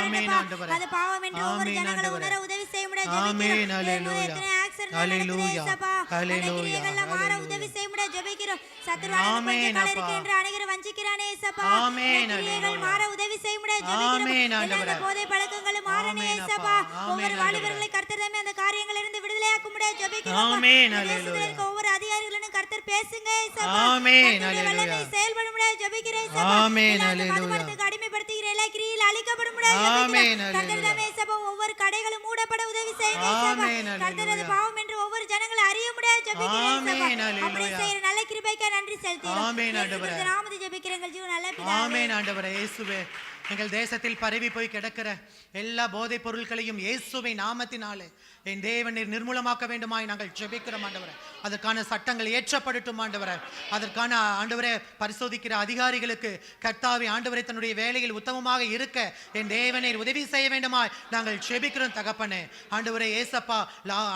ஆமென் ஆண்டவரே. அது பாவம் என்று ஒவ்வொரு ஆமென் ஜனங்களை ஆண்டவரே. உணர உதவி செய்யும்படி ஆமென். ஹல்லேலூயா. ஹல்லேலூயா. ஹல்லேலூயா. மாற உதவி செய்யும்படி ஜெபிக்கிறோம். சத்துருவான ஆமென் அப்பா. என்று அநேகர் வஞ்சிக்கிறானே இயேசுப்பா. ஆமென். கிரியைகள் மாற உதவி செய்யும்படி ஆமென் ஜெபிக்கிறோம். ஆண்டவரே. எல்லா போதை பழக்கங்களும் மாறணும் இயேசுப்பா. ஒவ்வொரு வாலிபர்களை கர்த்தர் தாமே அந்த காரியங்களிலிருந்து விடுதலையாக்கும்படி ஜெபிக்கிறோம். ஆமென். தேசத்தில் இருக்க ஒவ்வொரு அதிகாரிகளும் கர்த்தர் பேசுங்க இயேசுப்பா. ஆமென். கர்த்தருடைய வல்லமை செயல்படும்படி ஜெபிக்கிறேன் இயேசுப்பா. ஆமென். எல்லா ஹல்லேலூயா. மதுபானத்துக்கு அடிமைப்படுத்துகிற எல்லா கிரியைகள் அழிக்கப்படும்படி ஆமென். ஜெபிக்கிறோம். கர்த்தர் தாமே இயேசுப்பா ஒவ்வொரு கடைகளும் மூடப்பட உதவி செய்யுங்க இயேசுப்பா. ஆமென். கர்த்தர் அது ஹல்லேலூயா. பாவம் என்று ஒவ்வொரு ஜனங்களும் அறியும்படி ஜெபிக்கிறேன் ஆமென். இயேசுப்பா. ஹல்லேலூயா. அப்படி செய்யற நல்ல கிருபைக்கு நன்றி செலுத்துகிறோம். ஆமென் ஆண்டவரே. இயேசுவின் நாமத்தில் ஜெபிக்கிறேன் எங்கள் ஜீவன் நல்ல பிதாவே. ஆமென் ஆண்டவரே. இயேசுவே, எங்கள் தேசத்தில் பரவி போய் கிடக்கிற எல்லா போதைப் பொருட்களையும் இயேசுவை நாமத்தினாலே என் தேவன் நீர் நிர்மூலமாக்க வேண்டுமாய் நாங்கள் ஜெபிக்கிறோம் ஆண்டவரே. அதற்கான சட்டங்கள் ஏற்றப்படட்டும் ஆண்டவரே. அதற்கான ஆண்டவரே பரிசோதிக்கிற அதிகாரிகளுக்கு கர்த்தாவே ஆண்டவரே தன்னுடைய வேலையில் உத்தமமாக இருக்க என் தேவனை உதவி செய்ய வேண்டுமாய் நாங்கள் ஜெபிக்கிறோம் தகப்பனே. ஆண்டவரே ஏசப்பா,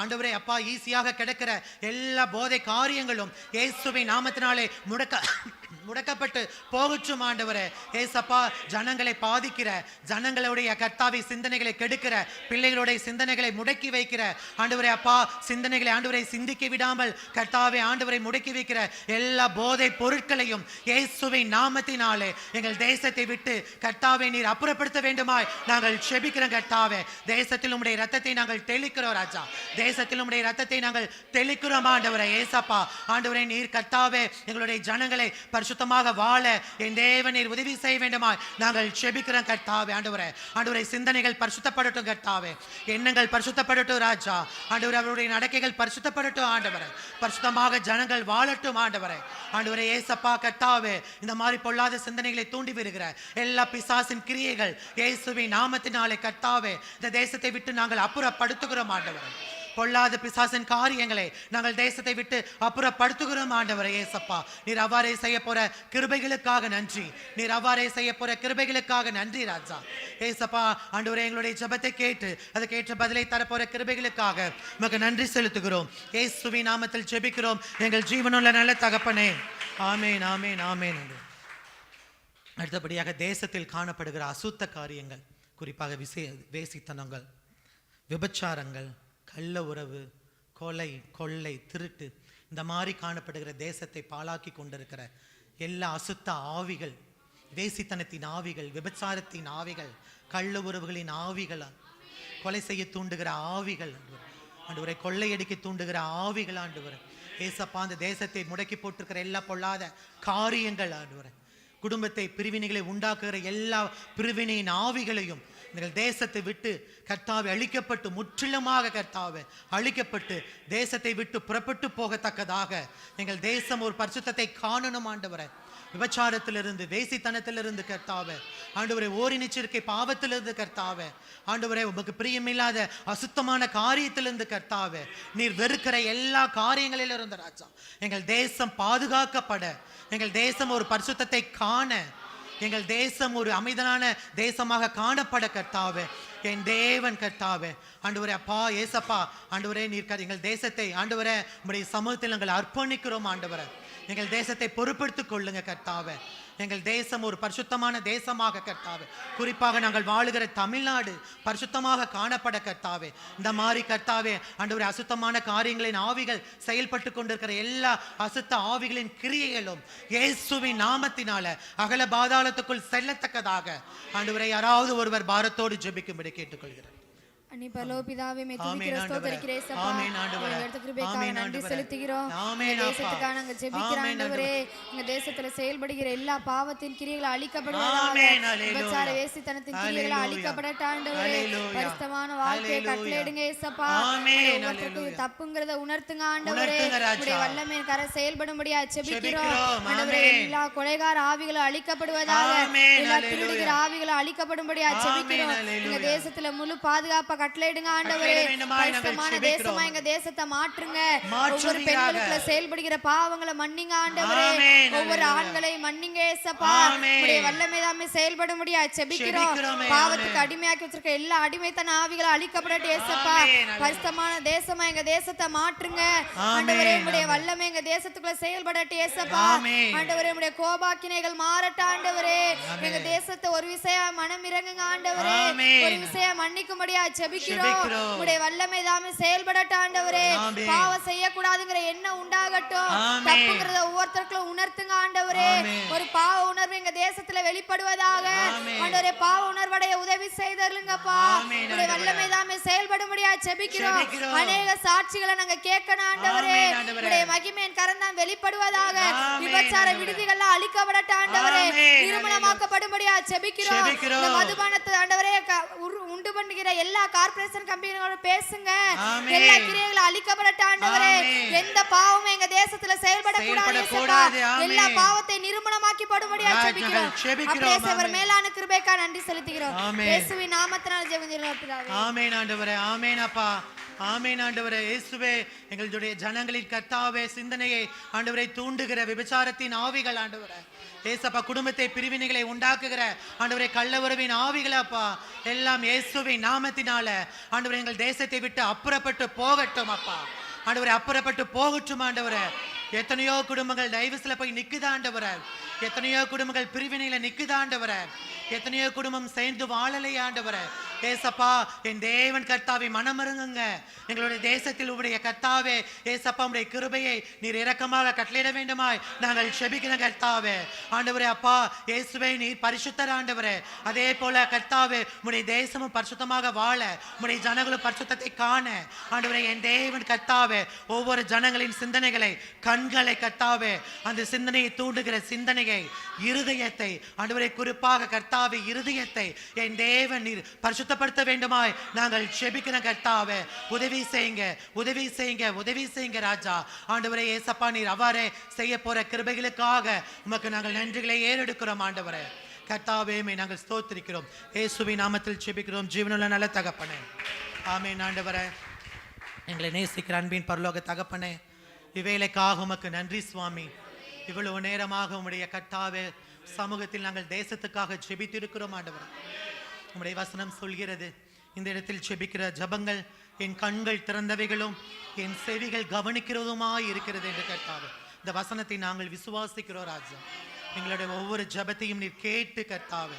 ஆண்டவரே அப்பா, ஈஸியாக கிடக்கிற எல்லா போதை காரியங்களும் இயேசுவை நாமத்தினாலே முடக்கப்பட்டு போகட்டும் ஆண்டவரே. ஏசப்பா, ஜனங்களை பாதிக்கிற, ஜனங்களுடைய கர்த்தாவை சிந்தனைகளை கெடுக்கிற, பிள்ளைகளுடைய சிந்தனைகளை முடக்கி வைக்கிற ஆண்டவரே அப்பா, சிந்தனைகளை ஆண்டவரை சிந்திக்க விடாமல் கர்த்தாவை ஆண்டவரை முடக்கி வைக்கிற எல்லா போதை பொருட்களையும் இயேசுவை நாமத்தினாலே எங்கள் தேசத்தை விட்டு கர்த்தாவை நீர் அப்புறப்படுத்த வேண்டுமாய் நாங்கள் செபிக்கிறோம் கர்த்தாவே. தேசத்தில் உம்முடைய ரத்தத்தை நாங்கள் தெளிக்கிறோம் ராஜா. தேசத்தில் உம்முடைய ரத்தத்தை நாங்கள் தெளிக்கிறோம் ஆண்டவரே. ஏசப்பா ஆண்டவரே, நீர் கர்த்தாவே எங்களுடைய ஜனங்களை பரிசுத்தமாக வாழ என் தேவன் நீர் உதவி செய்ய வேண்டுமாய் நாங்கள் செபிக்கிறோம் கர்த்தாவே. ஆண்டவரே ஆண்டவரை சிந்தனைகள் பரிசுத்தப்படட்டும் கர்த்தாவே. எண்ணங்கள் பரிசுத்தப்படட்டும் ராஜா. ஆண்டவரே அவருடைய நடக்கைகள் பரிசுத்தப்படட்டும் ஆண்டவரே. பரிசுத்தமாக ஜனங்கள் வாழட்டும் ஆண்டவரே. ஆண்டவரே ஏசப்பா கர்த்தாவே, இந்த மாதிரி பொல்லாத சிந்தனைகளை தூண்டி வருகிற எல்லா பிசாசின் கிரியைகள் இயேசுவின் நாமத்தினாலே கர்த்தாவே இந்த தேசத்தை விட்டு நாங்கள் அப்புறப்படுத்துகிறோம் ஆண்டவரே. பொல்லாத பிசாசின் காரியங்களை நாங்கள் தேசத்தை விட்டு அப்புறப்படுத்துகிறோம் ஆண்டவரே. ஏசப்பா நீர் அவ்வாறே செய்ய போற கிருபைகளுக்காக நன்றி. நீர் அவ்வாறே செய்ய போற கிருபைகளுக்காக நன்றி ராஜா. ஏசப்பா ஆண்டவரே, எங்களுடைய ஜெபத்தை கேட்டு அதுக்கேற்ற பதிலை தரப்போற கிருபைகளுக்காக உமக்கு நன்றி செலுத்துகிறோம். இயேசுவின் நாமத்தில் ஜெபிக்கிறோம் எங்கள் ஜீவனுள்ள நல்ல தகப்பனே. ஆமேன் ஆமேன் ஆமேன். அடுத்தபடியாக தேசத்தில் காணப்படுகிற அசுத்த காரியங்கள், குறிப்பாக வேசித்தனங்கள், விபச்சாரங்கள், கள்ள உறவு, கொலை, கொள்ளை, திருட்டு, இந்த மாதிரி காணப்படுகிற தேசத்தை பாழாக்கி கொண்டிருக்கிற எல்லா அசுத்த ஆவிகள், வேசித்தனத்தின் ஆவிகள், விபச்சாரத்தின் ஆவிகள், கள்ள உறவுகளின் ஆவிகள், கொலை செய்ய தூண்டுகிற ஆவிகள் ஆண்டவரே, கொள்ளையடிக்க தூண்டுகிற ஆவிகள் ஆண்டவரே. ஏசப்பா அந்த தேசத்தை முடக்கி போட்டிருக்கிற எல்லா பொல்லாத காரியங்கள் ஆண்டவரே, குடும்பத்தை பிரிவினைகளை உண்டாக்குகிற எல்லா பிரிவினையின் ஆவிகளையும் எங்கள் தேசத்தை விட்டு கர்த்தாவை அழிக்கப்பட்டு, முற்றிலுமாக கர்த்தாவை அழிக்கப்பட்டு தேசத்தை விட்டு புறப்பட்டு போகத்தக்கதாக எங்கள் தேசம் ஒரு பரிசுத்தத்தை காணணும் ஆண்டவரே. விபச்சாரத்திலிருந்து, வேசித்தனத்திலிருந்து கர்த்தாவே ஆண்டவரே, ஓரினிச்சிருக்கை பாவத்திலிருந்து கர்த்தாவே ஆண்டவரே, உமக்கு பிரியமில்லாத அசுத்தமான காரியத்திலிருந்து கர்த்தாவே, நீர் வெறுக்கிற எல்லா காரியங்களிலிருந்து ராஜா எங்கள் தேசம் பாதுகாக்கப்பட, எங்கள் தேசம் ஒரு பரிசுத்தத்தை காண, எங்கள் தேசம் ஒரு அமைதலான தேசமாக காணப்பட கர்த்தாவே என் தேவன் கர்த்தாவே ஆண்டவரே அப்பா ஏசப்பா ஆண்டவரே, நீர் எங்கள் தேசத்தை ஆண்டவரே உம்முடைய சமூகத்தில் நாங்கள் அர்ப்பணிக்கிறோம் ஆண்டவரே. எங்கள் தேசத்தை பொறுப்படுத்திக் கொள்ளுங்க கர்த்தாவே. எங்கள் தேசம் ஒரு பரிசுத்தமான தேசமாக கர்த்தாவே, குறிப்பாக நாங்கள் வாழுகிற தமிழ்நாடு பரிசுத்தமாக காணப்பட கர்த்தாவே. இந்த மாதிரி கர்த்தாவே ஆண்டவரே, அசுத்தமான காரியங்களின் ஆவிகள் செயல்பட்டு கொண்டிருக்கிற எல்லா அசுத்த ஆவிகளின் கிரியைகளும் இயேசுவின் நாமத்தினால அகல பாதாளத்துக்குள் செல்லத்தக்கதாக ஆண்டவரே யாராவது ஒருவர் பாரத்தோடு ஜெபிக்கும்படி கேட்டுக்கொள்கிறேன். அன்னி பரலோக பிதாவே, மே துதிக்கிற ஸ்தோத்திரிக்கிற இயேசுப்பா, ஆமென் ஆண்டவரே. உங்களுடைய கிருபைக்காக ஆமென் நன்றி ஆண்டவரே. செலுத்துகிறோம். ஆமென் தேசத்துக்காக நாங்க ஜெபிக்கிற ஆமென் ஆண்டவரே, எங்க தேசத்துல செயல்படுகிற எல்லா பாவத்தின் கிரியைகள் ஆமென். அழிக்கப்படுவதாக, ஹல்லேலூயா. விபச்சார வேசித்தனத்தின் கிரியைகள் ஹல்லேலூயா. அழிக்கப்படட்ட ஆண்டவரே, ஹல்லேலூயா. பரிசுத்தமான வாழ்க்கையை ஹல்லேலூயா. கட்டளையிடுங்க இயேசுப்பா. ஆமென். ஒவ்வொருத்தருக்கும் இது தப்புங்கிறத உணர்த்துங்க ஆண்டவரே. உணர்த்துங்க ராஜா. உங்களுடைய வல்லமை கர செயல்படும்படியா ஜெபிக்கிறோம் ஜெபிக்கிறோம். ஆண்டவரே. ஆமென். எல்லா கொலைகார ஆவிகளும் அழிக்கப்படுவதாக, ஆமென். எல்லா ஹல்லேலூயா. திருடுகிற ஆவிகளும் அழிக்கப்படும்படியா ஆமென். ஜெபிக்கிறோம். எங்க ஹல்லேலூயா. தேசத்துல முழு பாதுகாப்பை கட்டளையிடுங்க ஆண்டவரே. கட்டளையிட வேண்டுமாய் நாங்கள் பரிசுத்தமான ஜெபிக்கிறோம். தேசமா எங்க தேசத்தை மாற்றுங்க. மாற்றுவீராக. ஒவ்வொரு பெண்களுக்குள்ள செயல்படுகிற பாவங்களை மன்னிங்க ஆண்டவரே. ஆமென். ஒவ்வொரு ஆண்களையும் மன்னிங்க ஏசப்பா. ஆமென். உடைய வல்லமை தாமே செயல்பட முடியாது செபிக்கிறோம். ஜெபிக்கிறோமே. பாவத்துக்கு அடிமையாக்கி வச்சிருக்க எல்லா அடிமைத்தன ஆவிகளை அழிக்கப்படட்டும் ஏசப்பா. ஆமென். பரிசுத்தமான தேசமா எங்க தேசத்தை மாற்றுங்க ஆண்டவரே. உடைய வல்லமை எங்க தேசத்துக்குள்ள செயல்படட்டும் ஏசப்பா. ஆமென். ஆண்டவரே உடைய கோபாக்கினைகள் மாறட்டும் ஆண்டவரே. எங்க தேசத்தை ஒரு விஷயம் மனம் இறங்குங்க ஆண்டவரே. ஆமென். ஒரு விஷயம் மன்னிக்கும்படியா ஜெபிக்கிறோம். ஜெபிக்கிறோம். உடைய வல்லமை தாமே செயல்படட்டும் ஆண்டவரே. ஆமென். பாவம் செய்யக்கூடாதுங்கிற எண்ணம் உண்டாகட்டும். ஆமென். தப்புங்கிறத ஒவ்வொருத்தருக்கும் உணர்த்துங்க ஆண்டவரே. ஆமென். ஒரு பாவ உணர்வு எங்க தேசத்துல வெளிப்படுவதாக ஆமென். ஆண்டவரே. பாவ உணர்வடைய உதவி செய்தருளுங்கப்பா. ஆமென் உடைய ஆண்டவரே. வல்லமை தாமே செயல்படும்படியா ஜெபிக்கிறோம். ஜெபிக்கிறோம். அநேக சாட்சிகளை நாங்க கேட்கணும் ஆண்டவரே. ஆமென் ஆண்டவரே. உடைய மகிமையின் கரந்தான் வெளிப்படுவதாக. ஆமென் விபச்சார ஆண்டவரே. விடுதிகள்லாம் அழிக்கப்படட்டும் ஆண்டவரே. ஆமென். நிர்மூலமாக்கப்படும்படியா ஜெபிக்கிறோம். ஜெபிக்கிறோம். இந்த மதுபானத்தை ஆண்டவரே உண்டு பண்ணுகிற எல்லா கார்ப்பரேஷன் கம்பெனிகளோட பேசுங்க. ஆமென். எல்லா கிரியைகளும் அழிக்கப்படட்டும் ஆண்டவரே. ஆமென். எந்த பாவமும் எங்க தேசத்துல செயல்படக்கூடாது ஏசப்பா. செயல்படக்கூடாது. ஆமென். எல்லா பாவத்தை நிர்மூலமாக்கி போடும்படியா ஜெபிக்கிறோம். ஜெபிக்கிறோம். அப்படியே ஆமென். அவர் மேலான கிருபைக்கா நன்றி செலுத்துகிறோம். ஆமென். இயேசுவின் நாமத்தினால் ஜெபிக்கிறோம் பிதாவே. ஆமென் ஆண்டவரே. ஆமென் அப்பா. ஆமென் ஆண்டவரே. இயேசுவே எங்களுடைய ஜனங்களின் கர்த்தாவே சிந்தனையை ஆண்டவரை தூண்டுகிற விபச்சாரத்தின் ஆவிகள் ஆண்டவரே. ஏசப்பா குடும்பத்தை பிரிவினைகளை உண்டாக்குகிற ஆண்டவரே கள்ள உறவின் ஆவிகள் அப்பா எல்லாம் இயேசுவின் நாமத்தினால ஆண்டவரே எங்கள் தேசத்தை விட்டு அப்புறப்பட்டு போகட்டும் அப்பா. ஆண்டவரே அப்புறப்பட்டு போகட்டும் ஆண்டவரே. எத்தனையோ குடும்பங்கள் டைவர்ஸ்ல போய் நிக்குதா ஆண்டவரே. எத்தனையோ குடும்பங்கள் பிரிவினையில நிக்குதா ஆண்டவரே. எத்தனையோ குடும்பம் சேர்ந்து வாழலையா ஆண்டவரே. ஏசப்பா என் தேவன் கர்த்தாவை மனமருங்குங்க. எங்களுடைய தேசத்தில் உடைய கர்த்தாவே ஏசப்பா உடைய கிருபையை நீர் இரக்கமாக கட்டளையிட வேண்டுமாய் நாங்கள் செபிக்கிற கர்த்தாவே. ஆண்டவரே அப்பா இயேசுவே நீர் பரிசுத்தர் ஆண்டவரே. அதே போல கர்த்தாவே உடைய தேசமும் பரிசுத்தமாக வாழ உடைய ஜனங்களும் பரிசுத்தத்தை காண ஆண்டவரே என் தேவன் கர்த்தாவே ஒவ்வொரு ஜனங்களின் சிந்தனைகளை கண்களை கர்த்தாவே அந்த சிந்தனையை தூண்டுகிற சிந்தனையை இருதயத்தை ஆண்டவரே குறிப்பாக கர்த்தாவே இருதயத்தை என் தேவன் நீர் பரிசுத்தப்படுத்த வேண்டுமாய் நாங்கள் செபிக்கிற கர்த்தாவே. உதவி செய்யுங்க உதவி செய்யுங்க உதவி செய்யுங்க ராஜா. ஆண்டவரே ஏசப்பா நீர் அவ்வாறே செய்ய போற கிருபைகளுக்காக உமக்கு நாங்கள் நன்றிகளை ஏறெடுக்கிறோம் ஆண்டவரே. கர்த்தாவே நாங்கள் ஸ்தோத்திரிக்கிறோம். இயேசுவின் நாமத்தில் செபிக்கிறோம் ஜீவனுள்ள நல்ல தகப்பனே. ஆமென் ஆண்டவரே. எங்களை நேசிக்கிற அன்பின் பரலோக தகப்பனே இவ்வேளைக்காக உமக்கு நன்றி சுவாமி. இவ்வளவு நேரமாக உம்முடைய கர்த்தாவே சமூகத்தில் நாங்கள் தேசத்துக்காக ஜெபித்திருக்கிறோம் ஆண்டவரே. உம்முடைய வசனம் சொல்கிறது இந்த இடத்தில் ஜெபிக்கிற ஜபங்கள் என் கண்கள் திறந்தவைகளும் என் செவிகள் கவனிக்கிறதுமாய் இருக்கிறது என்று கர்த்தாவே இந்த வசனத்தை நாங்கள் விசுவாசிக்கிறோம் ராஜா. எங்களுடைய ஒவ்வொரு ஜபத்தையும் நீர் கேட்டு கர்த்தாவே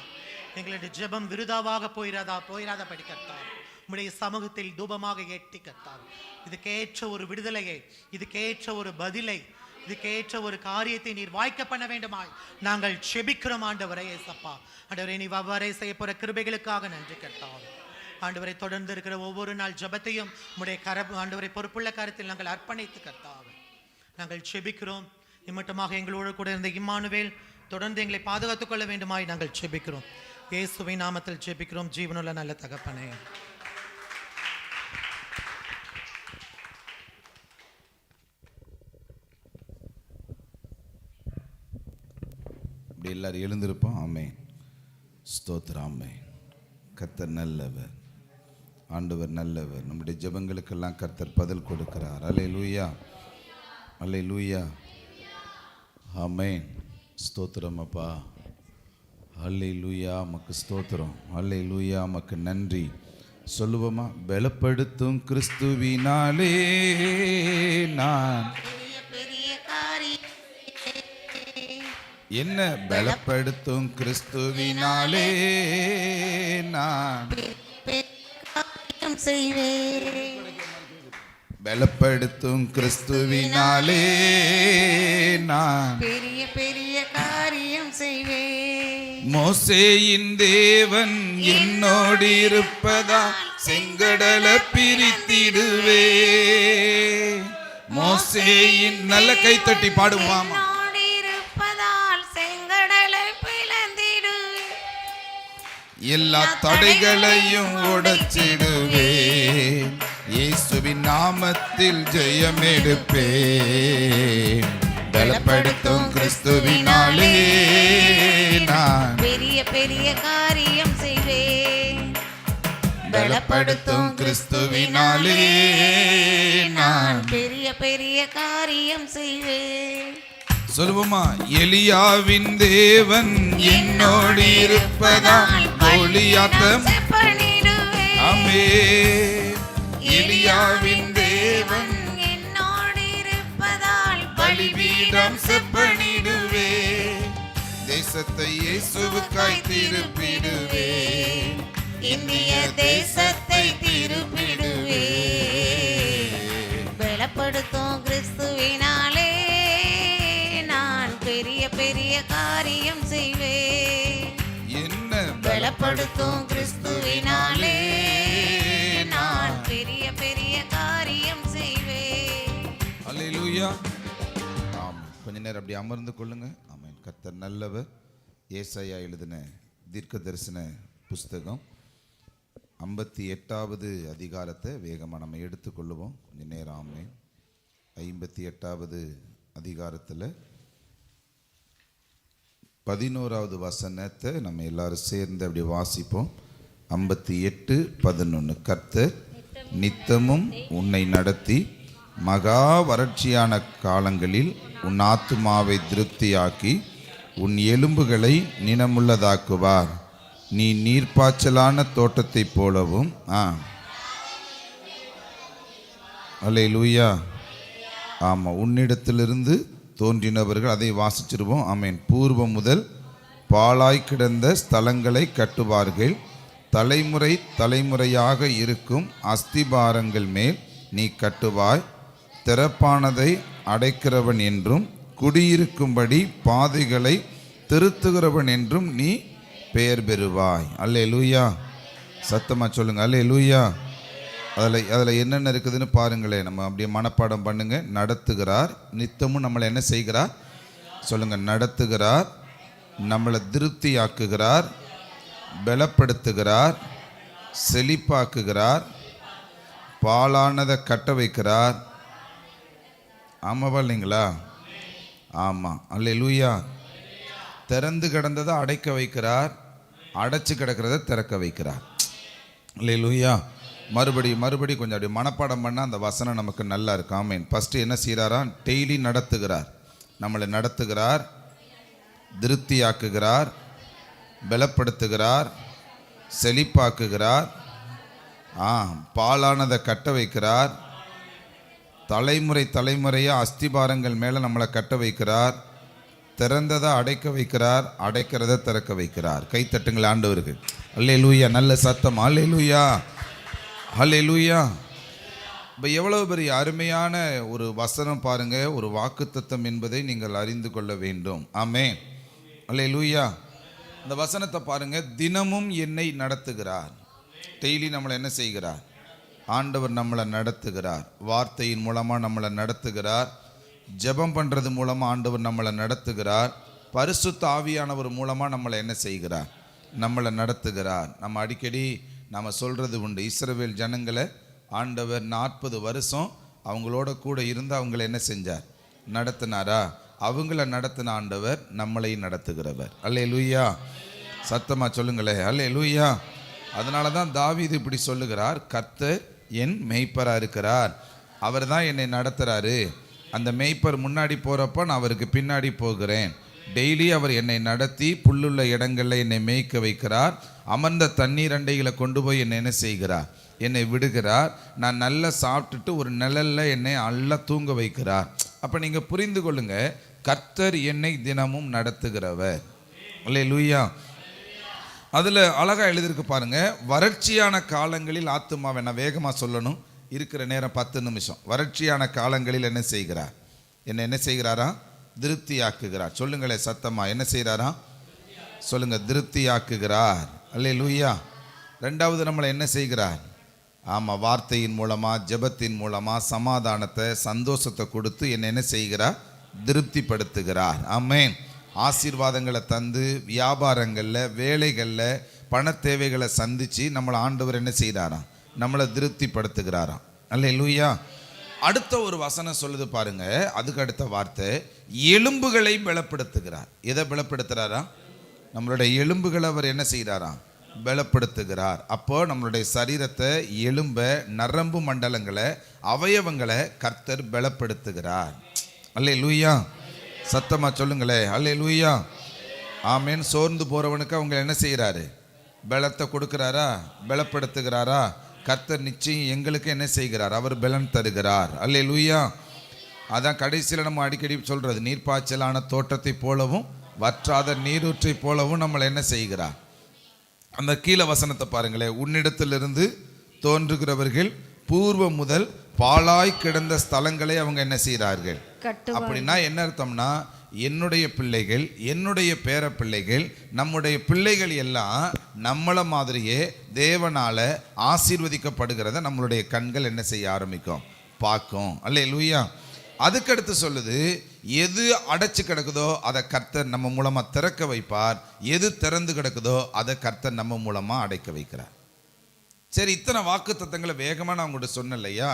எங்களுடைய ஜபம் விருதாவாக போயிராதபடி கர்த்தாவே உம்முடைய சமூகத்தில் தூபமாக ஏற்றி கர்த்தாவே இதுக்கேற்ற ஒரு விடுதலையை இதுக்கேற்ற ஒரு பதிலை இதுக்கேற்ற ஒரு காரியத்தை நீர் வாய்க்க பண்ண வேண்டுமாய் நாங்கள் செபிக்கிறோம் ஆண்டவரே. ஏசப்பா ஆண்டவரே நீ அவ்வாறே செய்ய போற கிருபைகளுக்காக நன்றி கர்த்தாவே. ஆண்டவரை தொடர்ந்து இருக்கிற ஒவ்வொரு நாள் ஜபத்தையும் உம்முடைய ஆண்டவரை பொறுப்புள்ள காரியத்தில் நாங்கள் அர்ப்பணித்து கர்த்தாவே நாங்கள் செபிக்கிறோம். இம்மட்டுமாக எங்களோடு கூட இருந்த இம்மானுவேல் தொடர்ந்து எங்களை பாதுகாத்துக் கொள்ள வேண்டுமாய் நாங்கள் செபிக்கிறோம். இயேசுவின் நாமத்தில் செபிக்கிறோம் ஜீவனுள்ள நல்ல தகப்பனே. இப்படி எல்லாரும் எழுந்திருப்போம். ஆமென் ஸ்தோத்திரம். ஆமென். கர்த்தர் நல்லவர், ஆண்டவர் நல்லவர். நம்முடைய ஜெபங்களுக்கெல்லாம் கர்த்தர் பதில் கொடுக்கிறார். அல்லேலூயா அல்லேலூயா. ஆமென் ஸ்தோத்திரம் அப்பா. அல்லேலூயா உமக்கு ஸ்தோத்திரம். அல்லேலூயா உமக்கு நன்றி சொல்லுவோமா? பலப்படுத்தும் கிறிஸ்துவினாலே நான் என்ன பலப்படுத்தும் கிறிஸ்துவினாலே நான் பலப்படுத்தும் கிறிஸ்துவினாலே நான் பெரிய பெரிய காரியம் செய்வேன். மோசேயின் தேவன் என்னோடு இருப்பதா செங்கடல பிரித்திடுவே. மோசேயின் நல்ல கைத்தட்டி பாடுவாமா? எல்லா தடைகளையும் உடைச்சிடுவேன். இயேசுவின் நாமத்தில் ஜெயம் எடுப்பேன். பலப்படுத்தும் கிறிஸ்துவினாலே நான் பெரிய பெரிய காரியம் செய்வேன். பலப்படுத்தும் கிறிஸ்துவினாலே நான் பெரிய பெரிய காரியம் செய்வேன். சொல்லுவோமா? எலியாவின் தேவன் என்னோடு இருப்பதால் கோலியாத்தம் செப்பனிடுவேன். ஆமென். எலியாவின் தேவன் என்னோடு இருப்பதால் பலிபீடம் செப்பனிடுவே, தேசத்தை இயேசுவுக்காய் திருப்பிடுவே, இந்திய தேசத்தை திருப்பிடுவே. பலப்படுத்தும் கிறிஸ்துவினாலே நான் பெரிய பெரிய காரியம் செய்வேன். என்ன பலப்படுத்தும் கிறிஸ்துவினாலே நான் பெரிய பெரிய காரியம் செய்வேன். அல்லேலூயா. ஆமென். கொஞ்ச நேரம் அப்படி அமர்ந்து கொள்ளுங்க. ஆமென். கர்த்தர் நல்லவர். ஏசாயா எழுதின தீர்க்க தரிசன புஸ்தகம் 58வது அதிகாரத்தை வேகமாக நம்ம எடுத்துக்கொள்ளுவோம். கொஞ்ச நேரம். ஆமென். 58வது அதிகாரத்தில் 11வது வசனத்தை நம்ம எல்லாரும் சேர்ந்து அப்படி வாசிப்போம். 58:11. கர்த்தர் நித்தமும் உன்னை நடத்தி மகா வறட்சியான காலங்களில் உன் ஆத்துமாவை திருப்தியாக்கி உன் எலும்புகளை நினமுள்ளதாக்குவார். நீ நீர்ப்பாய்ச்சலான தோட்டத்தைப் போலவும் அல்லேலூயா. ஆமாம், உன்னிடத்திலிருந்து தோன்றினவர்கள், அதை வாசிச்சிருவோம். ஆமென். பூர்வம் முதல் பாழாய் கிடந்த ஸ்தலங்களை கட்டுவார்கள். தலைமுறை தலைமுறையாக இருக்கும் அஸ்திபாரங்கள் மேல் நீ கட்டுவாய். திறப்பானதை அடைக்கிறவன் என்றும் குடியிருக்கும்படி பாதைகளை திருத்துகிறவன் என்றும் நீ பெயர் பெறுவாய். அல்லேலூயா. சத்தமாக சொல்லுங்க. அல்லேலூயா. அதில் என்னென்ன இருக்குதுன்னு பாருங்களேன். நம்ம அப்படியே மனப்பாடம் பண்ணுங்க. நடத்துகிறார், நித்தமும் நம்மளை என்ன செய்கிறார் சொல்லுங்க. நடத்துகிறார், நம்மளை திருப்தியாக்குகிறார், பலப்படுத்துகிறார், செழிப்பாக்குகிறார், பாலானதை கட்ட வைக்கிறார். ஆமாவா இல்லைங்களா? ஆமாம். அல்லேலூயா. திறந்து கிடந்ததை அடைக்க வைக்கிறார், அடைச்சு கிடக்கிறத திறக்க வைக்கிறார். அல்லேலூயா. மறுபடி கொஞ்சம் அப்படி மனப்பாடம் பண்ணால் அந்த வசனம் நமக்கு நல்லா இருக்கு. ஆமென். ஃபஸ்ட்டு என்ன செய்கிறாரா? டெய்லி நடத்துகிறார், நம்மளை நடத்துகிறார், திருப்தியாக்குகிறார், பலப்படுத்துகிறார், செழிப்பாக்குகிறார், பாலானதை கட்ட வைக்கிறார், தலைமுறை தலைமுறையாக அஸ்திபாரங்கள் மேலே நம்மளை கட்ட வைக்கிறார், திறந்ததை அடைக்க வைக்கிறார், அடைக்கிறத திறக்க வைக்கிறார். கைத்தட்டுங்கள் ஆண்டவருக்கு. அல்லேலூயா. நல்ல சத்தம். அல்லேலூயா. அல்லேலூயா. இப்போ எவ்வளவு பெரிய அருமையான ஒரு வசனம் பாருங்க. ஒரு வாக்குத்தத்தம் என்பதை நீங்கள் அறிந்து கொள்ள வேண்டும். ஆமென். அல்லேலூயா. இந்த வசனத்தை பாருங்க. தினமும் என்னை நடத்துகிறார். டெய்லி நம்மளை என்ன செய்கிறார்? ஆண்டவர் நம்மளை நடத்துகிறார். வார்த்தையின் மூலமாக நம்மளை நடத்துகிறார். ஜெபம் பண்ணுறது மூலமாக ஆண்டவர் நம்மளை நடத்துகிறார். பரிசுத்த ஆவியானவர் மூலமாக நம்மளை என்ன செய்கிறார்? நம்மளை நடத்துகிறார். நம்ம அடிக்கடி நம்ம சொல்கிறது உண்டு. இஸ்ரவேல் ஜனங்களை ஆண்டவர் 40 வருஷம் அவங்களோட கூட இருந்து அவங்கள என்ன செஞ்சார்? நடத்தினாரா? அவங்கள நடத்தின ஆண்டவர் நம்மளை நடத்துகிறவர். அல்லேலூயா. சத்தமாக சொல்லுங்களேன். அல்லேலூயா. அதனால தான் தாவீது இப்படி சொல்லுகிறார், கர்த்தர் என் மேய்ப்பராக இருக்கிறார், அவர் தான் என்னை நடத்துகிறாரு. அந்த மேய்ப்பர் முன்னாடி போகிறப்ப நான் அவருக்கு பின்னாடி போகிறேன். டெய்லி அவர் என்னை நடத்தி புல்லுள்ள இடங்களில் என்னை மேய்க்க வைக்கிறார். அமர்ந்த தண்ணீர் அண்டைகளை கொண்டு போய் என்னை என்ன செய்கிறார்? என்னை விடுகிறார். நான் நல்லா சாப்பிட்டுட்டு ஒரு நிழலில் என்னை நல்லா தூங்க வைக்கிறார். அப்போ நீங்கள் புரிந்து கொள்ளுங்க, கர்த்தர் என்னை தினமும் நடத்துகிறவர். அல்லேலூயா. அதில் அழகாக எழுதியிருக்கு பாருங்க. வறட்சியான காலங்களில் ஆத்துமாவை, நான் வேகமாக சொல்லணும், இருக்கிற நேரம் 10 நிமிஷம். வறட்சியான காலங்களில் என்ன செய்கிறார்? என்ன செய்கிறாரா? திருப்தியாக்குகிறார். சொல்லுங்களேன் சத்தமா. என்ன செய்கிறாரா? சொல்லுங்க. திருப்தியாக்குகிறார். அல்லேலூயா. ரெண்டாவது நம்மளை என்ன செய்கிறார்? ஆமாம், வார்த்தையின் மூலமாக, ஜெபத்தின் மூலமாக சமாதானத்தை, சந்தோஷத்தை கொடுத்து என்ன செய்கிறார்? திருப்திப்படுத்துகிறார். ஆமென். ஆசீர்வாதங்களை தந்து வியாபாரங்களில், வேலைகளில், பண தேவைகளை சந்தித்து நம்மளை ஆண்டவர் என்ன செய்கிறாராம்? நம்மளை திருப்திப்படுத்துகிறாராம். அல்லேலூயா. அடுத்த ஒரு வசனம் சொல்லுது பாருங்க. அதுக்கு அடுத்த வார்த்தை, எலும்புகளை பலப்படுத்துகிறார். எதை பலப்படுத்துகிறாரா? நம்மளுடைய எலும்புகளை அவர் என்ன செய்கிறாராம்? பலப்படுத்துகிறார். அப்போ நம்மளுடைய சரீரத்தை, எலும்ப, நரம்பு மண்டலங்களை, அவயவங்களை கர்த்தர் பலப்படுத்துகிறார். அல்லேலூயா. சத்தமா சொல்லுங்களே அல்லேலூயா. ஆமென். சோர்ந்து போறவனுக்கு அவங்க என்ன செய்கிறாரு? பலத்தை கொடுக்கிறாரா? பலப்படுத்துகிறாரா? கர்த்தர் நிச்சயம் எங்களுக்கு என்ன செய்கிறார்? அவர் பலன் தருகிறார். அல்லேலூயா. அதான் கடைசியில் நம்ம அடிக்கடி சொல்றது, நீர்ப்பாய்ச்சலான தோட்டத்தை போலவும் வற்றாத நீரூற்றை போலவும் நம்மளை என்ன செய்கிறார்? அந்த கீழ வசனத்தை பாருங்களேன். உன்னிடத்திலிருந்து தோன்றுகிறவர்கள் பூர்வம் முதல் பாழாய் கிடந்த ஸ்தலங்களை அவங்க என்ன செய்கிறார்கள்? அப்படின்னா என்ன அர்த்தம்னா, என்னுடைய பிள்ளைகள், என்னுடைய பேர பிள்ளைகள், நம்முடைய பிள்ளைகள் எல்லாம் நம்மள மாதிரியே தேவனால ஆசீர்வதிக்கப்படுகிறத நம்மளுடைய கண்கள் என்ன செய்ய ஆரம்பிக்கும்? பார்க்கும். அல்லேலூயா. அதுக்கடுத்து சொல்லுது, எது அடைச்சு கிடக்குதோ அதை கர்த்தர் நம்ம மூலமா திறக்க வைப்பார், எது திறந்து கிடக்குதோ அதை கர்த்தர் நம்ம மூலமா அடைக்க வைக்கிறார். சரி, இத்தனை வாக்கு தத்தங்களை வேகமா நான் உங்கள்கிட்ட சொன்னேன் இல்லையா?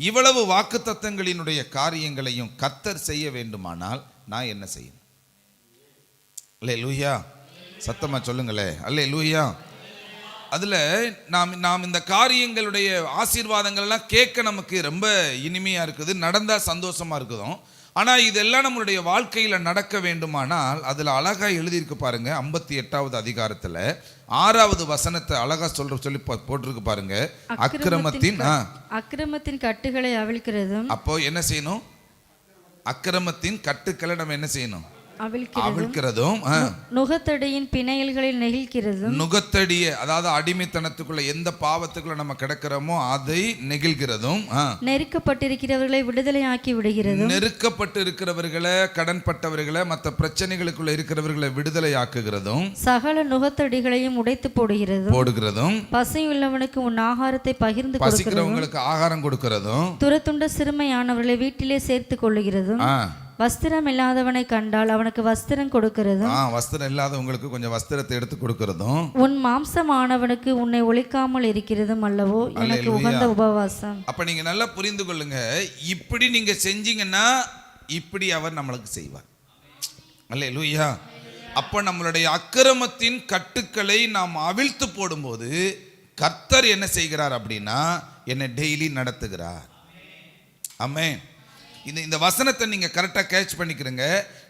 இவ்வளவு வாக்கு தத்தங்களினுடைய காரியங்களையும் கர்த்தர் செய்ய வேண்டுமானால் நான் என்ன செய்யணும்? அல்லேலூயா. சத்தமா சொல்லுங்களே அல்லேலூயா. அதுல நாம் இந்த காரியங்களுடைய ஆசீர்வாதங்கள் எல்லாம் கேட்க நமக்கு ரொம்ப இனிமையா இருக்குது, நடந்தா சந்தோஷமா இருக்குதும். ஆனா இதெல்லாம் நம்மளுடைய வாழ்க்கையில நடக்க வேண்டுமானால் அதுல அழகா எழுதியிருக்கு பாருங்க. 58வது அதிகாரத்துல 6வது வசனத்தை அழகா சொல்லி போட்டிருக்கு பாருங்க. அக்கிரமத்தின் கட்டுகளை அவிழ்க்கிறதும். அப்போ என்ன செய்யணும்? அக்கிரமத்தின் கட்டுக்களை நம்ம என்ன செய்யணும்? அவிழ்க்கிறதும். நுகத்தடியின் பிணையல்களில் நெகிழ்கிறதும். நுகத்தடிய, அதாவது அடிமைத்தனத்துக்குள்ள எந்த பாவத்துக்குள்ள நம்ம கிடக்கிறோமோ அதை நெகிழ்கிறதும். நெருக்கப்பட்டிருக்கிறவர்களை விடுதலையாக்கி விடுகிறதும். நெருக்கப்பட்டு இருக்கிறவர்களை, கடன்பட்டவர்களை, மற்ற பிரச்சனைகளுக்குள்ள இருக்கிறவர்களை விடுதலையாக்குகிறதும். சகல நுகத்தடிகளையும் உடைத்து போடுகிறதும். பசியுள்ளவனுக்கு உன் ஆகாரத்தை பகிர்ந்து பசிக்கிறவங்களுக்கு ஆகாரம் கொடுக்கிறதும். துரத்துண்ட சிறுமையானவர்களை வீட்டிலே சேர்த்து கொள்ளுகிறதும். வஸ்திரம் இல்லாதவனை கண்டால் அவனுக்கு வஸ்திரம் கொடுக்கிறதும். வஸ்திரம் இல்லாதவங்களுக்கு கொஞ்சம் வஸ்திரத்தை எடுத்து கொடுக்கிறதும். உன் மாம்சமானவனுக்கு உன்னை ஒழிக்காமல் இருக்கிறதும் அல்லவோ எனக்கு உகந்த உபவாசம். அப்ப நீங்க நல்லா புரிந்து கொள்ளுங்க, இப்படி நீங்க செஞ்சீங்கன்னா இப்படி அவர் நம்மளுக்கு செய்வார். அல்லேலூயா. அப்ப நம்மளுடைய அக்கிரமத்தின் கட்டுக்களை நாம் அவிழ்த்து போடும்போது கர்த்தர் என்ன செய்கிறார் அப்படின்னா என்னை டெய்லி நடத்துகிறார். ஆமென். இந்த வசனத்தை நீங்க கரெக்டா கேட்ச் பண்ணிக்கிறீங்க.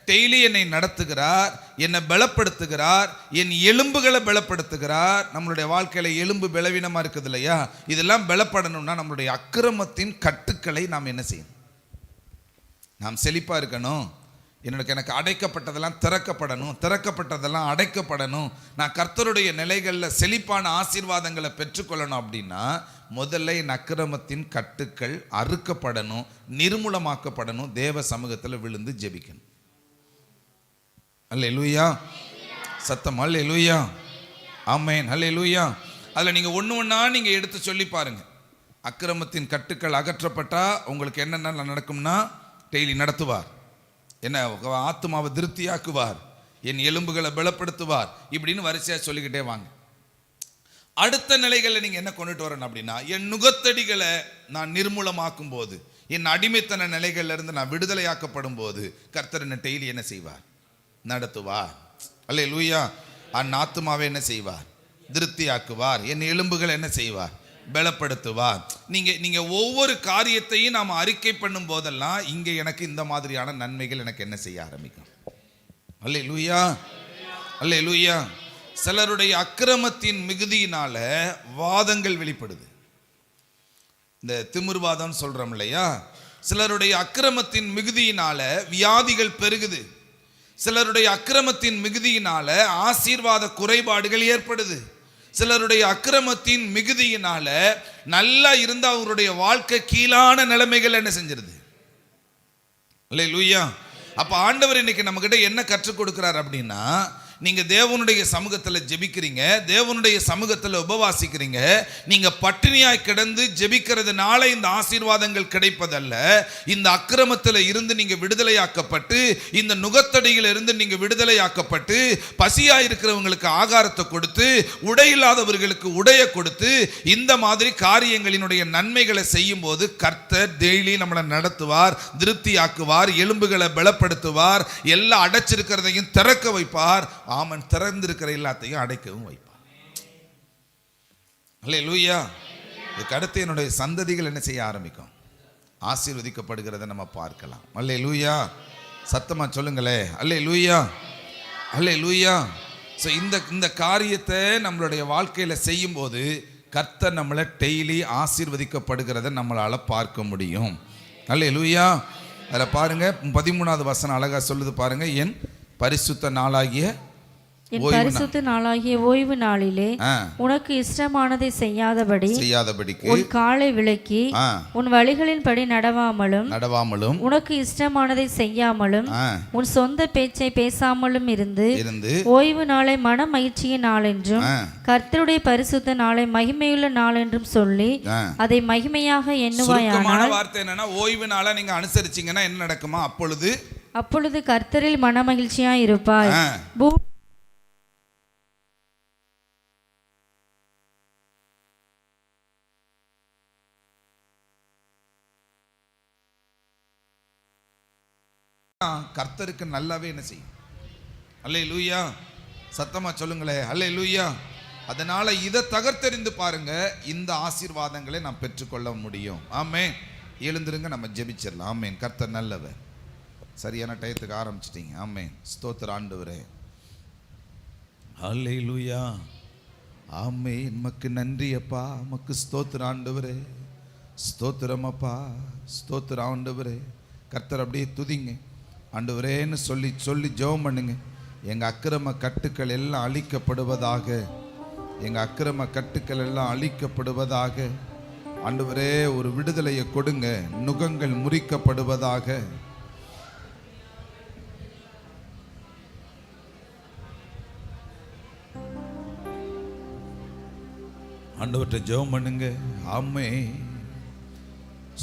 டெய்லி என்னை நடத்துகிறார், என்னை பலப்படுத்துகிறார், என் எலும்புகளை பலப்படுத்துகிறார். நம்மளுடைய வாழ்க்கையில எலும்பு பலவீனமா இருக்குது இல்லையா? இதெல்லாம் பலப்படணும்னா நம்மளுடைய அக்கிரமத்தின் கட்டுக்களை நாம் என்ன செய்யணும்? நாம் செழிப்பா இருக்கணும். எனக்கு அடைக்கப்பட்டதெல்லாம் திறக்கப்படணும், திறக்கப்பட்டதெல்லாம் அடைக்கப்படணும். நான் கர்த்தருடைய நிலைகளில் செழிப்பான ஆசீர்வாதங்களை பெற்றுக்கொள்ளணும் அப்படின்னா முதல்ல என் அக்கிரமத்தின் கட்டுக்கள் அறுக்கப்படணும், நிர்மூலமாக்கப்படணும். தேவ சமூகத்தில் விழுந்து ஜெபிக்கணும். அல்லேலூயா. சத்தம் அல்லேலூயா. ஆமென். அல்லேலூயா. அதில் நீங்கள் ஒன்றா நீங்கள் எடுத்து சொல்லி பாருங்க. அக்கிரமத்தின் கட்டுக்கள் அகற்றப்பட்டா உங்களுக்கு என்னென்ன நடக்கும்னா, டெய்லி நடத்துவார், என்ன ஆத்துமாவை திருப்தியாக்குவார், என் எலும்புகளை பலப்படுத்துவார், இப்படின்னு வரிசையாக சொல்லிக்கிட்டே வாங்க. அடுத்த நிலைகளில் நீங்கள் என்ன கொண்டுட்டு வரணும் அப்படின்னா, என் நுகத்தடிகளை நான் நிர்மூலமாக்கும் போது, என் அடிமைத்தன நிலைகள்ல இருந்து நான் விடுதலையாக்கப்படும் போது கர்த்தர் என்ன டெய்லி என்ன செய்வார்? நடத்துவார். அல்லேலூயா. அன் ஆத்துமாவை என்ன செய்வார்? திருப்தியாக்குவார். என் எலும்புகளை என்ன செய்வார்? பலப்படுத்துவார். நீங்க ஒவ்வொரு காரியத்தையும் நாம் அறிக்கை பண்ணும் போதெல்லாம் இங்கே எனக்கு இந்த மாதிரியான நன்மைகள் எனக்கு என்ன செய்ய ஆரம்பிக்கும். அல்லேலூயா. அல்லேலூயா. சிலருடைய அக்கிரமத்தின் மிகுதியினால வாதங்கள் வெளிப்படுது. இந்த திமிர்வாதம் சொல்றோம் இல்லையா? சிலருடைய அக்கிரமத்தின் மிகுதியினால வியாதிகள் பெருகுது. சிலருடைய அக்கிரமத்தின் மிகுதியினால ஆசீர்வாத குறைபாடுகள் ஏற்படுது. சிலருடைய அக்கிரமத்தின் மிகுதியினால நல்லா இருந்த அவருடைய வாழ்க்கை கீழான நிலைமைகள் என்ன செஞ்சிருது. அல்லேலூயா. அப்ப ஆண்டவர் இன்னைக்கு நம்ம கிட்ட என்ன கற்றுக் கொடுக்கிறார் அப்படின்னா, நீங்க தேவனுடைய சமூகத்தில் ஜெபிக்கிறீங்க, தேவனுடைய சமூகத்தில் உபவாசிக்கிறீங்க. நீங்க பட்டினியாய் கிடந்து ஜெபிக்கிறதுனால இந்த ஆசீர்வாதங்கள் கிடைப்பதல்ல. இந்த அக்கிரமத்தில் இருந்து நீங்க விடுதலையாக்கப்பட்டு, இந்த நுகத்தடியில் இருந்து நீங்க விடுதலையாக்கப்பட்டு, பசியாய் இருக்கிறவங்களுக்கு ஆகாரத்தை கொடுத்து, உடையில்லாதவர்களுக்கு உடைய கொடுத்து, இந்த மாதிரி காரியங்களினுடைய நன்மைகளை செய்யும் போது கர்த்தர் டெய்லி நம்மளை நடத்துவார், திருப்தியாக்குவார், எலும்புகளை பலப்படுத்துவார், எல்லாம் அடைச்சிருக்கிறதையும் திறக்க வைப்பார். ஆமன். திறந்திருக்கிற எல்லாத்தையும் அடைக்கவும் வைப்பார். அல்லேலூயா. இதுக்கு அடுத்து என்னுடைய சந்ததிகள் என்ன செய்ய ஆரம்பிக்கும்? ஆசீர்வதிக்கப்படுகிறத நம்ம பார்க்கலாம். அல்லேலூயா. சத்தமா சொல்லுங்களே அல்லேலூயா, அல்லேலூயா. ஸோ இந்த காரியத்தை நம்மளுடைய வாழ்க்கையில் செய்யும்போது கர்த்தர் நம்மளை டெய்லி ஆசீர்வதிக்கப்படுகிறத நம்மளால் பார்க்க முடியும். அல்லேலூயா. அதில் பாருங்க 13வது வசனம் அழகா சொல்லுது பாருங்க. என் பரிசுத்த நாளாகிய ஓய்வு நாளிலே உனக்கு இஷ்டமானதை செய்யாதபடிக்கு உன் காலை விலக்கி உன் வழிகளின்படி நடவாமலும் உனக்கு இஷ்டமானதை செய்யாமலும் உன் சொந்த பேச்சை பேசாமலும் இருந்து ஓய்வு நாளை மன மகிழ்ச்சியின் நாள் என்றும் கர்த்தருடைய பரிசுத்த நாளை மகிமையுள்ள நாள் என்றும் சொல்லி அதை மகிமையாக எண்ணுவாயானால். வார்த்தை என்னன்னா, ஓய்வு நாளை நீங்க அனுசரிச்சீங்கன்னா என்ன நடக்குமா? அப்பொழுது கர்த்தரில் மன மகிழ்ச்சியா இருப்பாய். கர்த்தருக்கு நல்லாவே என்ன செய்யும்? அல்லேலூயா. சத்தமா சொல்லுங்களே அல்லேலூயா. அதனால இதை தகர்த்தெறிந்து பாருங்க, இந்த ஆசீர்வாதங்களை நாம் பெற்றுக்கொள்ள முடியும். ஆமென். எழுந்திருங்க, நம்ம ஜெபிச்சிடலாம். ஆமென். கர்த்தர் நல்லவர். சரியான டயத்துக்கு ஆரம்பிச்சிட்டீங்க. ஆமென். ஸ்தோத்திர ஆண்டவரே. அல்லேலூயா. ஆமென். உமக்கு நன்றி அப்பா, உமக்கு ஸ்தோத்திர ஆண்டவரே. ஸ்தோத்திரம் அப்பா, ஸ்தோத்திர ஆண்டவரே. கர்த்தர் அப்படியே துதிங்க. ஆண்டவரேன்னு சொல்லி ஜெபம் பண்ணுங்க. எங்கள் அக்கிரம கட்டுக்கள் எல்லாம் அழிக்கப்படுவதாக, எங்கள் அக்கிரம கட்டுக்கள் எல்லாம் அழிக்கப்படுவதாக. ஆண்டவரே ஒரு விடுதலையை கொடுங்க. நுகங்கள் முறிக்கப்படுவதாக. ஆண்டவர்கிட்ட ஜெபம் பண்ணுங்க. ஆமென்.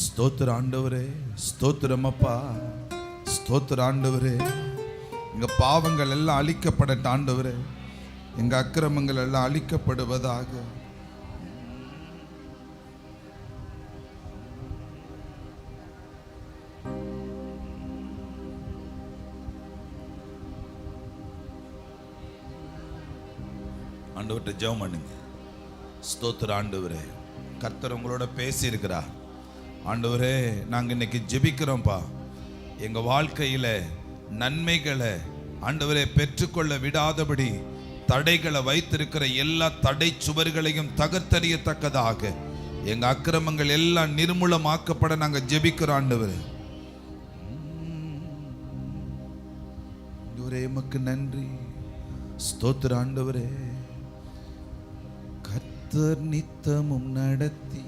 ஸ்தோத்திர ஆண்டவரே. ஸ்தோத்திரம் அப்பா, ஸ்தோத்திர ஆண்டவரே. எங்க பாவங்கள் எல்லாம் அழிக்கப்படட்டும் ஆண்டவரே. எங்க அக்கிரமங்கள் எல்லாம் அழிக்கப்படுவதாக. ஆண்டவர்கிட்ட ஜெபம் பண்ணுங்க. ஸ்தோத்திர ஆண்டவரே. கர்த்தர் உங்களோட பேசி இருக்கிறார். ஆண்டவரே, நாங்கள் இன்னைக்கு ஜெபிக்கிறோம்ப்பா. எங்கள் வாழ்க்கையில் நன்மைகளை ஆண்டவரே பெற்றுக்கொள்ள விடாதபடி தடைகளை வைத்திருக்கிற எல்லா தடை சுவர்களையும் தகர்த்தறியத்தக்கதாக எங்கள் அக்கிரமங்கள் எல்லாம் நிர்மூலமாக்கப்பட நாங்கள் ஜெபிக்கிறோம் ஆண்டவரே. எமக்கு நன்றி. ஸ்தோத்திர ஆண்டவரே. கர்த்தர் நித்தமும் நடத்தி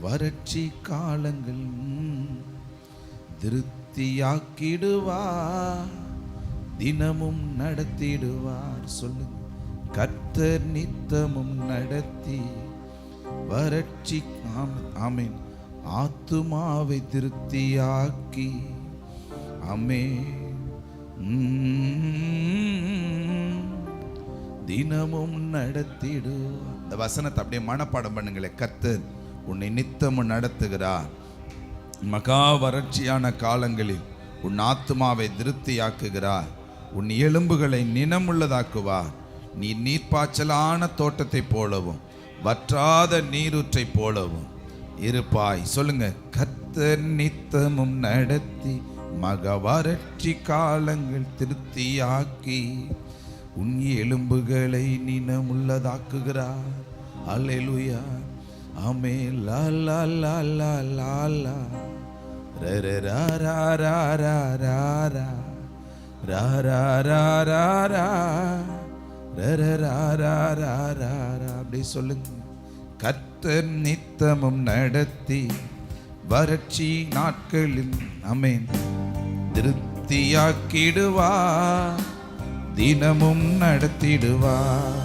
வறட்சி காலங்கள் திருப்தியாக்கிடுவார், தினமும் நடத்திடுவார். சொல்லுங்க. கர்த்தர் நித்தமும் நடத்தி வறட்சி ஆமென் ஆத்துமாவை திருப்தியாக்கி ஆமென் தினமும் நடத்திடுவார். இந்த வசனத்தை அப்படியே மனப்பாடம் பண்ணுங்களேன். கர்த்தர் உன்னை நித்தமும் நடத்துகிறார். மகா வறட்சியான காலங்களில் உன் ஆத்துமாவை திருப்தியாக்குகிறார். உன் எலும்புகளை நினமுள்ளதாக்குவார். நீ நீர்ப்பாய்ச்சலான தோட்டத்தை போலவும் வற்றாத நீரூற்றை போலவும் இருப்பாய். சொல்லுங்க. கர்த்தர் நித்தமும் நடத்தி மகா வறட்சி காலங்கள் திருப்தியாக்கி உன் எலும்புகளை நினமுள்ளதாக்குகிறார். அல்லேலூயா. ஆமே. லா லா லா லா லா லா ர ர ரா ரா ரா ரா ரா ரா ரா ரா ரா ரா ரா ர ர ரா ரா ரா ரா ரா. அப்படி சொல்லுங்க. கர்த்தர் நித்தமும் நடத்தி வறட்சி நாட்களில் ஆமென் திருப்தியாக்கிடுவார், தினமும் நடத்திடுவார்.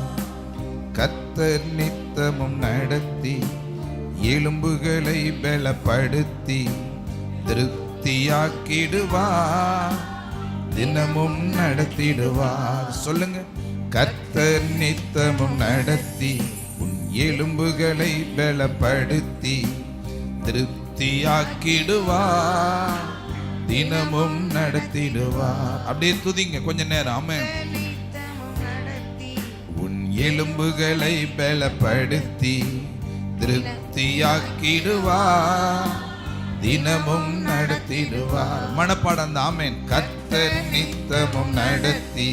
கர்த்தர் நித்தமும் நடத்தி எலும்புகளை பலப்படுத்தி திருப்தியாக்கிடுவார், தினமும் நடத்திடுவார். சொல்லுங்க. கர்த்தர் நித்தமும் நடத்தி உன் எலும்புகளை பலப்படுத்தி திருப்தியாக்கிடுவார், தினமும் நடத்திடுவார். அப்படியே துதிங்க கொஞ்ச நேரம். ஆமென். உன் எலும்புகளை பலப்படுத்தி திருப்தியாக்கிடுவார், தினமும் நடத்திடுவார். மனப்பாடம் தான். ஆமென். கர்த்தர் நித்தமும் நடத்தி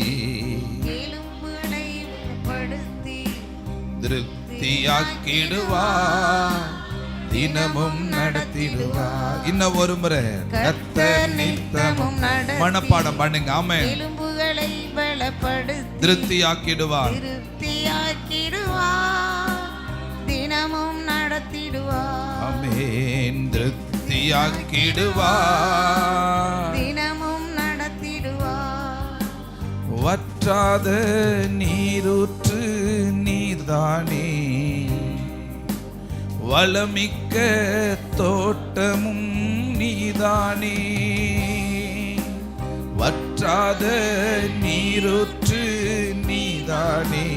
எலும்புகளை பலப்படுத்தி திருப்தியாக்கிடுவார், தினமும் நடத்திடுவார். இன்னும் ஒரு முறை. கர்த்தர் நித்தமும் மனப்பாடம் பண்ணுங்க. ஆமென். எலும்புகளை பலப்படுத்தி திருப்தியாக்கிடுவார், திருப்தியாக்கிடுவார், தினமும் நடத்திடுவார். ஆமென். திருப்தியாக்கிடுவார், தினமும் நடத்திடுவார். வற்றாத நீரூற்று நீர்தானே, வளமிக்க தோட்டமும் நீதானே. வற்றாத நீரூற்று நீதானே.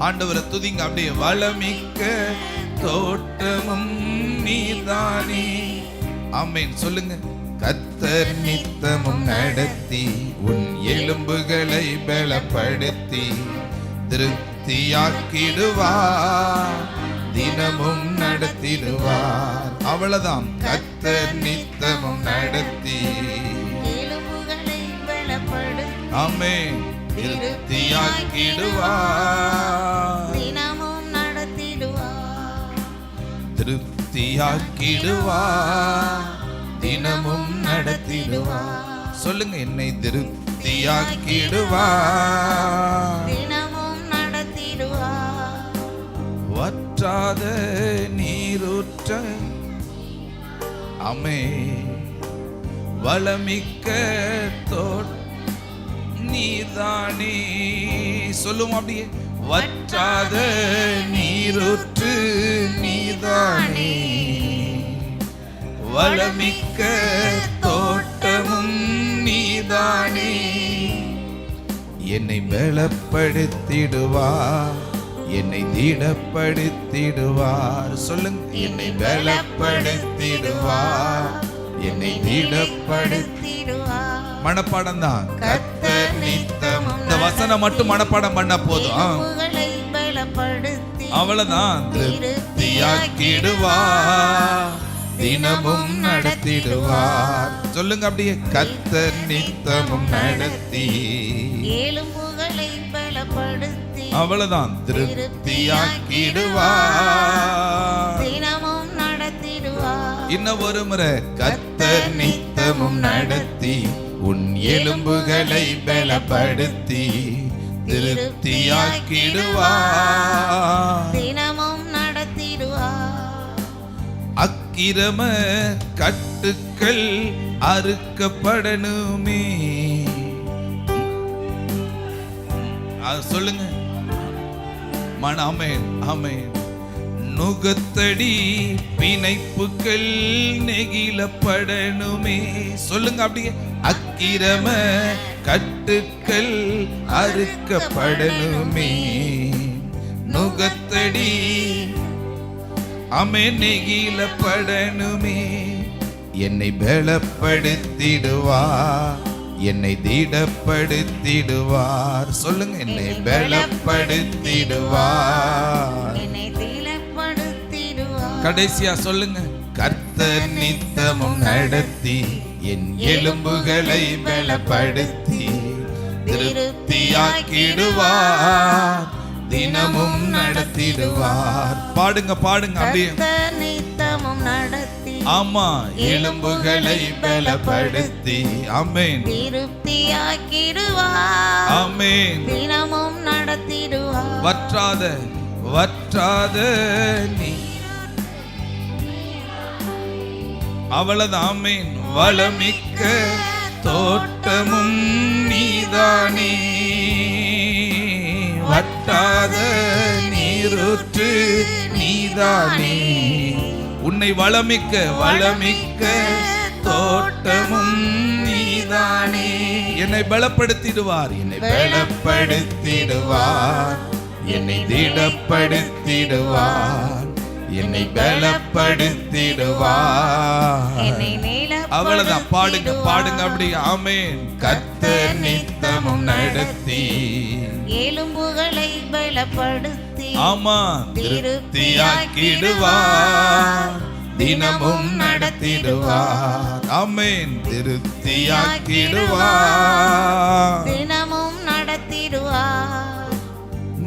ஆண்டவரை துதிங்க அப்படியே. வளமிக்க தோட்டமும் நீதானே. ஆமென். சொல்லுங்க. கர்த்தர் நித்தமும் நடத்தி உன் எலும்புகளை பலப்படுத்தி திருப்தியாக்கிடுவார், தினமும் நடத்திடுவார். அவ்வளவுதான். கர்த்தர் நித்தமும் நடத்தி எலும்புகளை பலப்படுத்தி ஆமென் திருப்தியாக்கிடுவார், தினமும் நடத்திடுவார். திருப்தியாக்கிடுவார், தினமும் நடத்திடுவார். சொல்லுங்க. என்னை திருப்தியாக்கிடுவார், தினமும் நடத்திடுவார். வற்றாத நீரூற்ற ஆமென், வளமிக்க நீர்தானே. சொல்லுவோம் அப்படியே. வற்றாத நீரூற்று நீர்தானே, வளமிக்க தோட்டமும் நீதானே. என்னை பலப்படுத்திடுவார், என்னை திடப்படுத்திடுவார். சொல்லுங்க. என்னை பலப்படுத்திடுவார், என்னை திடப்படுத்திடுவார். மனப்பாடம் தான். கர்த்தர் நித்தமும். இந்த வசனம் மட்டும் மனப்பாடம் பண்ண போதும். எலும்புகளை பலப்படுத்தி அவ்வளவுதான். திருப்தியாக்கிடுவார், தினமும் நடத்திடுவார். சொல்லுங்க அப்படியே. கர்த்தர் நித்தமும் நடத்தி எலும்புகளை பலப்படுத்தி அவ்வளவுதான். திருப்தியாக்கிடுவார், தினமும் நடத்திடுவார். இன்னும் ஒரு முறை. கர்த்தர் நித்தமும் நடத்தி உன் எலும்புகளை பலப்படுத்தி திருப்தியாக்கிடுவார், தினமும் நடத்திடுவார். அக்கிரம கட்டுக்கள் அறுக்கப்படணுமே. சொல்லுங்க. ஆமென். ஆமென். நுகத்தடி பிணைப்புகள் நெகிழப்படணுமே. சொல்லுங்க அப்படியே. அக்கிரம கட்டுக்கள் அறுக்கப்படணுமே. நுகத்தடி ஆமென் நெகிழப்படணுமே. என்னை பலப்படுத்திடுவார், என்னை திடப்படுத்திடுவார். சொல்லுங்க. என்னை பலப்படுத்திடுவார், என்னை திடப்படுத்திடுவார். கடைசியா சொல்லுங்க. கர்த்தர் நித்தமும் நடத்தி என் எலும்புகளை பலப்படுத்தி திருப்தியாக்கிடுவார், தினமும் நடத்திடுவார். பாடுங்க பாடுங்க அப்படியே. கர்த்தர் நித்தமும் நடத்தி ஆமா எலும்புகளை பலப்படுத்தி ஆமென் திருப்தியாக்கிடுவார், ஆமென். தினமும் நடத்திடுவார். வற்றாத வற்றாத நீ அவ்வளவுதான். ஆமென். வளமிக்க தோட்டமும் நீதானே, வற்றாத நீரூற்று நீதானே. உன்னை வளமிக்க வளமிக்க தோட்டமும் நீதானே. என்னை பலப்படுத்திடுவார், என்னை பலப்படுத்திடுவார், என்னை திடப்படுத்திடுவார், என்னை பலப்படுத்திடுவார். அவ்வளவுதான். பாடுங்க பாடுங்க அப்படி. ஆமென். கர்த்தர் நித்தமும் நடத்தி எலும்புகளை பலப்படுத்தி ஆமா திருப்தியாக்கிடுவார், தினமும் நடத்திடுவார். ஆமென். திருப்தியாக்கிடுவார், தினமும் நடத்திடுவார்.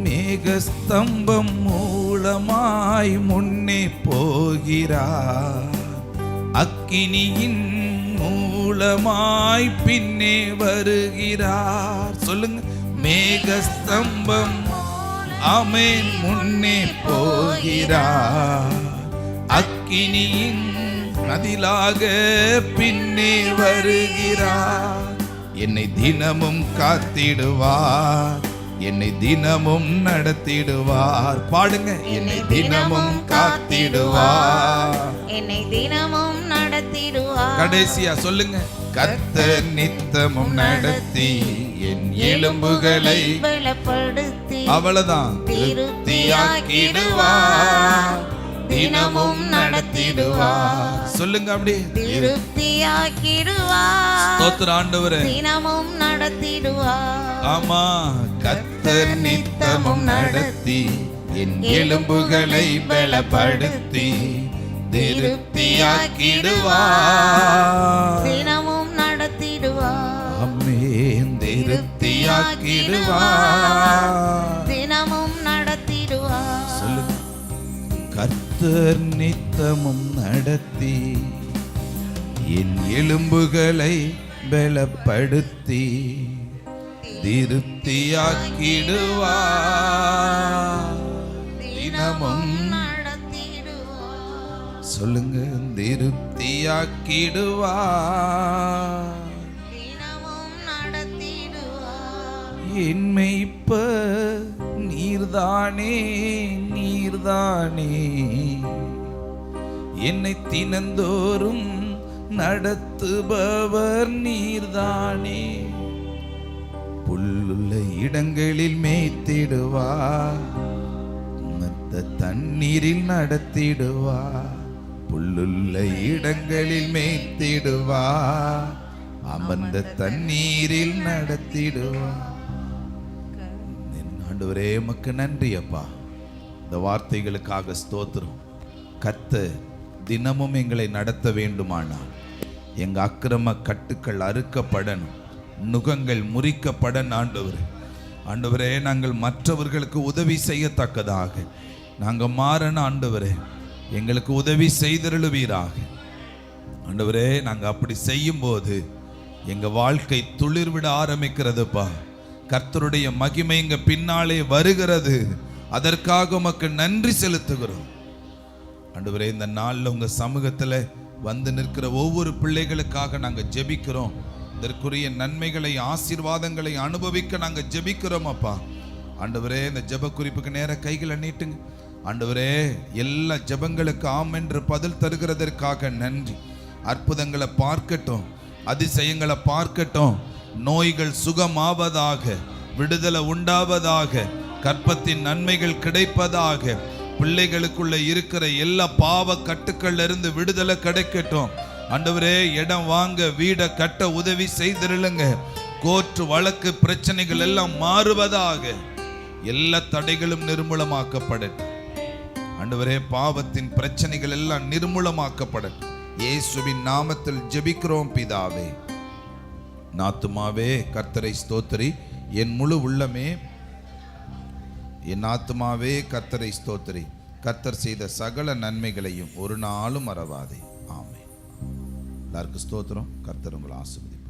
மேகஸ்தம்பம் மூலமாய் முன்னே போகிறார், அக்கினியின் மூலமாய் பின்னே வருகிறார். சொல்லுங்க. மேகஸ்தம்பம் ஆமென் முன்னே போகிறார், அக்கினியின் மதிலாக பின்னே வருகிறார். என்னை தினமும் காத்திடுவார், என்னை தினமும் நடத்திடுவார். பாடுங்க. என்னை தினமும் காத்திடுவார், என்னை தினமும் நடத்திடுவார். கடைசியா சொல்லுங்க. கர்த்தர் நித்தமும் நடத்தி என் எலும்புகளை பலப்படுத்தி அவ்வளவுதான் திருப்தியாக்கிடுவார், தினமும் நடத்திடுவார். சொல்லுங்க. அப்படி திருப்தியாக்கிடுவார், ஸ்தோத்திர ஆண்டவரே. தினமும் நடத்திடுவார். ஆமா. கர்த்தர் நித்தமும் நடத்தி என் எலும்புகளை பலப்படுத்தி திருப்தியாக்கிடுவார், தினமும் நடத்திடுவார். ஆமென். திருப்தியாக்கிடுவார், தினமும் நடத்திடுவார். சொல்லுங்க. கர்த்தர் நித்தமும் நடத்தி என் எலும்புகளை பலப்படுத்தி திருப்தியாக்கிடுவார், தினமும் நடத்திடுவார். சொல்லுங்க. திருப்தியாக்கிடுவார், தினமும் நடத்திடுவார். என் மேய்ப்பர் நீர்தானே, நீர்தானே என்னை தினந்தோறும் நடத்துபவர் நீர்தானே. புல்லுள்ள இடங்களில் மேய்த்திடுவார், மத்த தண்ணீரில் நடத்திடுவார். புல்லுள்ள இடங்களில் மேய்த்திடுவார், அமர்ந்த தண்ணீரில் நடத்திடுவார். ஆண்டவரே உமக்கு நன்றி அப்பா. இந்த வார்த்தைகளுக்காக ஸ்தோத்திரம். கர்த்தர் தினமும் எங்களை நடத்த வேண்டுமானால் எங்க அக்கிரம கட்டுக்கள் அறுக்கப்படணும், நுகங்கள் முறிக்கப்படணும். ஆண்டவரே, ஆண்டவரே நாங்கள் மற்றவர்களுக்கு உதவி செய்யத்தக்கதாக நாங்கள் மாறணும். ஆண்டவரே எங்களுக்கு உதவி செய்தருளுவீராக. ஆண்டவரே நாங்கள் அப்படி செய்யும்போது எங்கள் வாழ்க்கை துளிர்விட ஆரம்பிக்கிறதுப்பா. கர்த்தருடைய மகிமை எங்க பின்னாலே வருகிறது. அதற்காக உமக்கு நன்றி செலுத்துகிறோம். ஆண்டவரே இந்த நாளில் உங்க சமூகத்தில் வந்து நிற்கிற ஒவ்வொரு பிள்ளைகளுக்காக நாங்கள் ஜெபிக்கிறோம். இதற்குரிய நன்மைகளை ஆசீர்வாதங்களை அனுபவிக்க நாங்கள் ஜெபிக்கிறோம் அப்பா. ஆண்டவரே இந்த ஜெப குறிப்புக்கு நேர கைகளை நீட்டுங்க. ஆண்டவரே எல்லா ஜெபங்களுக்கு ஆம் என்று பதில் தருகிறதற்காக நன்றி. அற்புதங்களை பார்க்கட்டும், அதிசயங்களை பார்க்கட்டும். நோய்கள் சுகமாவதாக, விடுதலை உண்டாவதாக, கற்பத்தின் நன்மைகள் கிடைப்பதாக, பிள்ளைகளுக்குள்ள இருக்கிற எல்லா பாவ கட்டுக்கள்ல இருந்து விடுதலை கிடைக்கட்டும். ஆண்டவரே இடம் வாங்க வீடை கட்ட உதவி செய்திருளுங்க. கோர்ட் வழக்கு பிரச்சனைகள் எல்லாம் மாறுவதாக, எல்லா தடைகளும் நிர்மூலமாக்கப்படட்டும். ஆண்டவரே பாவத்தின் பிரச்சனைகள் எல்லாம் நிர்மூலமாக்கப்படட்டும். இயேசுவின் நாமத்தில் ஜெபிக்கிறோம் பிதாவே. ஆத்துமாவே கர்த்தரை ஸ்தோத்திரி, என் முழு உள்ளமே என் ஆத்துமாவே கர்த்தரை ஸ்தோத்திரி, கர்த்தர் செய்த சகல நன்மைகளையும் ஒரு நாளும் மறவாதே. ஆமென். எல்லாருக்கும் ஸ்தோத்திரம். கர்த்தர் உங்களை ஆசீர்வதிப்பார்.